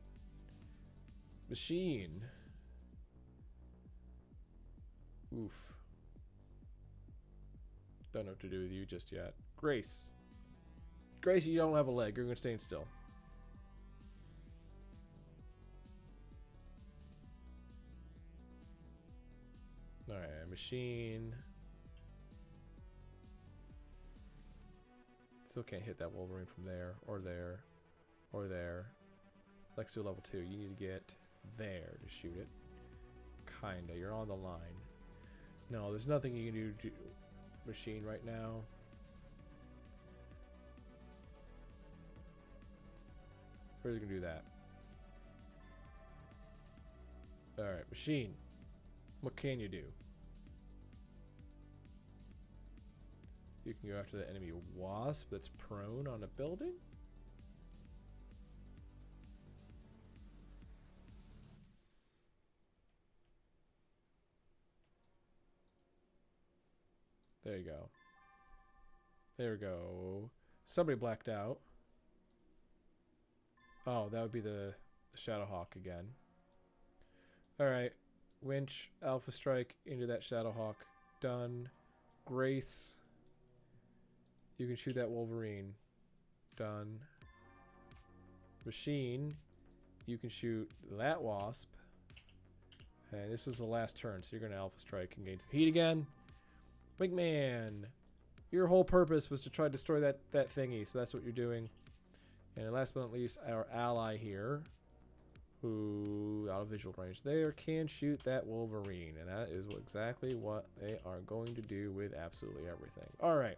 Machine. Oof. Don't know what to do with you just yet. Grace. Grace, you don't have a leg. You're going to stay still. Alright, machine. Still can't hit that Wolverine from there, or there, or there. Let's do level 2. You need to get there to shoot it. Kinda. You're on the line. No, there's nothing you can do to machine right now. Where's it gonna do that? Alright, machine. What can you do? You can go after the enemy wasp that's prone on a building. There you go. There we go. Somebody blacked out. Oh, that would be the Shadowhawk again. Alright. Winch, Alpha Strike into that Shadowhawk. Done. Grace. You can shoot that Wolverine. Done. Machine. You can shoot that Wasp. And this is the last turn, so you're going to Alpha Strike and gain some heat again. Wingman. Your whole purpose was to try to destroy that thingy, so that's what you're doing. And last but not least, our ally here, who, out of visual range there, can shoot that Wolverine. And that is exactly what they are going to do with absolutely everything. Alright.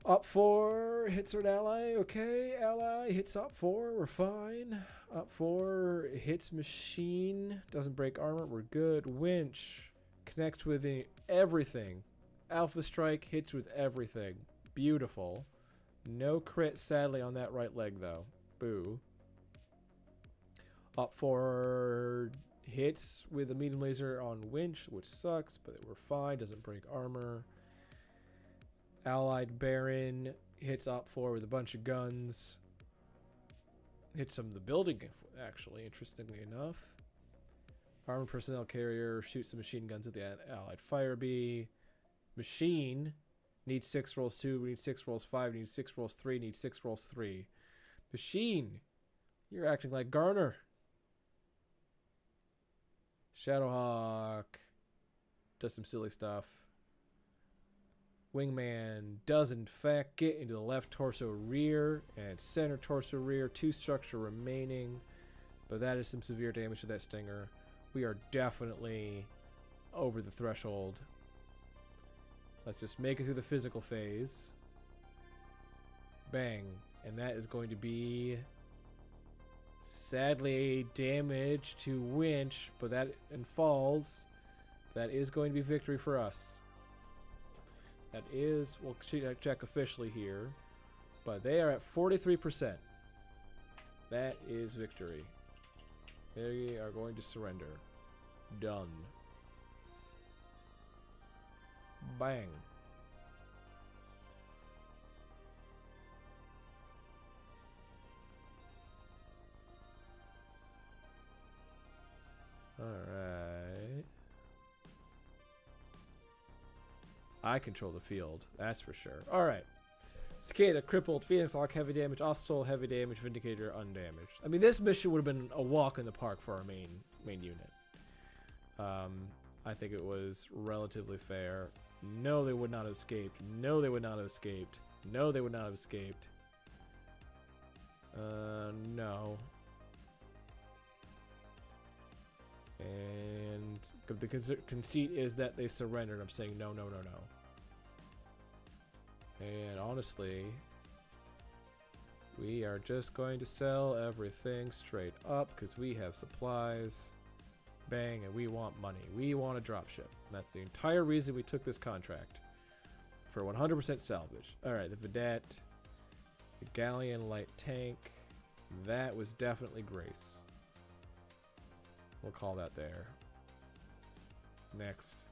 Up 4 hits an ally. Okay, ally hits up 4. We're fine. Up 4 hits machine. Doesn't break armor. We're good. Winch connects with everything. Alpha Strike hits with everything. Beautiful. No crit, sadly, on that right leg, though. Boo. Up 4 hits with a medium laser on Winch, which sucks, but we're fine. Doesn't break armor. Allied Baron hits Op 4 with a bunch of guns. Hits some of the building, actually, interestingly enough. Armored personnel carrier shoots some machine guns at the Allied Fire Bee. Machine needs 6 rolls 2, we need 6 rolls 5, we need 6 rolls 3, need 6 rolls 3. Machine, you're acting like Garner. Shadowhawk does some silly stuff. Wingman does in fact get into the left torso rear and center torso rear. 2 structure remaining, but that is some severe damage to that stinger. We are definitely over the threshold. Let's just make it through the physical phase. Bang. And that is going to be, sadly, damage to Winch, but that and falls. That is going to be victory for us. That is, we'll check officially here, but they are at 43%. That is victory. They are going to surrender. Done. Bang. I control the field, that's for sure. All right. Cicada, crippled, Phoenix Lock, heavy damage, Ostal, heavy damage, Vindicator, undamaged. I mean, this mission would have been a walk in the park for our main unit. I think it was relatively fair. No, they would not have escaped. No, they would not have escaped. No, they would not have escaped. No. And the conceit is that they surrendered. I'm saying no, no, no, no. And honestly, we are just going to sell everything straight up because we have supplies. Bang, and we want money. We want a dropship. That's the entire reason we took this contract. For 100% salvage. Alright, the Vedette. The Galleon light tank. That was definitely Grace. We'll call that there. Next.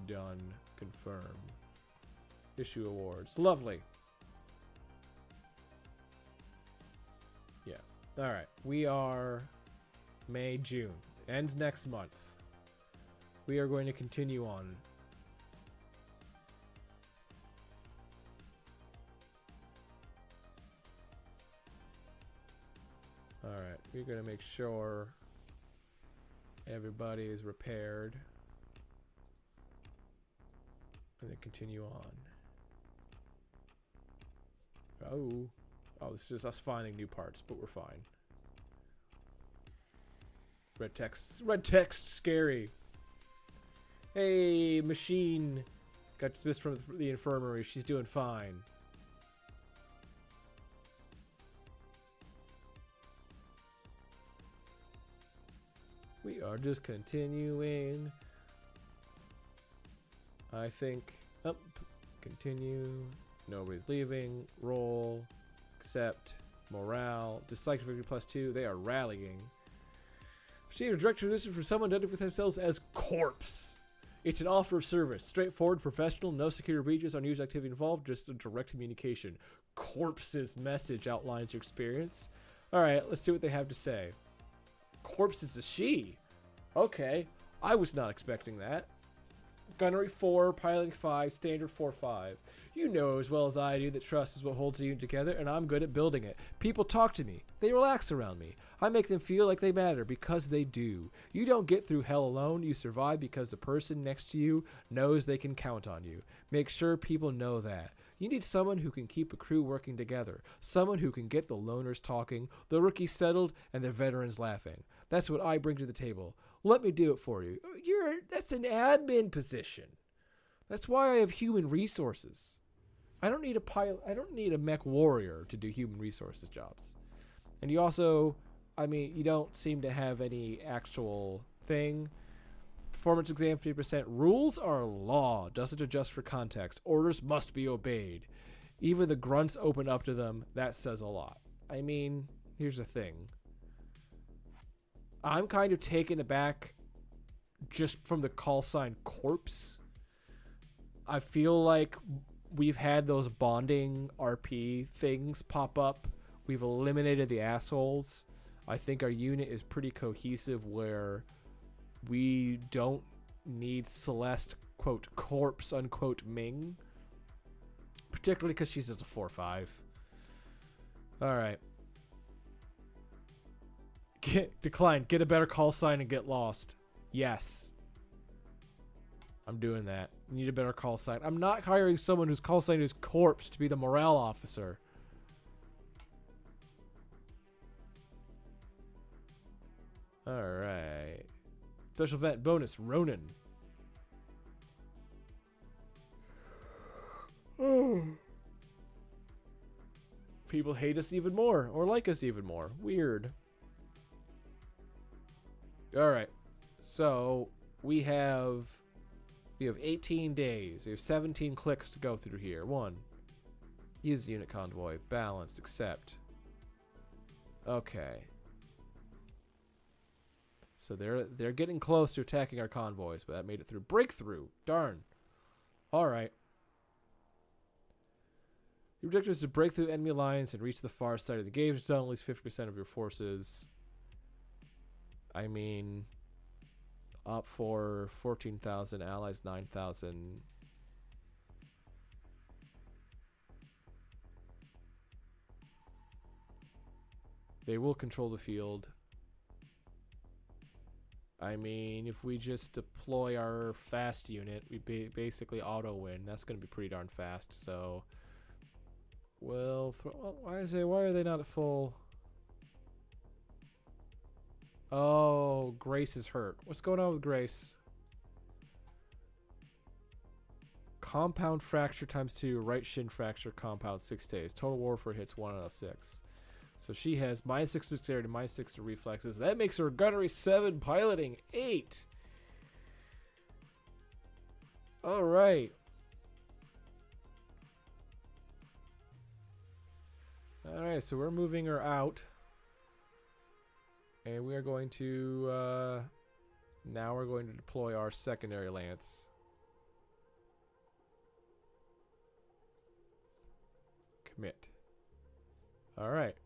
Done. Confirm. Issue awards. Lovely. Yeah. Alright. We are May, June. Ends next month. We are going to continue on. Alright. We're going to make sure everybody is repaired. And then continue on. Oh, this is just us finding new parts, but we're fine. Red text, scary. Hey, machine. Got dismissed from the infirmary. She's doing fine. We are just continuing. I think. Up. Continue. Nobody's leaving. Roll. Accept. Morale. Dislike victory +2. They are rallying. Receive a direct tradition from someone identified with themselves as Corpse. It's an offer of service. Straightforward, professional, no security breaches, unused activity involved, just a direct communication. Corpse's message outlines your experience. Alright, let's see what they have to say. Corpse is a she. Okay, I was not expecting that. Gunnery 4, piloting 5, standard 4-5. You know as well as I do that trust is what holds the unit together, and I'm good at building it. People talk to me. They relax around me. I make them feel like they matter because they do. You don't get through hell alone. You survive because the person next to you knows they can count on you. Make sure people know that. You need someone who can keep a crew working together. Someone who can get the loners talking, the rookies settled, and the veterans laughing. That's what I bring to the table. Let me do it for you. That's an admin position. That's why I have human resources. I don't need a pilot. I don't need a mech warrior to do human resources jobs. And you also, I mean, you don't seem to have any actual thing. Performance exam 50%. Rules are law. Doesn't adjust for context. Orders must be obeyed. Even the grunts open up to them. That says a lot. I mean, here's the thing. I'm kind of taken aback just from the call sign Corpse. I feel like we've had those bonding RP things pop up. We've eliminated the assholes. I think our unit is pretty cohesive where we don't need Celeste, quote, Corpse, unquote, Ming. Particularly because she's just a 4-5. Alright. Decline. Get a better call sign and get lost. Yes. I'm doing that. Need a better call sign. I'm not hiring someone whose call sign is Corpse to be the morale officer. Alright. Special event bonus, Ronin. People hate us even more or like us even more. Weird. Alright. So we have 18 days. We have 17 clicks to go through here. 1. Use the unit convoy. Balanced. Accept. Okay. So they're getting close to attacking our convoys, but that made it through. Breakthrough. Darn. Alright. Your objective is to break through enemy lines and reach the far side of the engagement zone. At least 50% of your forces. I mean, up for 14,000, allies 9,000. They will control the field. I mean, if we just deploy our fast unit, we basically auto win. That's going to be pretty darn fast. So, well, why are they not at full? Oh, Grace is hurt. What's going on with Grace? Compound fracture times 2, right shin fracture, compound 6 days. Total warfare hits 1 out of 6. So she has -6 to dexterity, -6 to reflexes. That makes her gunnery 7, piloting 8. All right. All right, so we're moving her out. And we are going to, now we're going to deploy our secondary lance. Commit. All right.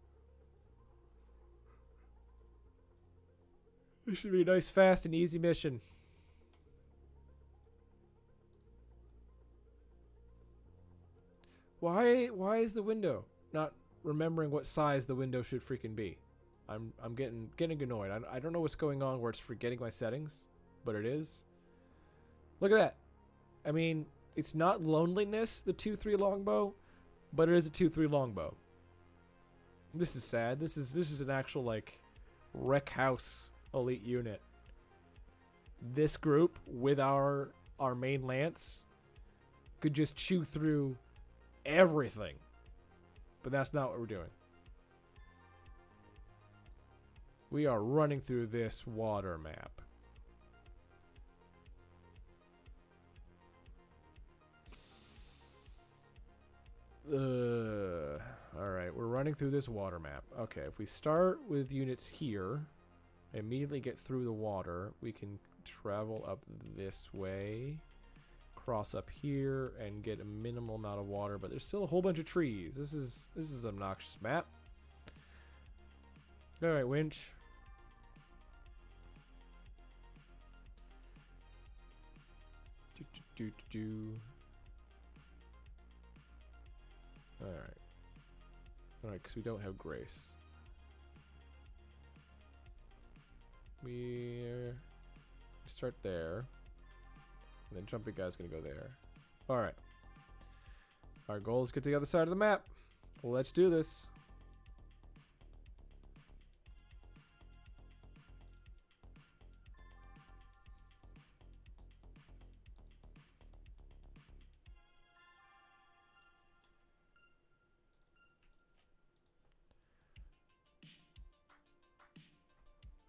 This should be a nice, fast, and easy mission. Why is the window not remembering what size the window should freaking be? I'm getting annoyed. I don't know what's going on where it's forgetting my settings, but it is. Look at that. I mean, it's not loneliness, the 2-3 longbow, but it is a 2-3 longbow. This is sad. This is an actual like wreck house elite unit. This group with our main lance could just chew through everything. But that's not what we're doing. We are running through this water map. Alright, we're running through this water map. Okay, if we start with units here, immediately get through the water, we can travel up this way, cross up here, and get a minimal amount of water, but there's still a whole bunch of trees. This is an obnoxious map. Alright, winch. Alright, because we don't have Grace. We start there. And then Jumpy Guy's going to go there. Alright. Our goal is to get to the other side of the map. Let's do this.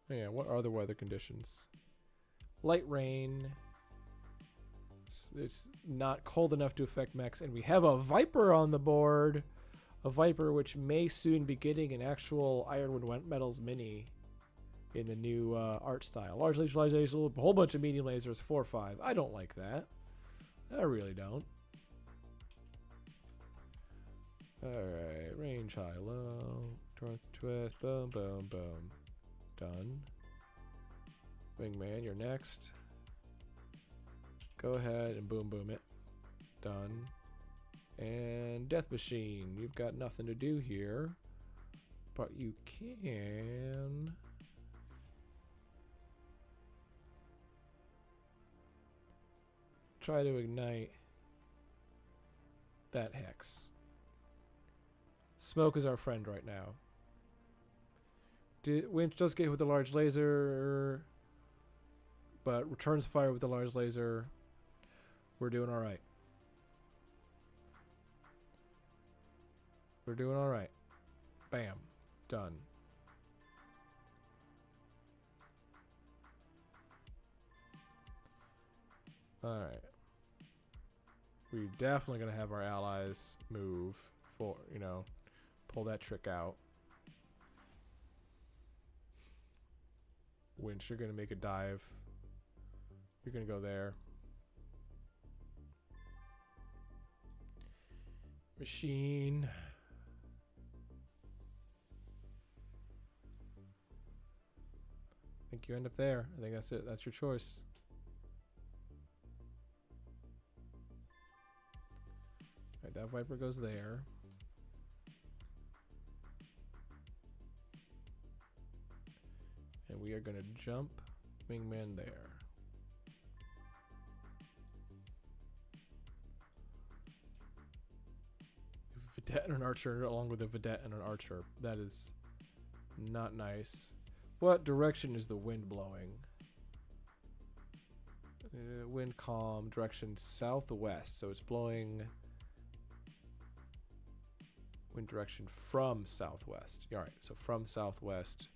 Yeah, what are the weather conditions? Light rain. It's not cold enough to affect mechs, and we have a Viper on the board. A Viper which may soon be getting an actual Ironwood Metals mini in the new art style. Large laser utilization, a whole bunch of medium lasers, 4/5. I don't like that. I really don't. Alright, range high, low, twist, boom, boom, boom. Done. Wingman, you're next. Go ahead and boom boom it. Done. And Death Machine, you've got nothing to do here, but you can try to ignite that hex. Smoke is our friend right now. Winch does get hit with a large laser, but returns fire with a large laser. We're doing all right. We're doing all right. Bam. Done. All right. We're definitely going to have our allies move for, pull that trick out. Winch, you're going to make a dive. You're going to go there. Machine. I think you end up there. I think that's it. That's your choice. Alright, that Viper goes there. we are gonna jump wingman there. Vedette and an archer along with a vedette and an archer. That is not nice. What direction is the wind blowing? Wind calm, direction southwest. So it's blowing wind direction from southwest. All right, so from southwest,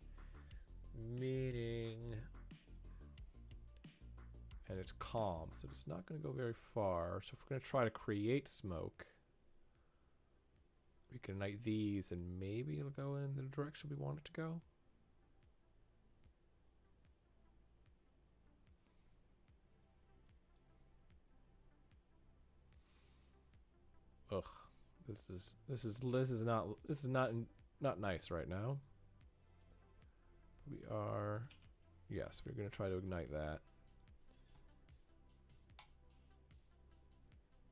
meaning, and it's calm, so it's not going to go very far. So if we're going to try to create smoke, we can ignite these and maybe it'll go in the direction we want it to go. Ugh, this is not nice right now. We are, yes, we're gonna try to ignite that.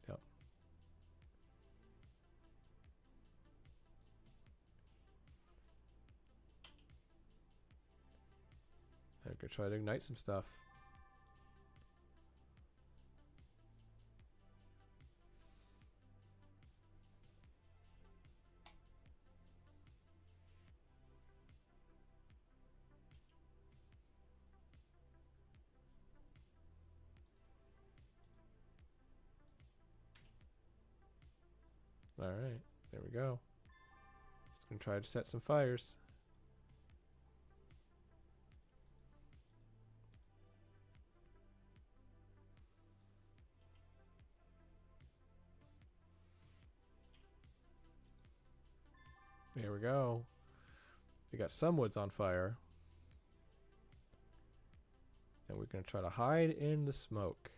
Yep. I'm gonna try to ignite some stuff. All right, there we go. Just gonna try to set some fires. There we go. We got some woods on fire. And we're gonna try to hide in the smoke.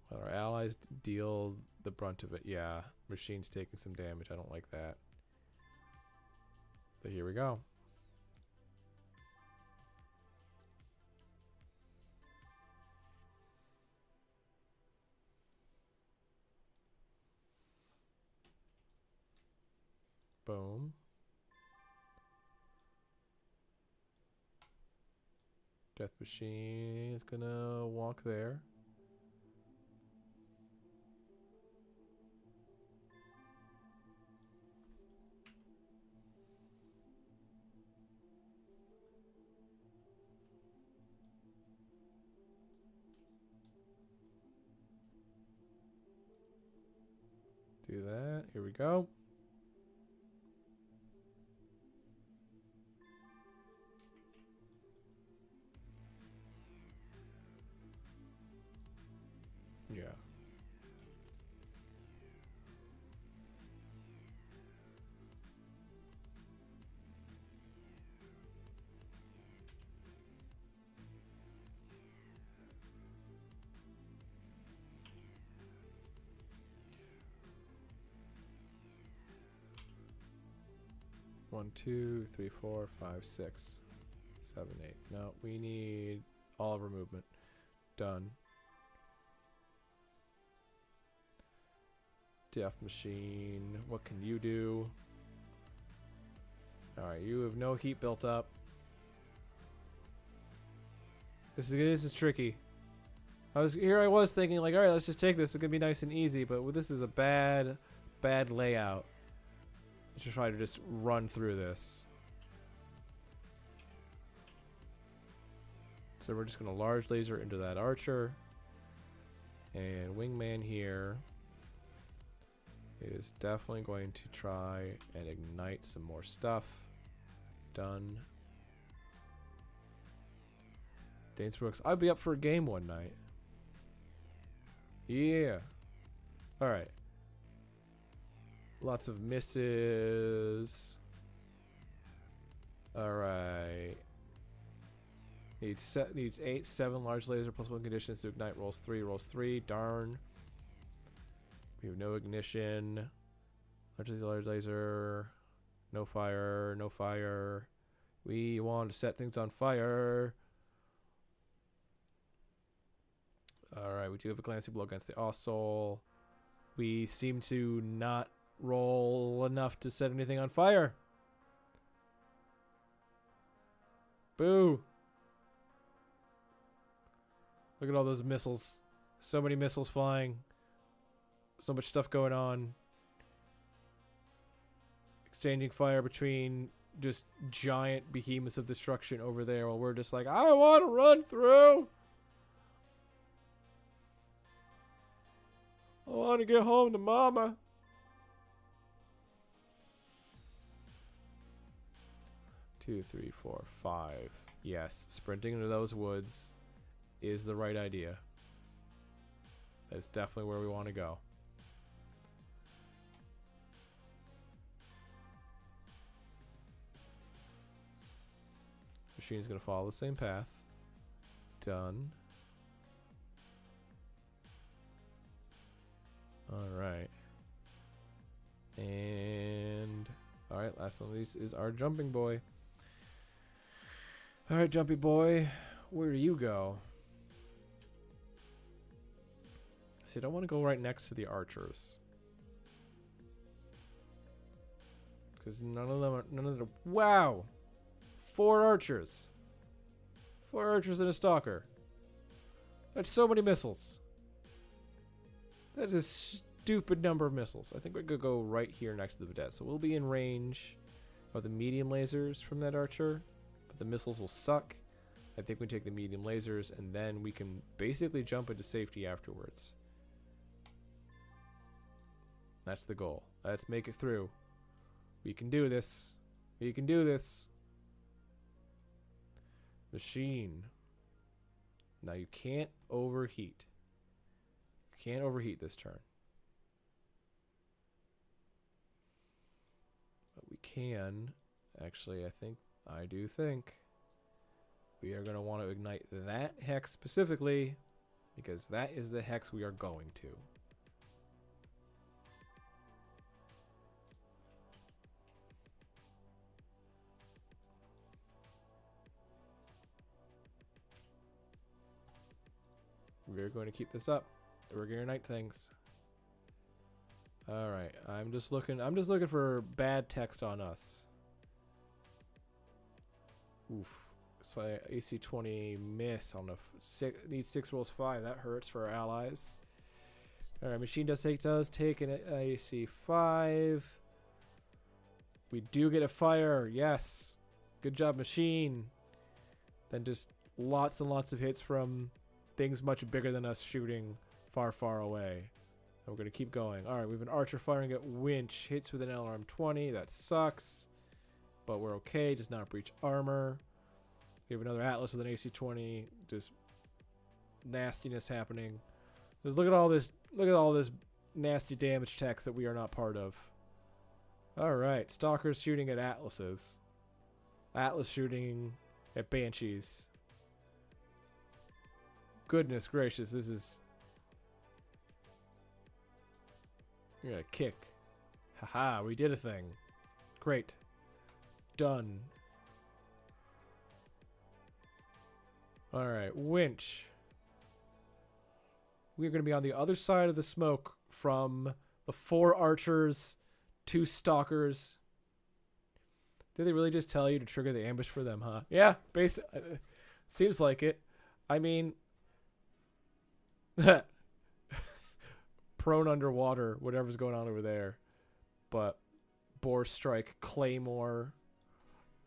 While our allies deal the brunt of it. Yeah, machine's taking some damage. I don't like that. But here we go. Boom. Death machine is gonna walk there. Do that. Here we go. Yeah. One, 2, 3, 4, 5, 6, 7, 8. No, we need all of our movement. Done. Death machine. What can you do? Alright, you have no heat built up. This is tricky. I was thinking like, alright, let's just take this. It's gonna be nice and easy, but this is a bad layout. Let's just try to just run through this. So we're just gonna large laser into that archer. And wingman here is definitely going to try and ignite some more stuff. Done. Dance Brooks, I'd be up for a game one night. Yeah. Alright. Lots of misses. Alright. Needs 8, 7 large laser plus 1 conditions to ignite. Rolls 3. Darn. We have no ignition. Large laser. No fire. We want to set things on fire. Alright, we do have a glancing blow against the Osol. We seem to not roll enough to set anything on fire. Boo. Look at all those missiles. So many missiles flying. So much stuff going on. Exchanging fire between just giant behemoths of destruction over there while we're just like, I want to run through. I want to get home to mama. Two, three, four, five. Yes, sprinting into those woods is the right idea. That's definitely where we want to go. Machine's going to follow the same path. Done. Alright. And... Alright, last one of these is our jumping boy. Alright, jumpy boy. Where do you go? See, I don't want to go right next to the archers. Because none of them... Wow! 4 archers. 4 archers and a stalker. That's so many missiles. That is a stupid number of missiles. I think we're going to go right here next to the vedette. So we'll be in range of the medium lasers from that archer. But the missiles will suck. I think we take the medium lasers and then we can basically jump into safety afterwards. That's the goal. Let's make it through. We can do this. We can do this. Machine. Now you can't overheat. You can't overheat this turn. But we can. Actually, I do think we are going to want to ignite that hex specifically because that is the hex we are going to. We're going to keep this up. We're going to ignite things. All right, I'm just looking for bad text on us. Oof. So AC-20 miss on the needs 6 rolls 5. That hurts for our allies. All right, machine does take an AC-5. We do get a fire. Yes. Good job, machine. Then just lots and lots of hits from things much bigger than us shooting far, far away. And we're going to keep going. All right, we have an archer firing at winch. Hits with an LRM 20. That sucks. But we're okay. Does not breach armor. We have another Atlas with an AC-20. Just nastiness happening. Just look at all this. Look at all this nasty damage text that we are not part of. All right, stalkers shooting at Atlases. Atlas shooting at Banshees. Goodness gracious, this is... You're gonna kick. Haha, we did a thing. Great. Done. Alright, winch. We're gonna be on the other side of the smoke from the 4 archers, 2 stalkers. Did they really just tell you to trigger the ambush for them, huh? Yeah, basically. Seems like it. I mean... prone underwater, whatever's going on over there. But Boar Strike, Claymore.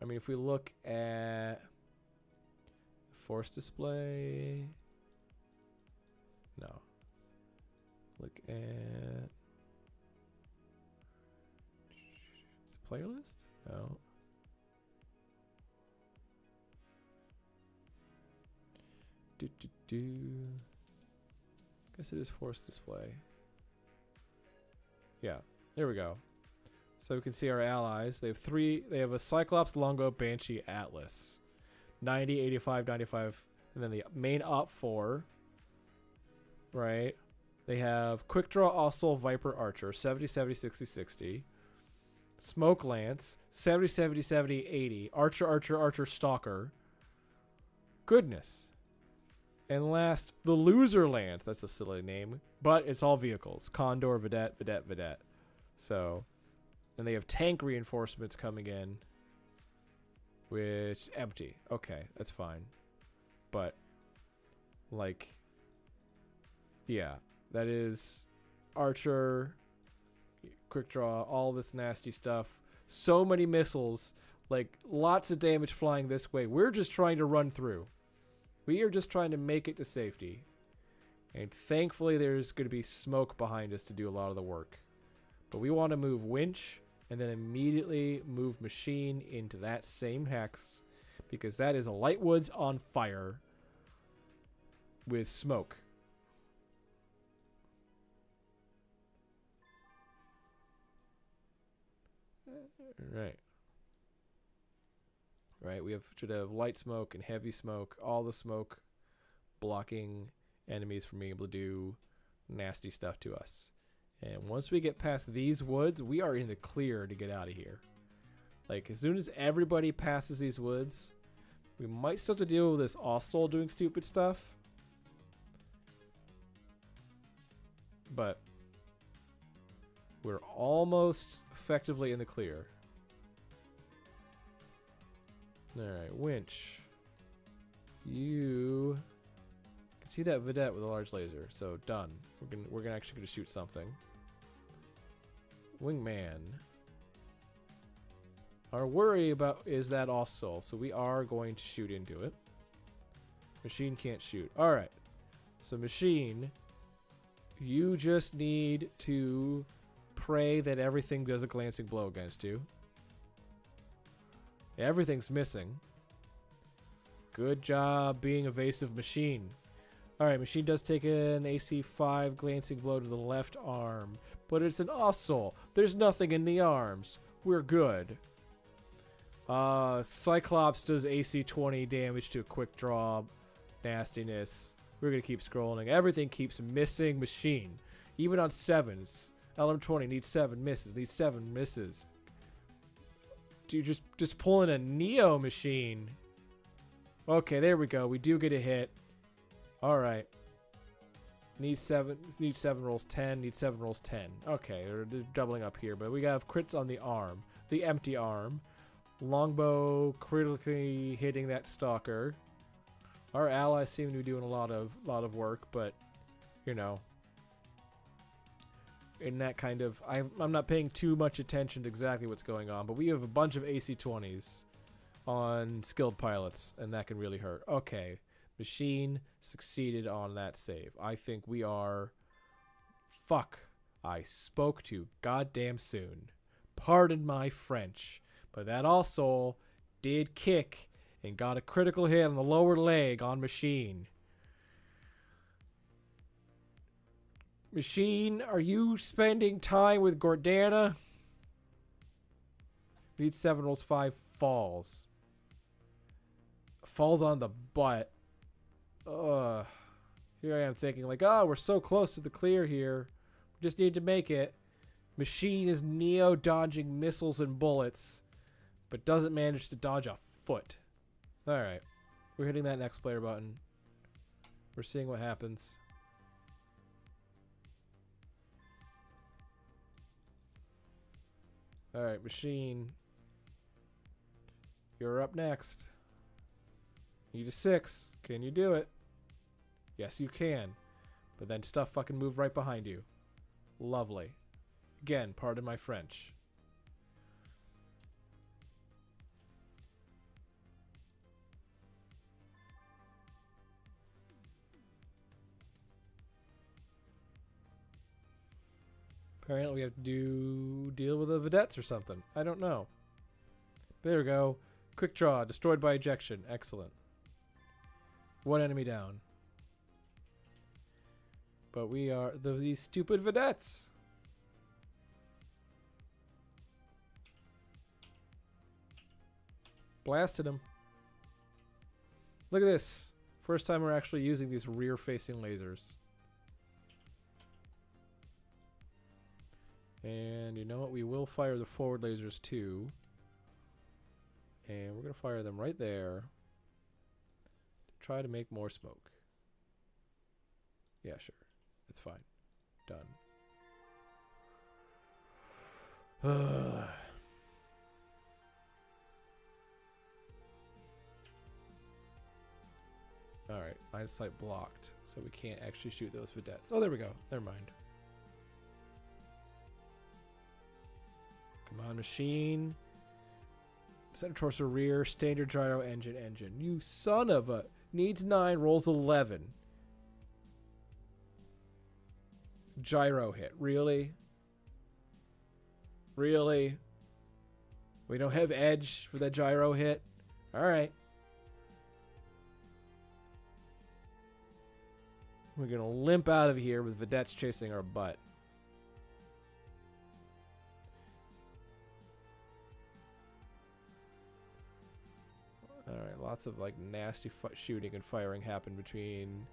I mean, if we look at force display, no. Look at the player list? No. Guess it is force display. Yeah, there we go. So we can see our allies. They have a Cyclops, Longbow, Banshee, Atlas. 90, 85, 95, and then the main op 4. Right? They have Quick Draw, Osel, Viper, Archer. 70, 70, 60, 60. Smoke Lance. 70, 70, 70, 80. Archer, Archer, Archer, Stalker. Goodness. And last, the Loser Lance. That's a silly name. But it's all vehicles. Condor, Vedette, Vedette, Vedette. So, and they have tank reinforcements coming in. which is empty. Okay, that's fine. But, like, yeah, that is archer, quick draw, all this nasty stuff. So many missiles, like lots of damage flying this way. We're just trying to run through. We are just trying to make it to safety. And thankfully there's going to be smoke behind us to do a lot of the work. But we want to move winch and then immediately move machine into that same hex, because that is a light woods on fire with smoke. Right. Right, we should have light smoke and heavy smoke, all the smoke blocking enemies from being able to do nasty stuff to us. And once we get past these woods, we are in the clear to get out of here. Like, as soon as everybody passes these woods, we might still have to deal with this Ostal doing stupid stuff. But we're almost effectively in the clear. Alright, winch. You can see that vedette with a large laser, so done. We're gonna actually gonna shoot something. Wingman. Our worry about is that Ostal, so we are going to shoot into it. Machine can't shoot. Alright. So machine, you just need to pray that everything does a glancing blow against you. Everything's missing. Good job being evasive, machine. Alright, machine does take an AC5 glancing blow to the left arm, but it's an Ostal. There's nothing in the arms. We're good. Cyclops does AC20 damage to a quick draw. Nastiness. We're going to keep scrolling. Everything keeps missing machine. Even on 7s. LM20 needs 7 misses. Needs 7 misses. Dude, just pulling a Neo machine. Okay, there we go. We do get a hit. Alright. Needs 7 rolls 10. Needs 7 rolls 10. Okay, they're doubling up here. But we have crits on the arm. The empty arm. Longbow critically hitting that stalker. Our allies seem to be doing a lot of work, but you know, in that kind of I'm not paying too much attention to exactly what's going on, but we have a bunch of AC20s on skilled pilots, and that can really hurt. Okay, machine succeeded on that save. I think we are fuck. I spoke too goddamn soon. Pardon my French, but that also did kick and got a critical hit on the lower leg on machine. Machine, are you spending time with Gordana? Beat 7 rolls 5 falls. Falls on the butt. Ugh. Here I am thinking like, oh, we're so close to the clear here. We just need to make it. Machine is Neo dodging missiles and bullets, but doesn't manage to dodge a foot. Alright. We're hitting that next player button. We're seeing what happens. Alright, machine. You're up next. Need a 6. Can you do it? Yes, you can. But then stuff fucking moved right behind you. Lovely. Again, pardon my French. Apparently we have to deal with the vedettes or something. I don't know. There we go. Quick draw. Destroyed by ejection. Excellent. One enemy down. But we are these stupid vedettes. Blasted him. Look at this. First time we're actually using these rear-facing lasers. And you know what? We will fire the forward lasers too. And we're going to fire them right there. To try to make more smoke. Yeah, sure. It's fine. Done. Alright, line of sight blocked. So we can't actually shoot those vedettes. Oh, there we go. Never mind. Come on, machine. Center torso rear, standard gyro engine. You son of a... Needs 9, rolls 11. Gyro hit. Really? Really? We don't have edge for that gyro hit? Alright. We're going to limp out of here with vedettes chasing our butt. Alright, lots of like nasty shooting and firing happened between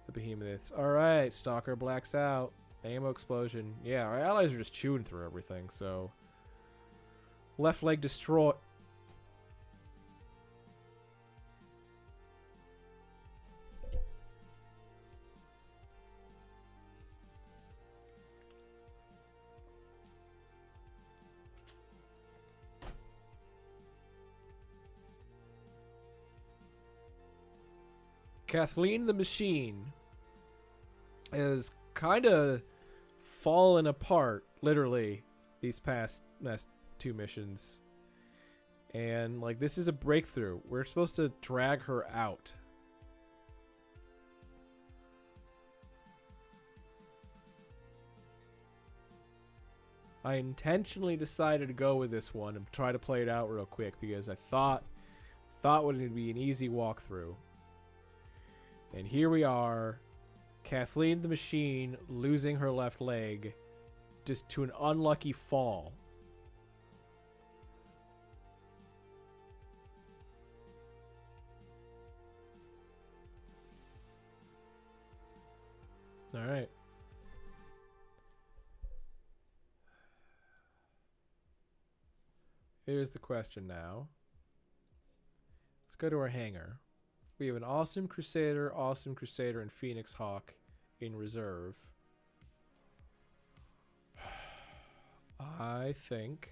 the behemoths. Alright, Stalker blacks out. Ammo explosion. Yeah, our allies are just chewing through everything, so... Left leg destroy... Kathleen the Machine is kind of fallen apart, literally, these past 2 missions. And, like, this is a breakthrough. We're supposed to drag her out. I intentionally decided to go with this one and try to play it out real quick because I thought it would be an easy walkthrough. And here we are, Kathleen the Machine losing her left leg just to an unlucky fall. All right. Here's the question now. Let's go to our hangar. We have an Awesome Crusader, and Phoenix Hawk in reserve. I think...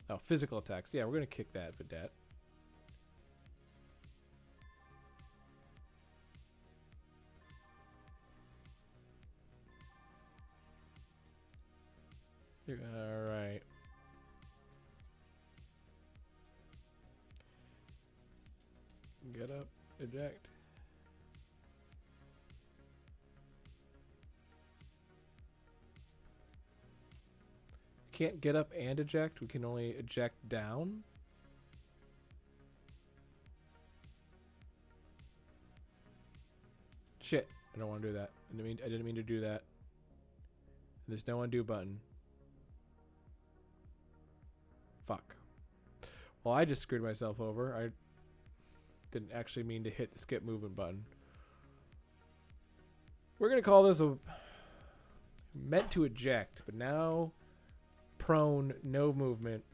Oh, physical attacks. Yeah, we're going to kick that vedette. Alright. Get up, eject. Can't get up and eject. We can only eject down. Shit. I don't want to do that. I didn't mean to do that. There's no undo button. Fuck. Well, I just screwed myself over. I didn't actually mean to hit the skip movement button. We're going to call this a... Meant to eject, but now... Prone, no movement.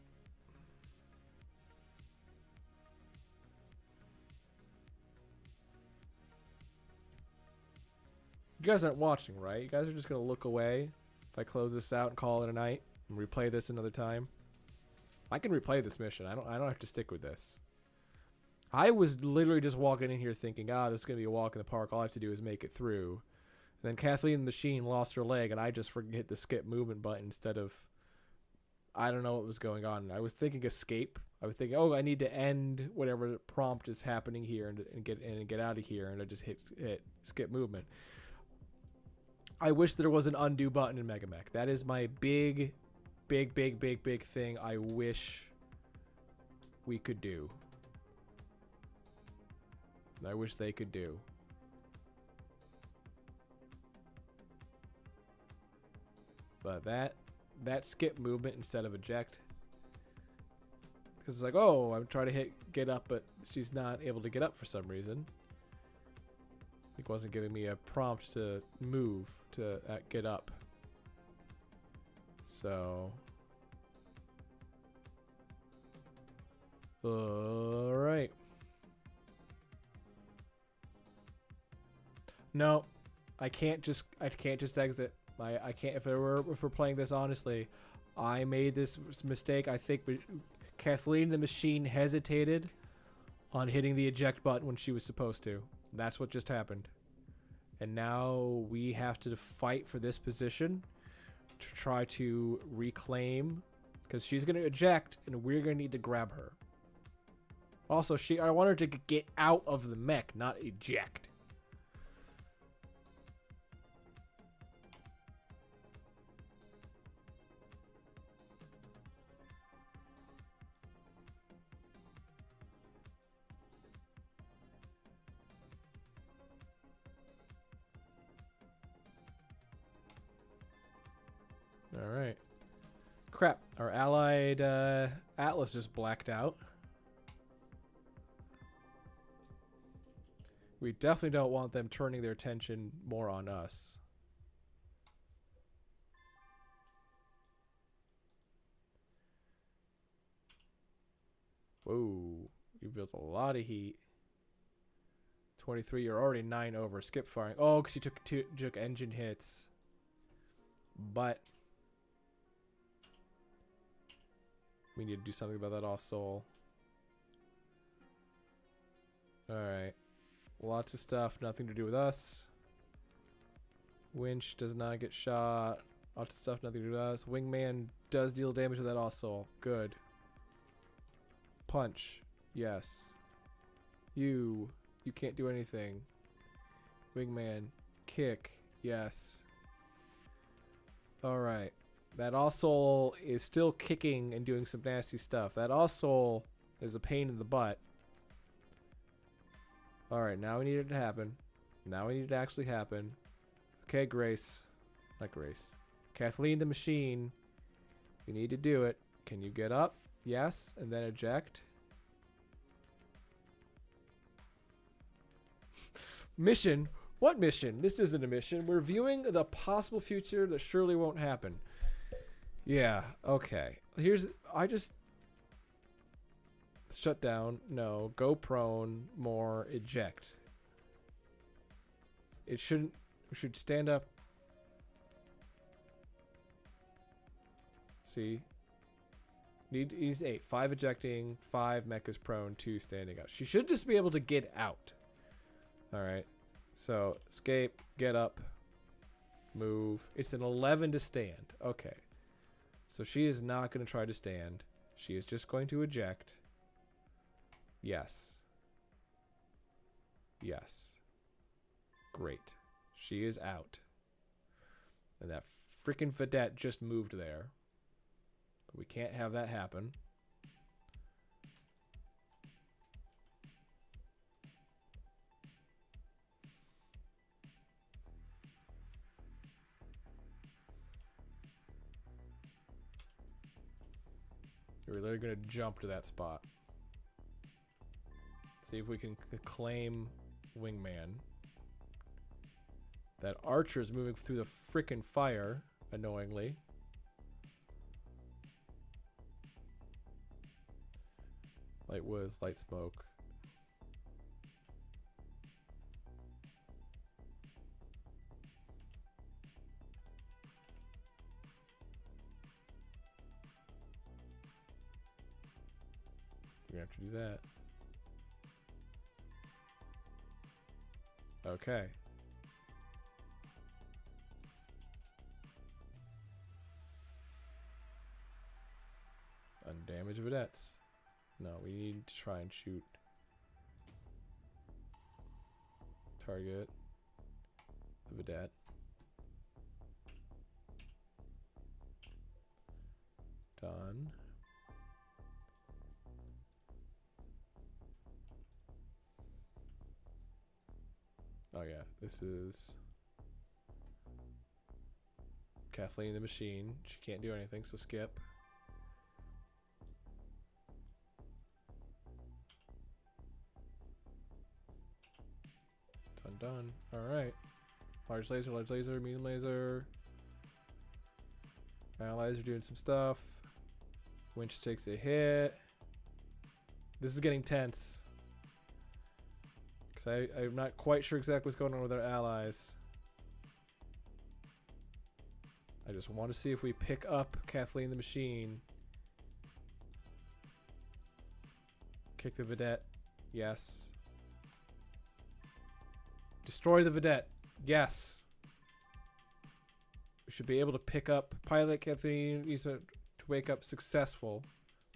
You guys aren't watching, right? You guys are just going to look away if I close this out and call it a night and replay this another time. I can replay this mission. I don't have to stick with this. I was literally just walking in here thinking, this is going to be a walk in the park. All I have to do is make it through. And then Kathleen the Machine lost her leg, and I just hit the skip movement button instead of... I don't know what was going on. I was thinking escape. I was thinking, I need to end whatever prompt is happening here and get out of here, and I just hit skip movement. I wish there was an undo button in MegaMek. That is my big thing I wish we could do. I wish they could do. But that skip movement instead of eject, because it's like, I'm trying to get up, but she's not able to get up for some reason. It wasn't giving me a prompt to move to get up. So, all right. No, I can't just exit. I can't. If we're playing this honestly, I made this mistake. I think Kathleen the Machine hesitated on hitting the eject button when she was supposed to. That's what just happened. And now we have to fight for this position to try to reclaim, because she's going to eject and we're going to need to grab her. Also, I want her to get out of the mech, not eject. All right. Crap. Our allied Atlas just blacked out. We definitely don't want them turning their attention more on us. Whoa. You built a lot of heat. 23, you're already 9 over. Skip firing. Oh, because you took engine hits. But we need to do something about that all-soul. Alright. Lots of stuff, nothing to do with us. Winch does not get shot. Lots of stuff, nothing to do with us. Wingman does deal damage to that all-soul. Good. Punch. Yes. You can't do anything. Wingman. Kick. Yes. Alright. That all-soul is still kicking and doing some nasty stuff. That all-soul is a pain in the butt. Alright, now we need it to happen. Now we need it to actually happen. Okay, Grace. Not Grace. Kathleen the Machine. You need to do it. Can you get up? Yes, and then eject. Mission? What mission? This isn't a mission. We're viewing the possible future that surely won't happen. Yeah, okay. I just shut down. No, go prone, more, eject. It shouldn't, we should stand up. See? He's 8. 5 ejecting, 5 mech is prone, 2 standing up. She should just be able to get out. Alright. So, escape, get up, move. It's an 11 to stand. Okay. So she is not going to try to stand. She is just going to eject. Yes. Yes. Great. She is out. And that freaking vedette just moved there. But we can't have that happen. We're literally going to jump to that spot. See if we can claim Wingman. That Archer is moving through the frickin' fire, annoyingly. Light Woods, Light Smoke. We have to do that. Okay. Undamaged vedettes. No, we need to try and shoot. Target the vedette. Done. Oh yeah, this is Kathleen the Machine. She can't do anything, so skip. Done. Alright. Large laser, medium laser. Allies are doing some stuff. Winch takes a hit. This is getting tense. Because I'm not quite sure exactly what's going on with our allies. I just want to see if we pick up Kathleen the Machine. Kick the vedette. Yes. Destroy the vedette. Yes. We should be able to pick up pilot Kathleen needs to wake up successful.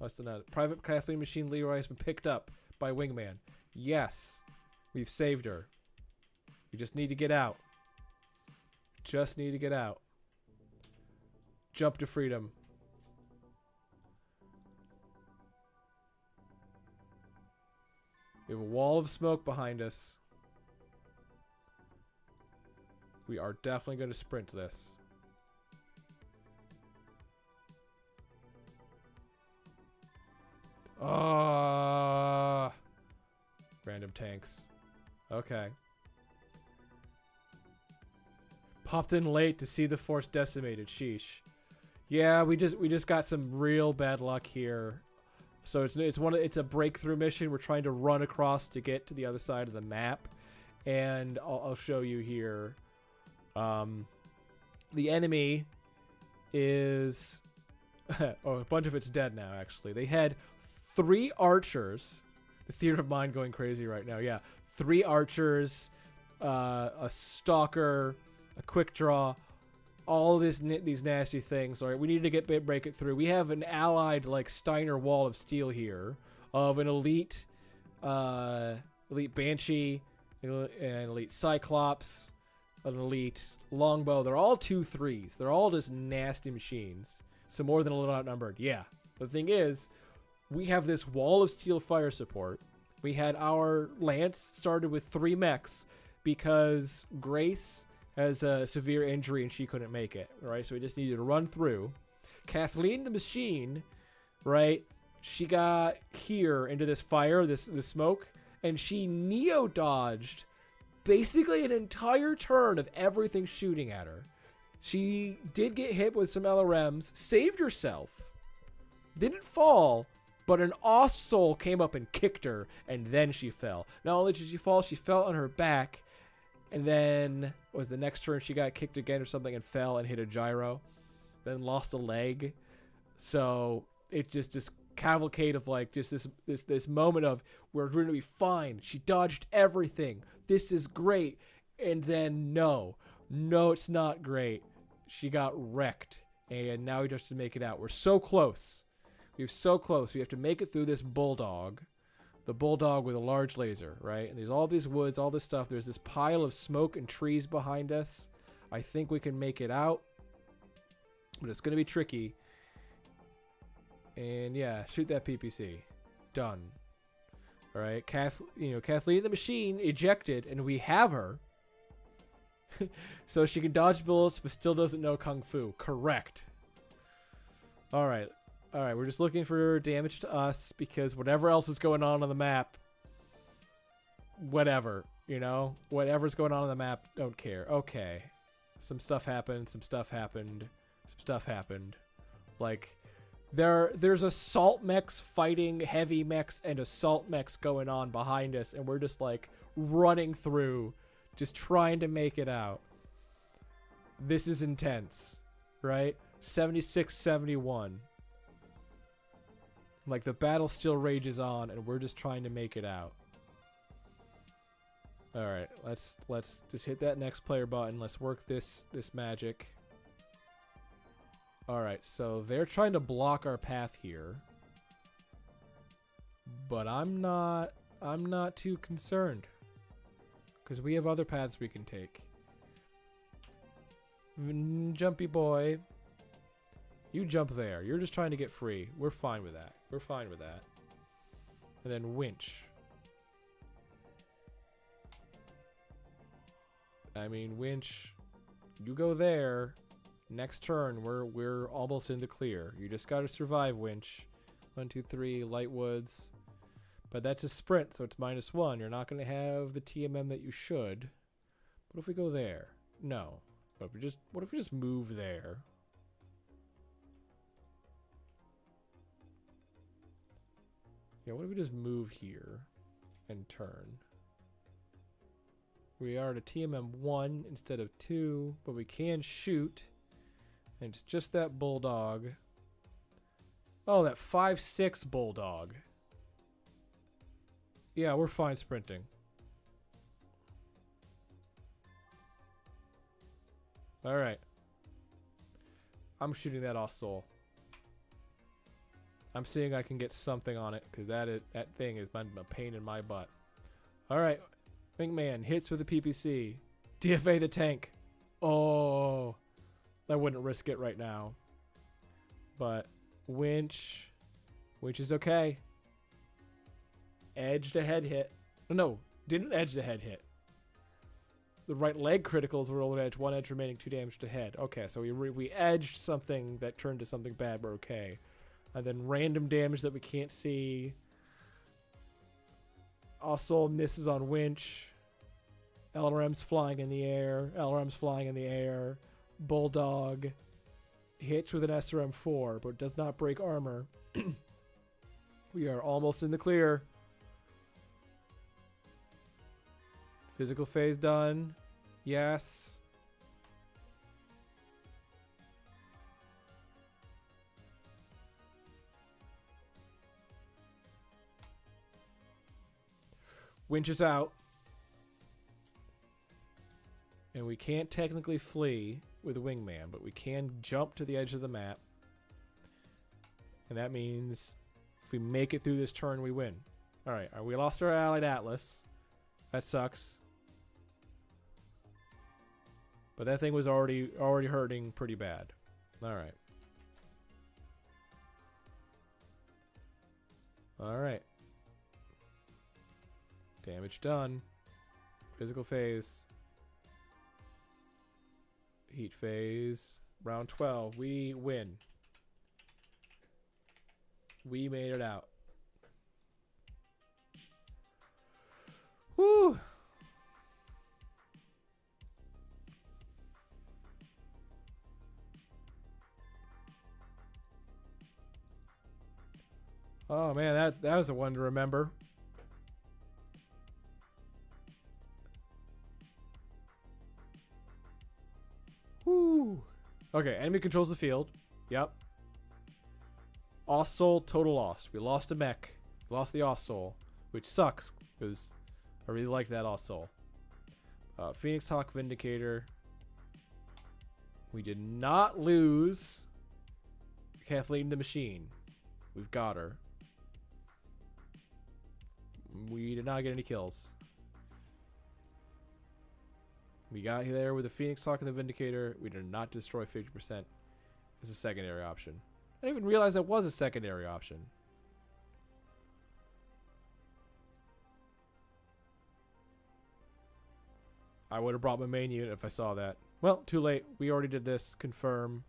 Less than that. Private Kathleen machine Leroy has been picked up by Wingman. Yes. We've saved her. We just need to get out. Just need to get out. Jump to freedom. We have a wall of smoke behind us. We are definitely going to sprint this. Random tanks. Okay. Popped in late to see the force decimated. Sheesh. Yeah, we just got some real bad luck here. So it's a breakthrough mission. We're trying to run across to get to the other side of the map, and I'll show you here. The enemy is oh, a bunch of it's dead now. Actually, they had 3 archers. The theater of mind going crazy right now. Yeah, 3 archers, a stalker, a quick draw. All these nasty things. All right, we need to break it through. We have an allied like Steiner wall of steel here of an elite Banshee, an elite Cyclops, an elite Longbow. They're all 2/3s. They're all just nasty machines. So more than a little outnumbered. Yeah. The thing is, we have this wall of steel fire support. We had our Lance started with 3 mechs because Grace has a severe injury and she couldn't make it, right? So we just needed to run through. Kathleen the machine, right? She got here into this fire, this smoke, and she neo-dodged basically an entire turn of everything shooting at her. She did get hit with some LRMs, saved herself, didn't fall, but an Ost soul came up and kicked her, and then she fell. Not only did she fall, she fell on her back. And then, was the next turn she got kicked again or something and fell and hit a gyro. Then lost a leg. So, it just cavalcade of like, just this moment of, we're going to be fine. She dodged everything. This is great. And then, no, it's not great. She got wrecked. And now we just have to make it out. We're so close. We're so close. We have to make it through this bulldog. The bulldog with a large laser, right? And there's all these woods, all this stuff. There's this pile of smoke and trees behind us. I think we can make it out, but it's going to be tricky. And yeah, shoot that PPC. Done. All right, Kathleen the machine ejected, and we have her. So she can dodge bullets, but still doesn't know Kung Fu. Correct. All right. All right, we're just looking for damage to us because whatever else is going on the map, whatever, you know, whatever's going on the map, don't care. Okay, some stuff happened, some stuff happened, some stuff happened. Like, there's assault mechs fighting heavy mechs and assault mechs going on behind us, and we're just like running through, just trying to make it out. This is intense, right? 76-71. Like, the battle still rages on, and we're just trying to make it out. All right, let's just hit that next player button. Let's work this magic. All right, so they're trying to block our path here, but I'm not too concerned because we have other paths we can take. Jumpy boy. You jump there. You're just trying to get free. We're fine with that. We're fine with that. And then winch. I mean, winch. You go there. Next turn, we're almost in the clear. You just gotta survive, winch. 1, 2, 3, light woods. But that's a sprint, so it's -1. You're not gonna have the TMM that you should. What if we go there? No. What if we just move there? Yeah, what if we just move here and turn? We are at a TMM 1 instead of 2, but we can shoot. And it's just that bulldog. Oh, that 5-6 bulldog. Yeah, we're fine sprinting. All right. I'm shooting that off soul. I'm seeing I can get something on it because that thing is a pain in my butt. All right. Wingman hits with the PPC. DFA the tank. Oh, I wouldn't risk it right now. But winch is okay. Edged a head hit. No, didn't edge the head hit. The right leg criticals were rolled edge. 1 edge remaining, 2 damage to head. Okay, so we edged something that turned to something bad. We're okay. And then random damage that we can't see. Also misses on winch. LRM's flying in the air. LRM's flying in the air. Bulldog hits with an SRM-4, but does not break armor. We are almost in the clear. Physical phase done. Yes. Winch is out. And we can't technically flee with a wingman, but we can jump to the edge of the map. And that means if we make it through this turn, we win. Alright, we lost our allied Atlas. That sucks. But that thing was already hurting pretty bad. Alright. Alright. Damage done. Physical phase. Heat phase. Round 12. We win. We made it out. Woo! Oh man, that was a one to remember. Woo! Okay, enemy controls the field. Yep. Oss-Soul, total lost. We lost a mech. We lost the Oss-Soul, which sucks because I really like that Oss-Soul. Phoenix Hawk Vindicator. We did not lose Kathleen the Machine. We've got her. We did not get any kills. We got there with the Phoenix Hawk and the Vindicator. We did not destroy 50% as a secondary option. I didn't even realize that was a secondary option. I would have brought my main unit if I saw that. Well, too late. We already did this. Confirm.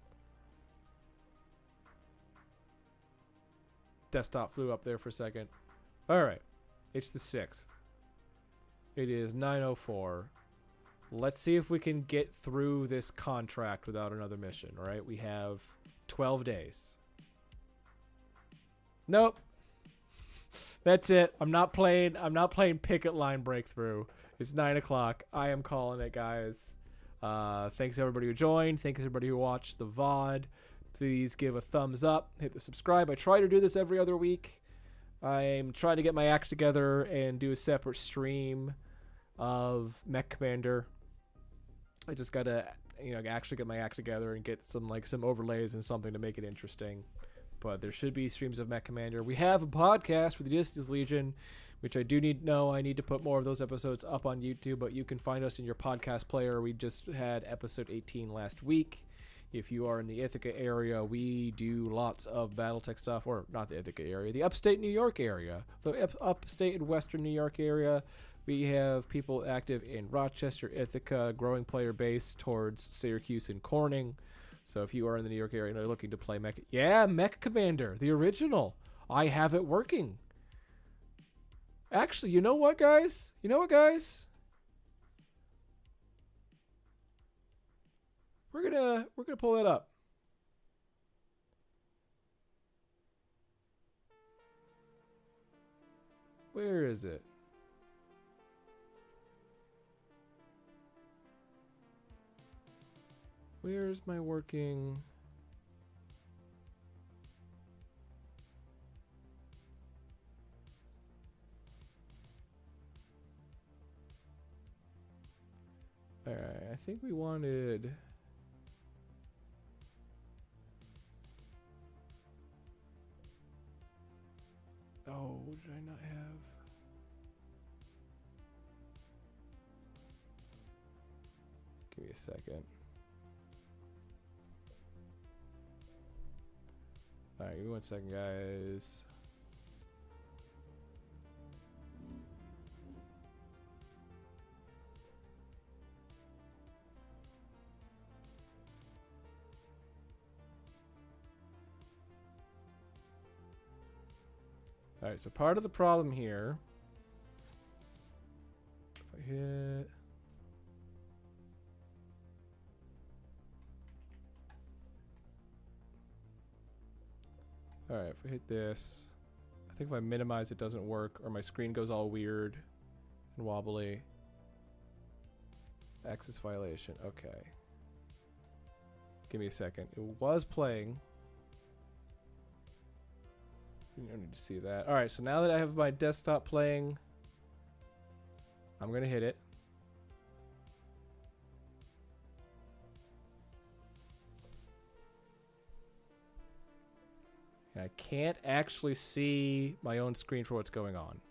Desktop flew up there for a second. Alright. It's the 6th. It is 9:04. Let's see if we can get through this contract without another mission, right? We have 12 days. Nope. That's it. I'm not playing picket line breakthrough. It's 9 o'clock. I am calling it, guys. Thanks everybody who joined. Thanks everybody who watched the VOD. Please give a thumbs up. Hit the subscribe. I try to do this every other week. I'm trying to get my act together and do a separate stream of Mech Commander. I just gotta, actually get my act together and get some overlays and something to make it interesting. But there should be streams of Mech Commander. We have a podcast for the Odysseus Legion, which I do I need to put more of those episodes up on YouTube, but you can find us in your podcast player. We just had episode 18 last week. If you are in the Ithaca area, we do lots of BattleTech stuff, or not the Ithaca area, the upstate New York area, the upstate and western New York area. We have people active in Rochester, Ithaca, growing player base towards Syracuse and Corning. So if you are in the New York area and are looking to play Mech... Yeah, Mech Commander, the original. I have it working. Actually, you know what, guys? We're gonna pull that up. Where is it? Where's my working... Alright, I think we wanted... Oh, did I not have... Give me a second. Alright, give me 1 second, guys. Alright, so part of the problem here, if I hit... Alright, if we hit this, I think if I minimize it doesn't work, or my screen goes all weird and wobbly. Access violation, okay. Give me a second. It was playing. You don't need to see that. Alright, so now that I have my desktop playing, I'm going to hit it. And I can't actually see my own screen for what's going on.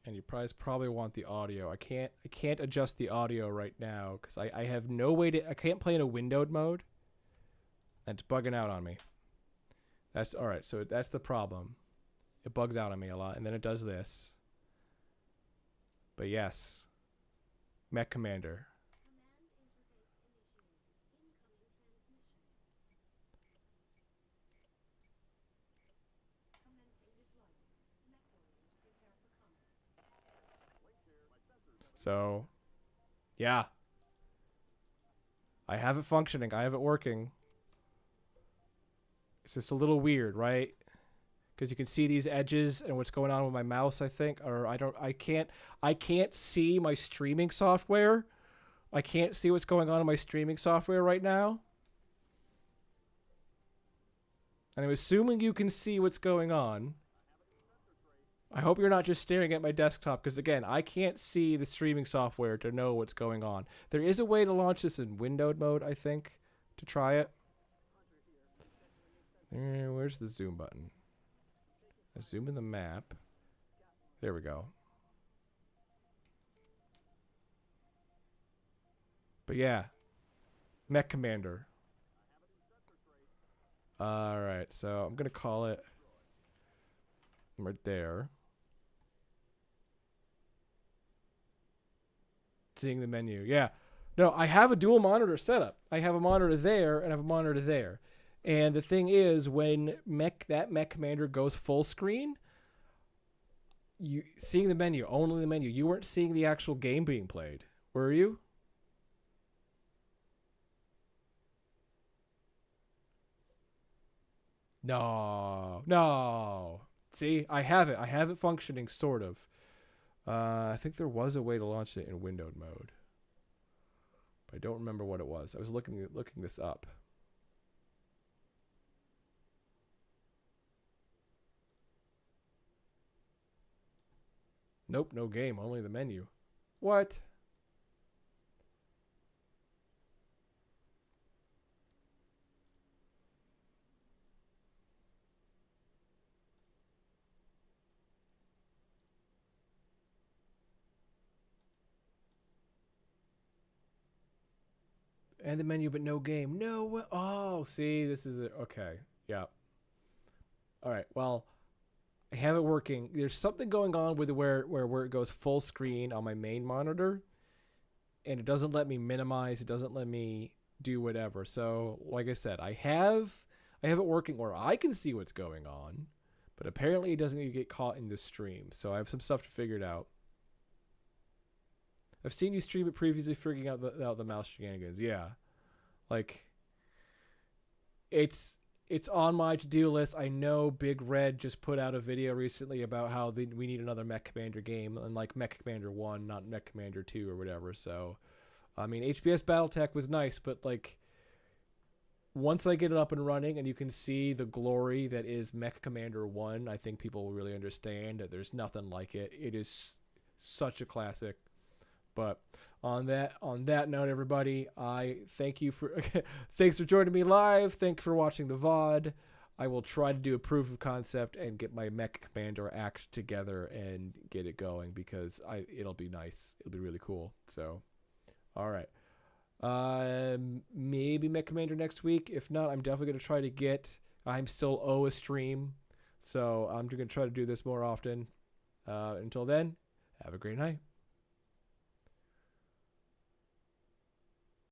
And you probably want the audio. I can't adjust the audio right now because I have no way to... I can't play in a windowed mode. That's bugging out on me. That's alright, so that's the problem. It bugs out on me a lot, and then it does this. But yes. Mech Commander. So, yeah. I have it functioning. I have it working. It's just a little weird, right? Because you can see these edges and what's going on with my mouse, I think. Or I can't see my streaming software. I can't see what's going on in my streaming software right now. And I'm assuming you can see what's going on. I hope you're not just staring at my desktop, because again, I can't see the streaming software to know what's going on. There is a way to launch this in windowed mode, I think, to try it. Where's the zoom button? I zoom in the map. There we go. But yeah, Mech Commander. Alright, so I'm going to call it right there. Seeing the menu. Yeah. No, I have a dual monitor setup. I have a monitor there and I have a monitor there. And the thing is, when that Mech Commander goes full screen, you seeing the menu, only the menu. You weren't seeing the actual game being played, were you? No. See, I have it. I have it functioning, sort of. I think there was a way to launch it in windowed mode, but I don't remember what it was. I was looking this up. Nope, no game, only the menu. What? And the menu, but no game. No. Oh, see, this is it. Okay. Yeah. All right. Well, I have it working. There's something going on with where it goes full screen on my main monitor, and it doesn't let me minimize. It doesn't let me do whatever. So, like I said, I have it working where I can see what's going on, but apparently it doesn't get caught in the stream. So I have some stuff to figure it out. I've seen you stream it previously, figuring out the mouse shenanigans. Yeah, like it's on my to-do list. I know Big Red just put out a video recently about how we need another Mech Commander game, and like Mech Commander 1, not Mech Commander 2 or whatever. So, I mean, HBS BattleTech was nice, but like once I get it up and running and you can see the glory that is Mech Commander 1, I think people will really understand that there's nothing like it. It is such a classic. But on that note, everybody, I thank you for thanks for joining me live. Thanks for watching the VOD. I will try to do a proof of concept and get my Mech Commander act together and get it going, because it'll be nice. It'll be really cool. So, all right. Maybe Mech Commander next week. If not, I'm definitely going to try to get, I'm still owe a stream, so I'm going to try to do this more often. Until then, have a great night.